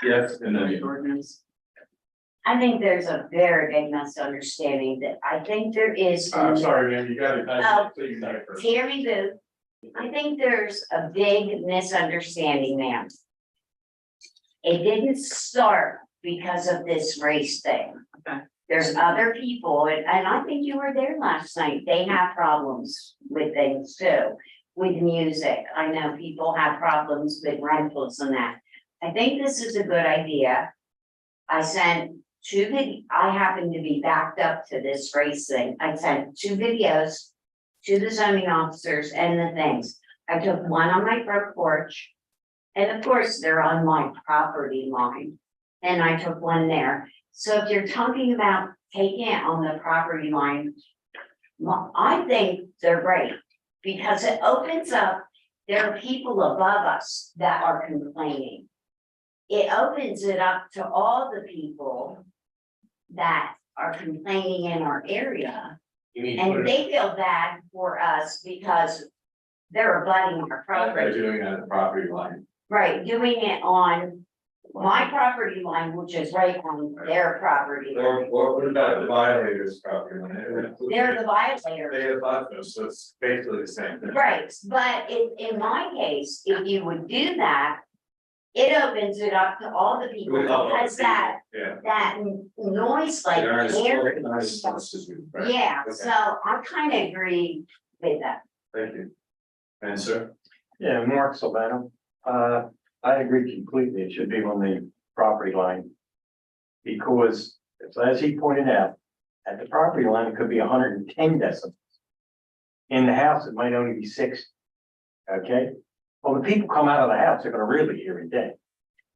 Yes, and noise then. ordinance. I think there's a very big misunderstanding that I think there is. I'm sorry, man, you got it. Oh, Please, first. Tammy Booth, I think there's a big misunderstanding there. It didn't start because of this race thing. Okay. There's other people, and I think you were there last night, they have problems with things too, with music. I know people have problems with rentals and that. I think this is a good idea. I sent I happened to be backed up to this race thing. I sent 2 videos to the zoning officers and the things. I took one on my front porch. And of course, they're on my property line. And I took one there. So if you're talking about taking it on the property line, I think they're great. Because it opens up, there are people above us that are complaining. It opens it up to all the people that are complaining in our area. And they feel bad for us because they're abutting our They're property. doing it at the property line. Right, doing it on my property line, which is right on their property. line. What about the violators property line? They're the violators. They have us, so it's basically the same thing. Right, but in my case, if you would do that, it opens it up to all the people because that noise like air. Yeah, so I kind of agree with that. Thank you. And sir? Yeah, Mark Silvano. I agree completely. It should be on the property line. Because as he pointed out, at the property line, it could be 110 decibels. In the house, it might only be 60. Okay? Well, the people come out of the house, they're gonna really hear it then.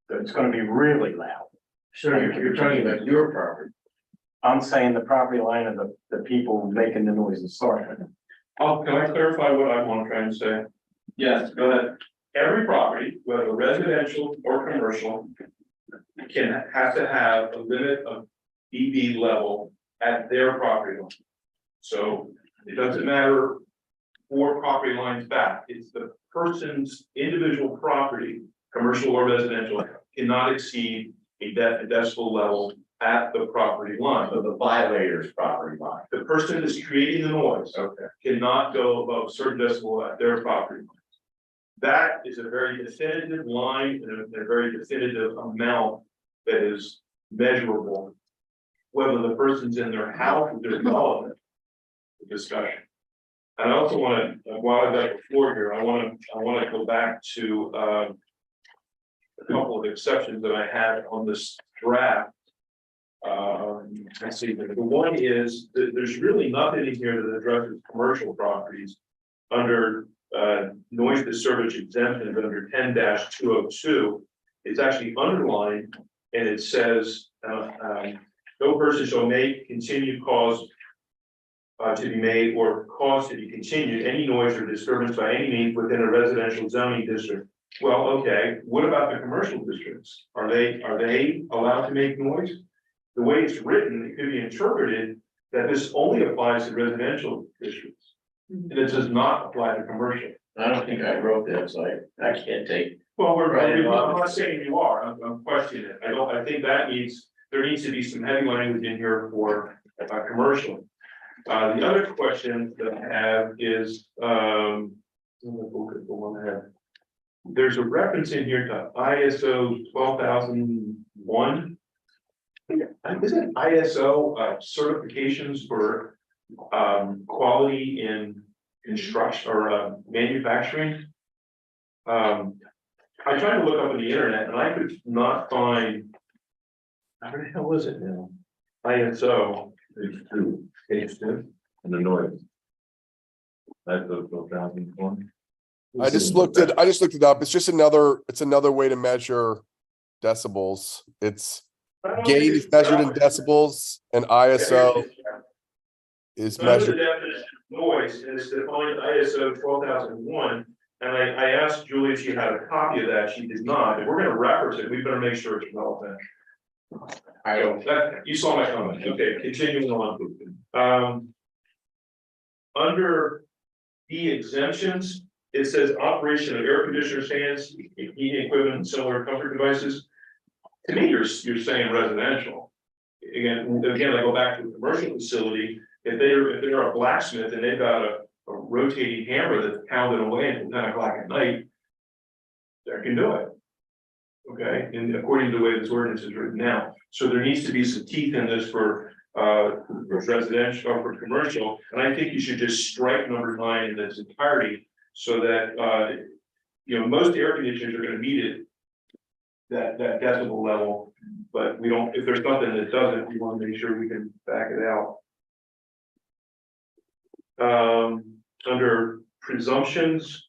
So it's gonna be really loud. So you're talking about your property. I'm saying the property line of the people making the noise and starting. Oh, can I clarify what I want to try and say? Yes, go ahead. Every property, whether residential or commercial, has to have a limit of dB level at their property line. So it doesn't matter 4 property lines back. It's the person's individual property, commercial or residential, cannot exceed a decibel level at the property line. So the violator's property line. The person that's creating the noise cannot go above a certain decibel at their property line. That is a very definitive line and a very definitive amount that is measurable. Whether the person's in their house or their development, the discussion. And I also want to, while I've got the floor here, I want to go back to a couple of exceptions that I had on this draft. Let's see, the one is that there's really nothing in here that addresses commercial properties under noise disturbance exemptions under 10-202. It's actually underlined and it says no person shall make, continue, cause to be made or cause to be continued any noise or disturbance by any means within a residential zoning district. Well, okay, what about the commercial districts? Are they allowed to make noise? The way it's written, it could be interpreted that this only applies to residential districts. And it does not apply to commercial. I don't think I wrote that, so I can't take. Well, Right. I'm not saying you are, I'm questioning it. I think there needs to be some heavy language in here for commercial. The other question that I have is, there's a reference in here to ISO 12001. Isn't ISO certifications for quality in construction or manufacturing? I tried to look up on the internet and I could not find, where the hell is it now? ISO. Page 2, and the noise. That's the 2001. I just looked it up. It's just another way to measure decibels. It's gain is measured in decibels and ISO is Under the measured. definition of noise, and it's defined ISO 12001. And I asked Julie if she had a copy of that. She did not. If we're going to reference it, we better make sure it's relevant. I don't. You saw my comment. Okay, continuing on. Under the exemptions, it says operation of air conditioners, fans, heating equipment, and similar comfort devices. To me, you're saying residential. Again, I go back to a commercial facility. If they're a blacksmith and they've got a rotating hammer that's pounding away until 10 o'clock at night, they can do it. Okay, and according to the way this ordinance is written now, so there needs to be some teeth in this for residential or for commercial, and I think you should just strike number 9 in its entirety, so that most air conditioners are going to meet it that decibel level, but we don't. If there's something that doesn't, we want to make sure we can back it out. Under presumptions.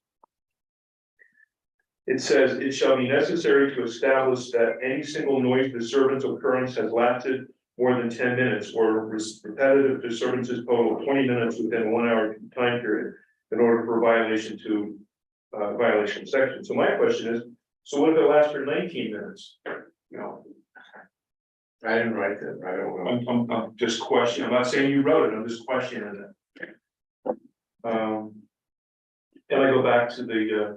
It says it shall be necessary to establish that any single noise disturbance occurrence has lasted more than 10 minutes or repetitive disturbances total 20 minutes within a 1 hour time period in order for violation section. So my question is, so what if it lasts for 19 minutes? I didn't write that. I don't know. I'm just questioning. I'm not saying you wrote it. I'm just questioning it. And I go back to the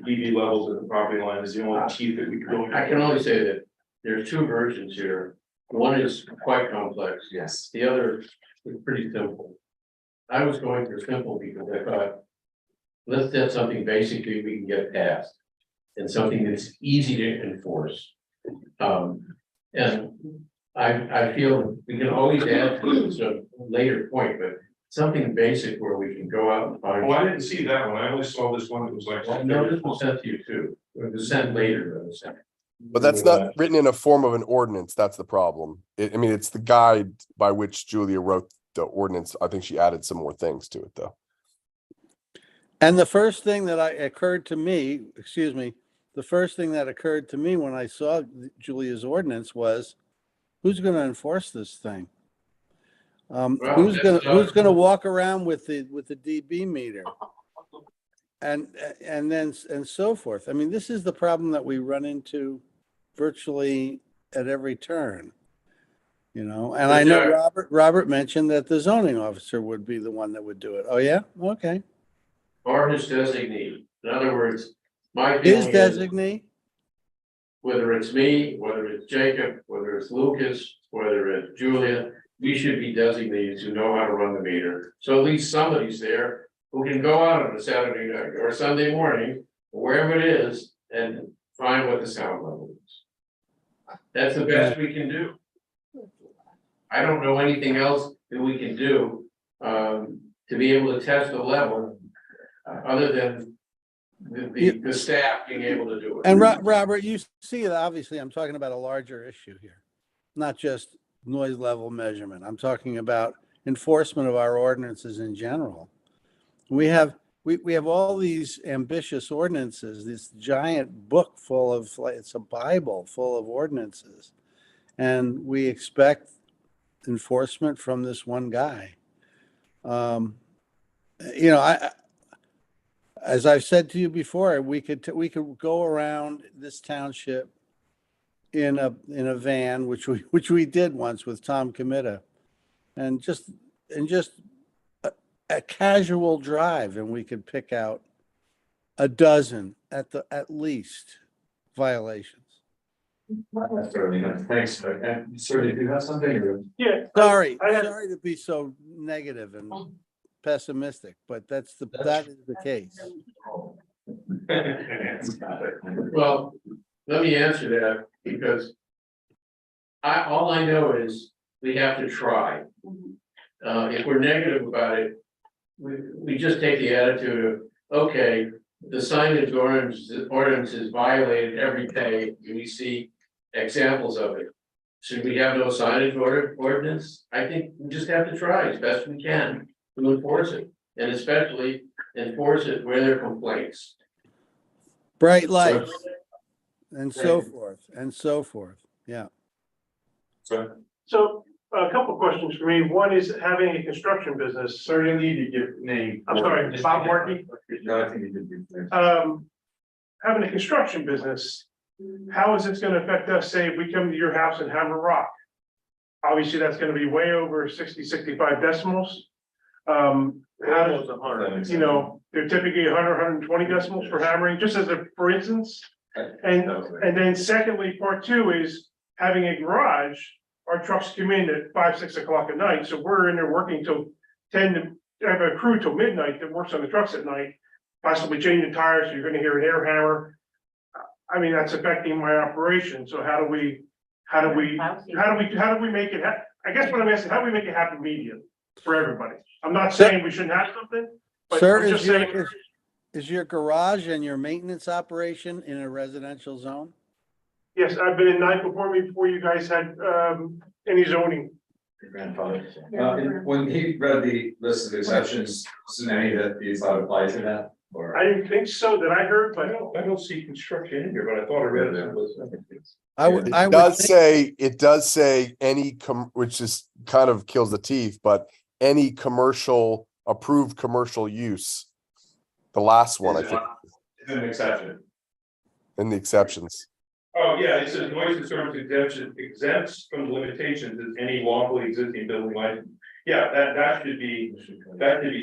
dB levels of the property line is the only teeth that we can really. I can only say that there's 2 versions here. One is quite complex. Yes. The other is pretty simple. I was going for simple because I thought, let's get something basically we can get past and something that's easy to enforce. And I feel we can always add to this at a later point, but something basic where we can go out and find. Oh, I didn't see that one. I only saw this one that was like. Well, no, this was sent to you too. It was sent later. But that's not written in a form of an ordinance. That's the problem. It's the guide by which Julia wrote the ordinance. I think she added some more things to it though. And the first thing that occurred to me when I saw Julia's ordinance was, who's going to enforce this thing? Who's going to walk around with the dB meter and so forth? This is the problem that we run into virtually at every turn, and I know Robert mentioned that the zoning officer would be the one that would do it. Oh yeah, okay. or his designee. In other words, my His feeling is, designee? whether it's me, whether it's Jacob, whether it's Lucas, whether it's Julia, we should be designees who know how to run the meter. So at least somebody's there who can go out on a Saturday night or Sunday morning, wherever it is, and find what the sound level is. That's the best we can do. I don't know anything else that we can do, to be able to test the level, other than the staff being able to do it. And Robert, you see that obviously I'm talking about a larger issue here, not just noise level measurement. I'm talking about enforcement of our ordinances in general. We have all these ambitious ordinances, this giant book full of, like, it's a Bible full of ordinances. And we expect enforcement from this one guy. You know, as I've said to you before, we could go around this township in a van, which we did once with Tom Comita, and just a casual drive, and we could pick out a dozen at least violations. That's certainly not, thanks, and sir, did you have something or? Yeah. Sorry I had- to be so negative and pessimistic, but that is the case. Well, let me answer that, because all I know is we have to try. If we're negative about it, we just take the attitude of, okay, the signage ordinance is violated every day, and we see examples of it. Should we have no signage ordinance? I think we just have to try as best we can to enforce it, and especially enforce it where there are complaints. Bright lights and so forth. Yeah. So a couple of questions for me. One is having a construction business. Sir, you need to give name. I'm sorry, Bob Markey. No, I think you did. Having a construction business, how is this gonna affect us? Say, if we come to your house and have a rock. Obviously, that's gonna be way over 60, 65 decimals. How does, you know, they're typically 100, 120 decimals for hammering, just as a, for instance. And then secondly, part two is having a garage. Our trucks come in at 5, 6 o'clock at night, so we're in there working till 10 to have a crew till midnight that works on the trucks at night. Possibly changing tires, so you're gonna hear an air hammer. I mean, that's affecting my operation, so how do we make it, I guess what I'm asking, how do we make it happy medium for everybody? I'm not saying we shouldn't have something, but Sir, I'm just saying. is your garage and your maintenance operation in a residential zone? Yes, I've been in non-conforming before you guys had, any zoning. Your grandfather. And when he read the list of exceptions, wasn't any that he thought applied to that? Or? I didn't think so that I heard, but. I don't see construction in here, but I thought I read it. It does say any which is kind of kills the teeth, but any approved commercial use. The last one, I think, It's an exception. in the exceptions. Oh, yeah, it says noise disturbance exemption exempts from limitations as any lawfully existing building license. Yeah, that should be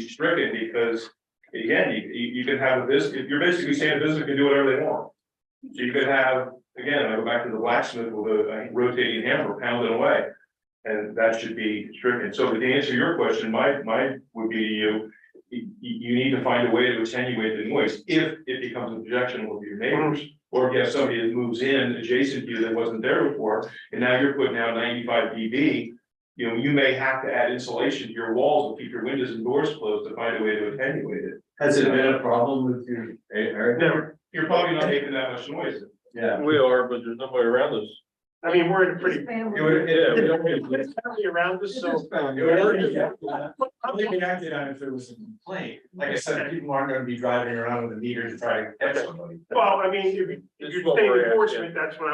stricken, because again, you can have a business, if you're basically saying a business can do whatever they want. So you could have, again, I go back to the blacksmith with a rotating hammer pounding away. And that should be stricken. So to answer your question, my would be you need to find a way to attenuate the noise if it becomes objectionable to your neighbors. Or if you have somebody that moves in adjacent to you that wasn't there before, and now you're putting out 95 dB, you know, you may have to add insulation to your walls and keep your windows and doors closed to find a way to attenuate it. Has it been a problem with your area? Never. You're probably not making that much noise. Yeah. We are, but there's nobody around us. I mean, we're in a pretty. Yeah, Family around us, so. How they reacted on if there was a complaint, like I said, people aren't gonna be driving around with a meter to try to catch somebody. Well, I mean, if you're saying enforcement, that's what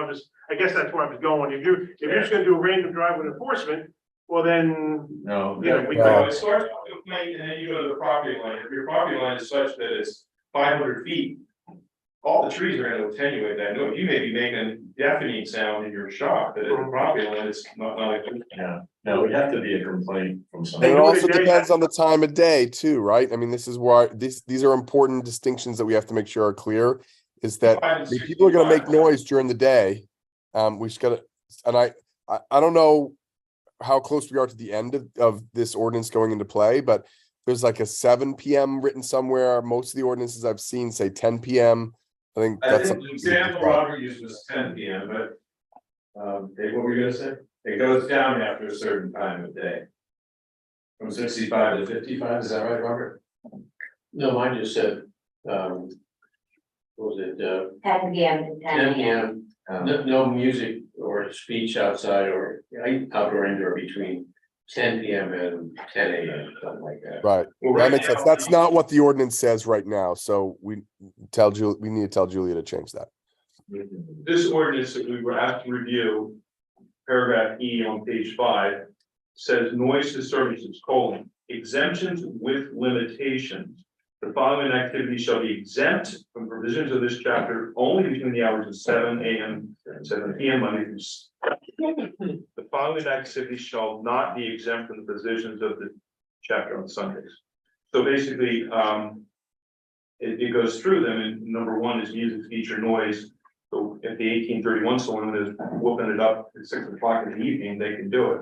I guess that's where I was going. If you're just gonna do a random drive with enforcement, well then, No. you know, we. Well, it starts with a complaint and then you go to the property line. If your property line is such that it's 500 feet, all the trees are gonna attenuate that noise. You may be making deafening sound in your shop, but at the property line, it's not a. Yeah, no, we have to be a complaint from And somebody. it do it also again. depends on the time of day too, right? I mean, this is why these are important distinctions that we have to make sure are clear. Is that I mean, people are gonna make noise during the day. We just gotta, and I don't know how close we are to the end of this ordinance going into play, but there's like a 7 PM written somewhere. Most of the ordinances I've seen say 10 PM. I think I that's think something the we can example describe. Robert used was 10 PM, but. Dave, what were you gonna say? It goes down after a certain time of day. From 65 to 55, is that right, Robert? No, mine just said, what was it, 10 p.m. to 10 PM, no music or speech outside or outdoor indoor between 10 PM and 10 AM, something like that. Right. Well, That right makes sense. now, That's not what the ordinance says right now. So we need to tell Julia to change that. This ordinance that we were asked to review, paragraph E on page 5, says noise disturbances, exemptions with limitations. The following activities shall be exempt from provisions of this chapter only between the hours of 7 AM and 7 PM Monday through the following activities shall not be exempt from the provisions of the chapter on Sundays. So basically, it goes through them, and number 1 is music, feature, noise. So if the 1831 someone is whooping it up at 6 o'clock in the evening, they can do it.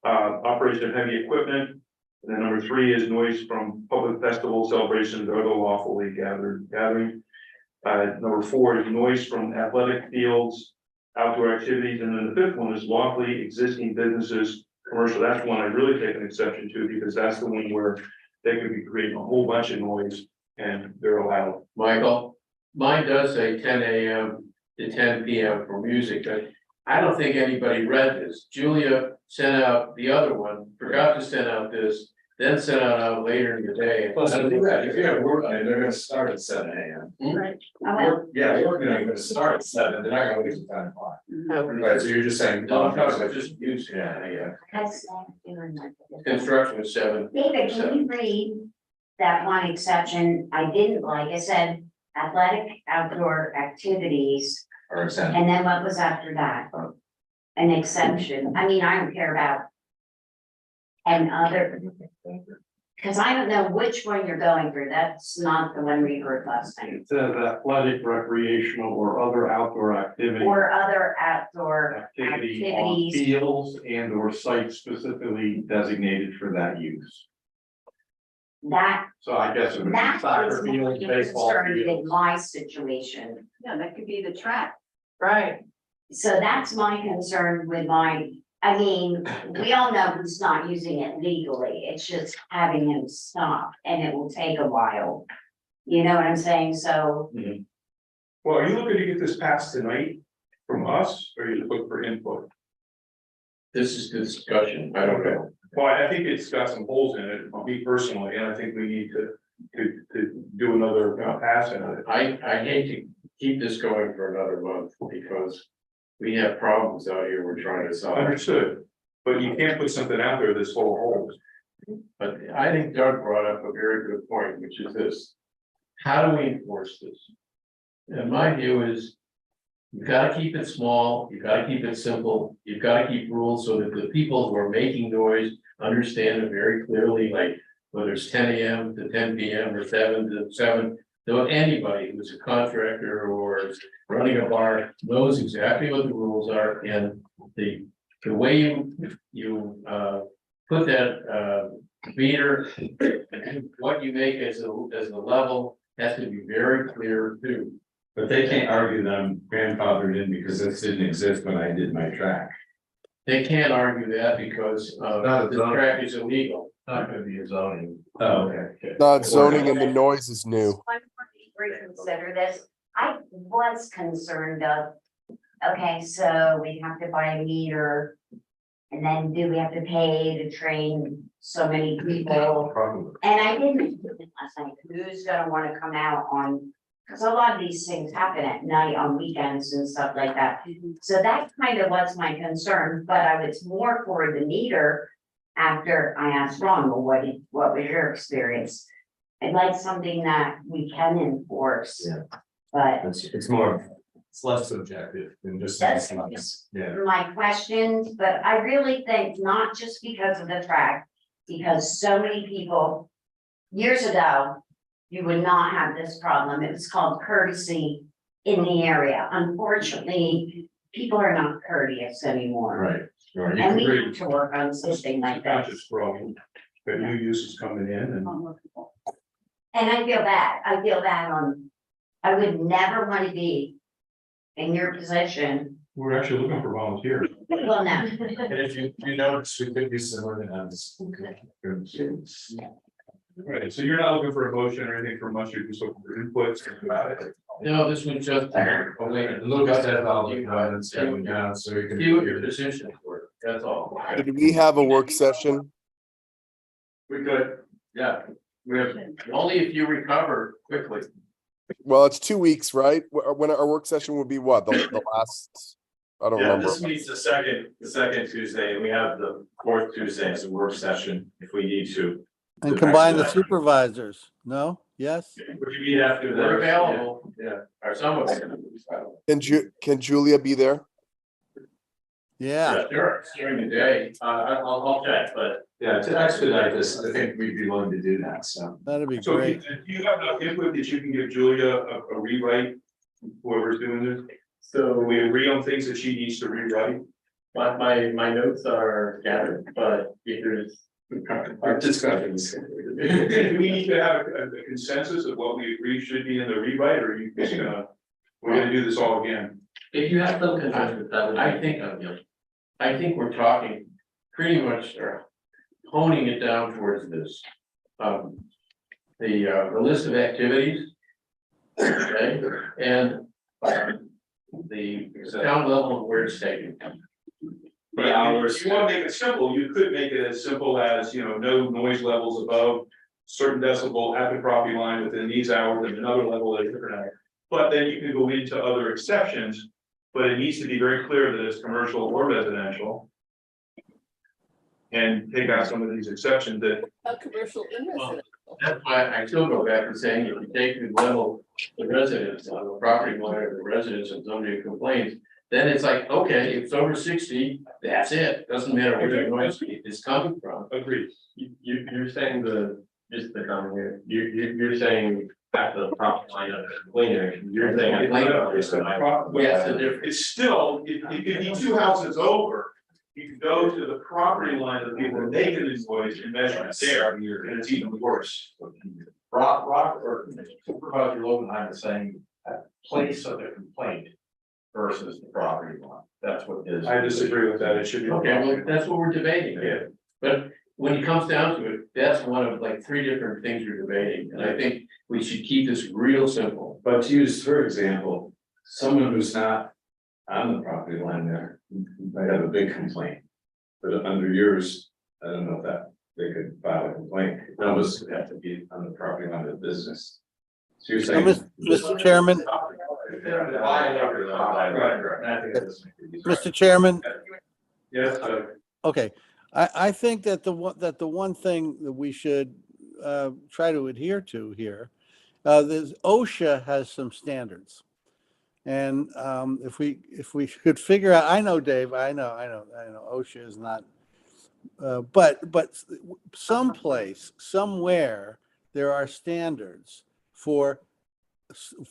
Operation of heavy equipment. And then number 3 is noise from public festivals, celebrations, or other lawfully gathering. Number 4 is noise from athletic fields, outdoor activities. And then the 5th one is lawfully existing businesses, commercial. That's one I really take an exception to, because that's the one where they could be creating a whole bunch of noise and they're allowed. Michael, mine does say 10 AM to 10 PM for music, but I don't think anybody read this. Julia sent out the other one, forgot to send out this, then sent out later in the day. Plus, if you have work on it, they're gonna start at 7 AM. Right. Yeah, you're gonna start at 7, they're not gonna leave at 10 o'clock. Right, so you're just saying. No, I'm talking about just music. Yeah. Construction is 7. David, can you read that one exception I didn't like? It said athletic outdoor activities, Or exempt. and then what was after that? An exception. I mean, I don't care about and other, because I don't know which one you're going through. That's not the one we heard last time. It says athletic, recreational, or other outdoor activity. Or other outdoor Activity on activities. fields and or sites specifically designated for that use. That, So I guess it would be that soccer is my fields, baseball concern in fields. my situation. Yeah, that could be the track. Right. So that's my concern with I mean, we all know who's not using it legally. It's just having him stop, and it will take a while. You know what I'm saying? So Well, are you looking to get this passed tonight from us, or are you looking for input? This is discussion, I don't know. Well, I think it's got some holes in it, me personally, and I think we need to do another pass at it. I hate to keep this going for another month because we have problems out here we're trying to solve. Understood, but you can't put something out there that's full of holes. But I think Doug brought up a very good point, which is this. How do we enforce this? And my view is, you've got to keep it small, you've got to keep it simple, you've got to keep rules so that the people who are making noise understand it very clearly, like whether it's 10 AM to 10 PM or 7 to 7. So anybody who's a contractor or is running a bar knows exactly what the rules are, and the way you put that meter, what you make as the level has to be very clear too. But they can't argue that I'm grandfathered in because this didn't exist when I did my track. They can't argue that because Not a the zoning. track is illegal. Not gonna be a zoning. Oh, okay. Not zoning and the noise is new. reconsider this. I was concerned of, okay, so we have to buy a meter. And then do we have to pay to train so many people? Probably. And I didn't think last night, who's gonna wanna come out on, because a lot of these things happen at night on weekends and stuff like that. So that kind of was my concern, but I was more for the meter after I asked Ron, well, what was your experience? I'd like something that we can enforce. Yeah. but It's more, it's less subjective than just. that's Yeah. my questions, but I really think not just because of the track, because so many people, years ago, you would not have this problem. It was called courtesy in the area. Unfortunately, people are not courteous anymore. Right. Right. And we You have to work on something like that. conscious growing, but new uses coming in and. And I feel bad on, I would never want to be in your position. We're actually looking for volunteers. Well, no. And if you notice, we could be similar to others. Right, so you're not looking for a motion or anything from us, you're just looking for inputs about it. No, this was just. Lucas has all the comments going down, so we can. See what your decision for, that's all. Did we have a work session? We could, yeah, we have, only if you recover quickly. Well, it's 2 weeks, right? When our work session would be what? The last, I don't remember. This meets the second Tuesday, and we have the fourth Tuesday as a work session if we need to. And combine the supervisors. No? Yes? Would you meet after that? We're available, Yeah. or some of them. Can Julia be there? Yeah. Sure, during the day, I'll check, but. Yeah, to expedite this, I think we'd be willing to do that, so. That'd be So do great. you have enough input that you can give Julia a rewrite, whoever's doing this? So we agree on things that she needs to rewrite? My notes are gathered, but if there's. Our discussions. Do we need to have a consensus of what we agree should be in the rewrite, or are you just we're gonna do this all again? If you have some consensus, I think we're talking pretty much, honing it down towards this. The list of activities. Okay, and the town level of where it's taken. But if you want to make it simple, you could make it as simple as, no noise levels above certain decibel at the property line within these hours and another level at a different hour. But then you can go into other exceptions, but it needs to be very clear that it's commercial or residential. And take out some of these exceptions that. Commercial and residential. That's why I still go back to saying, if you take the level, the residents on the property line or the residents and somebody complains, then it's like, okay, if it's over 60, that's it. Doesn't matter where the noise is coming from. Agreed. You're saying just the comment here, you're saying back to the property line of the cleaner, you're saying. It's still, it could be 2 houses over. You can go to the property line of the people and make an invoice and measure it there, and it's even worse. Rock or Supervisor Lobenheim is saying at place of the complaint versus the property line. That's what is. I disagree with that, it should be. Okay, well, that's what we're debating. Yeah. But when it comes down to it, that's one of like 3 different things we're debating, and I think we should keep this real simple. But to use, for example, someone who's not on the property line there, might have a big complaint. But under yours, I don't know if that they could file a complaint, it almost would have to be on the property line of the business. So you're saying. Mr. Chairman, Mr. Chairman, Yes, okay. I think that the one thing that we should try to adhere to here, there's OSHA has some standards. And if we could figure out, I know, Dave, I know OSHA is not, but someplace, somewhere, there are standards for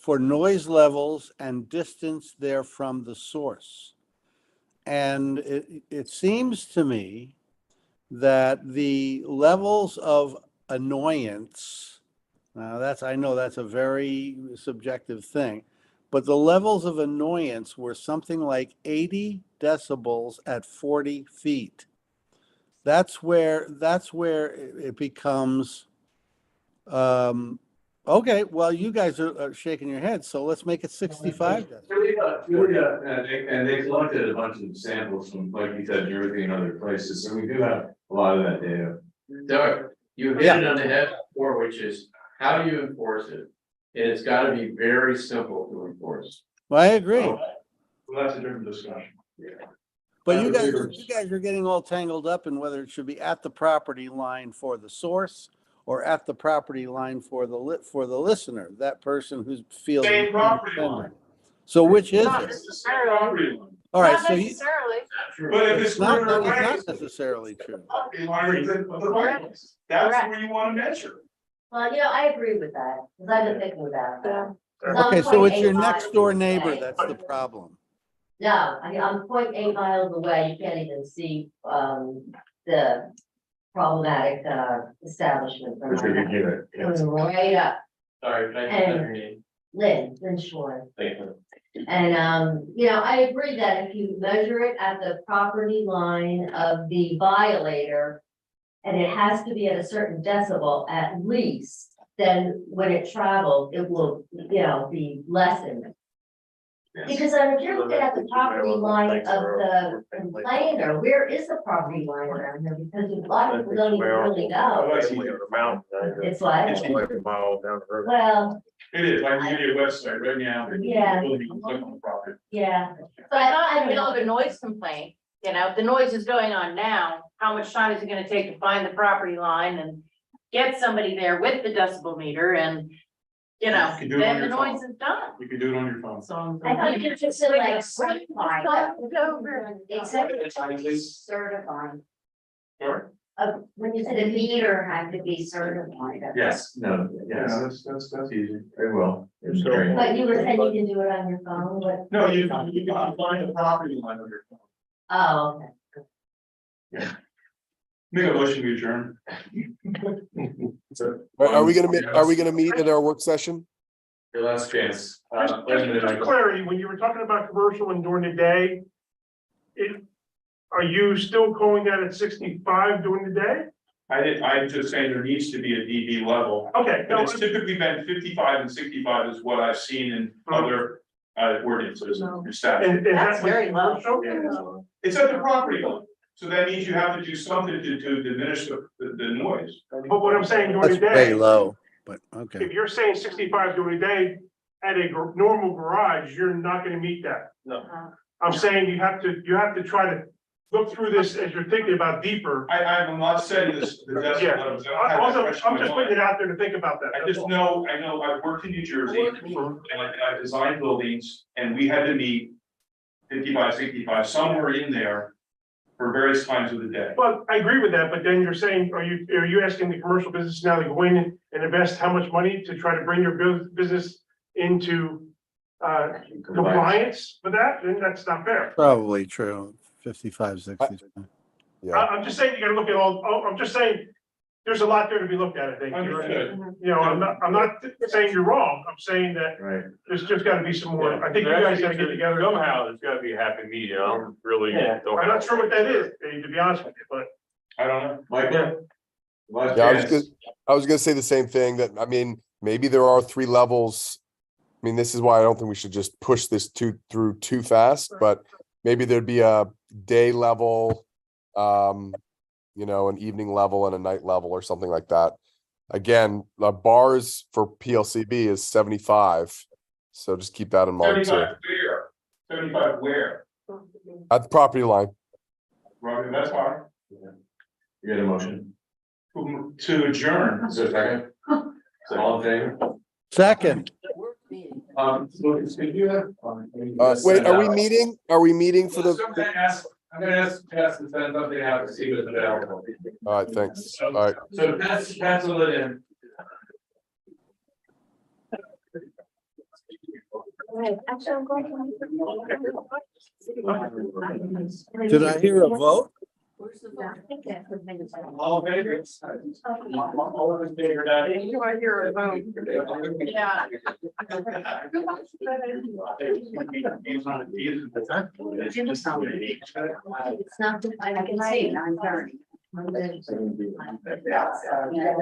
noise levels and distance there from the source. And it seems to me that the levels of annoyance, now I know that's a very subjective thing, but the levels of annoyance were something like 80 decibels at 40 feet. That's where it becomes, okay, well, you guys are shaking your heads, so let's make it 65 decibels. Julia, and they collected a bunch of samples from, like you said, Jersey and other places, so we do have a lot of that data. Doug, you hit it on the head before, which is, how do you enforce it? And it's gotta be very simple to enforce. Well, I agree. well, that's a different discussion. But you guys are getting all tangled up in whether it should be at the property line for the source or at the property line for the listener, that person who feels. Same property line. So which is Not it? It's the same property line. All right, Not so you, necessarily. But if it's not, further it's away, not it's the necessarily true. property line of the land. That's where you wanna measure. Well, I agree with that, because I've been thinking about that. 'Cause I'm Okay, so it's 0.8 your miles next door neighbor away. that's the problem. No, I'm 0.8 miles away, you can't even see, the problematic, establishment. from my house. It's right up, Sorry, can I have your name? Lynn Shore. Thank you. And, I agree that if you measure it at the property line of the violator, and it has to be at a certain decibel at least, then when it travels, it will, be lessened. Because if you're looking at the property line of the complainer, where is the property line around here? Because a lot of people don't even really know. It's like, It's like a mile down the road. well, It is, I can give you a website right now. Yeah. You can click on the property. yeah. But I thought, don't know. the noise complaint, the noise is going on now, how much time is it gonna take to find the property line and get somebody there with the decibel meter and, You can do it on then the your phone. noise is done. You can do it on your phone. So. I thought you just said like certified. Over. Exactly, certified. Sorry? When you said a meter had to be certified. Yes, no, Yeah, yes, that's easy. I will. It's So- great. But you were saying you can do it on your phone, but. No, you can find the property line on your phone. Oh, okay. Make a motion to adjourn. Are we gonna meet at our work session? Your last chance. Just for clarity, when you were talking about commercial and during the day, are you still calling that at 65 during the day? I'm just saying there needs to be a DB level. Okay, But no, it's typically been 55 and 65 is what I've seen in other ordinances and statutes. and is That's that very low. commercial? It's at the property line, so that means you have to do something to diminish the noise. But what I'm saying during That's the way day, low, but okay. if you're saying 65 during the day at a normal garage, you're not gonna meet that. No. I'm saying you have to try to look through this as you're thinking about deeper. I'm not saying this, that's. Yeah, also, I'm just putting it out there to think about that. I just know, I've worked in New Jersey and I designed buildings and we had to meet 55, 65, somewhere in there for various times of the day. Well, I agree with that, but then you're saying, are you asking the commercial business now to go in and invest how much money to try to bring your business into compliance with that? Then that's not fair. Probably true, 55, 60. Yeah, I'm just saying, you gotta look at I'm just saying, there's a lot there to be looked at, I think. Understood. I'm not saying you're wrong, I'm saying that Right. there's just gotta be some more, I think you guys gotta get together. Somehow, there's gotta be a happy medium, I don't really. I'm not sure what that is, Dave, to be honest with you, but. I don't know. Mike? Last yeah, chance. I was gonna say the same thing, that, I mean, maybe there are 3 levels. I mean, this is why I don't think we should just push this through too fast, but maybe there'd be a day level, an evening level and a night level or something like that. Again, the bars for PLCB is 75, so just keep that in mind too. 75 where? 75 where? At the property line. Robin, that's fine. You get a motion. To adjourn. Is there a second? So all in favor? Second, Lucas, could you have? Wait, are we meeting? Are we meeting for I'm the? gonna ask Jess to send something out to see what's available. All right, thanks. All right. So pencil it in. Actually, I'm going to. did I hear a vote? All in favor? All of us figured out. You are here alone. Yeah. It's not, I can see, 9:30. Yeah.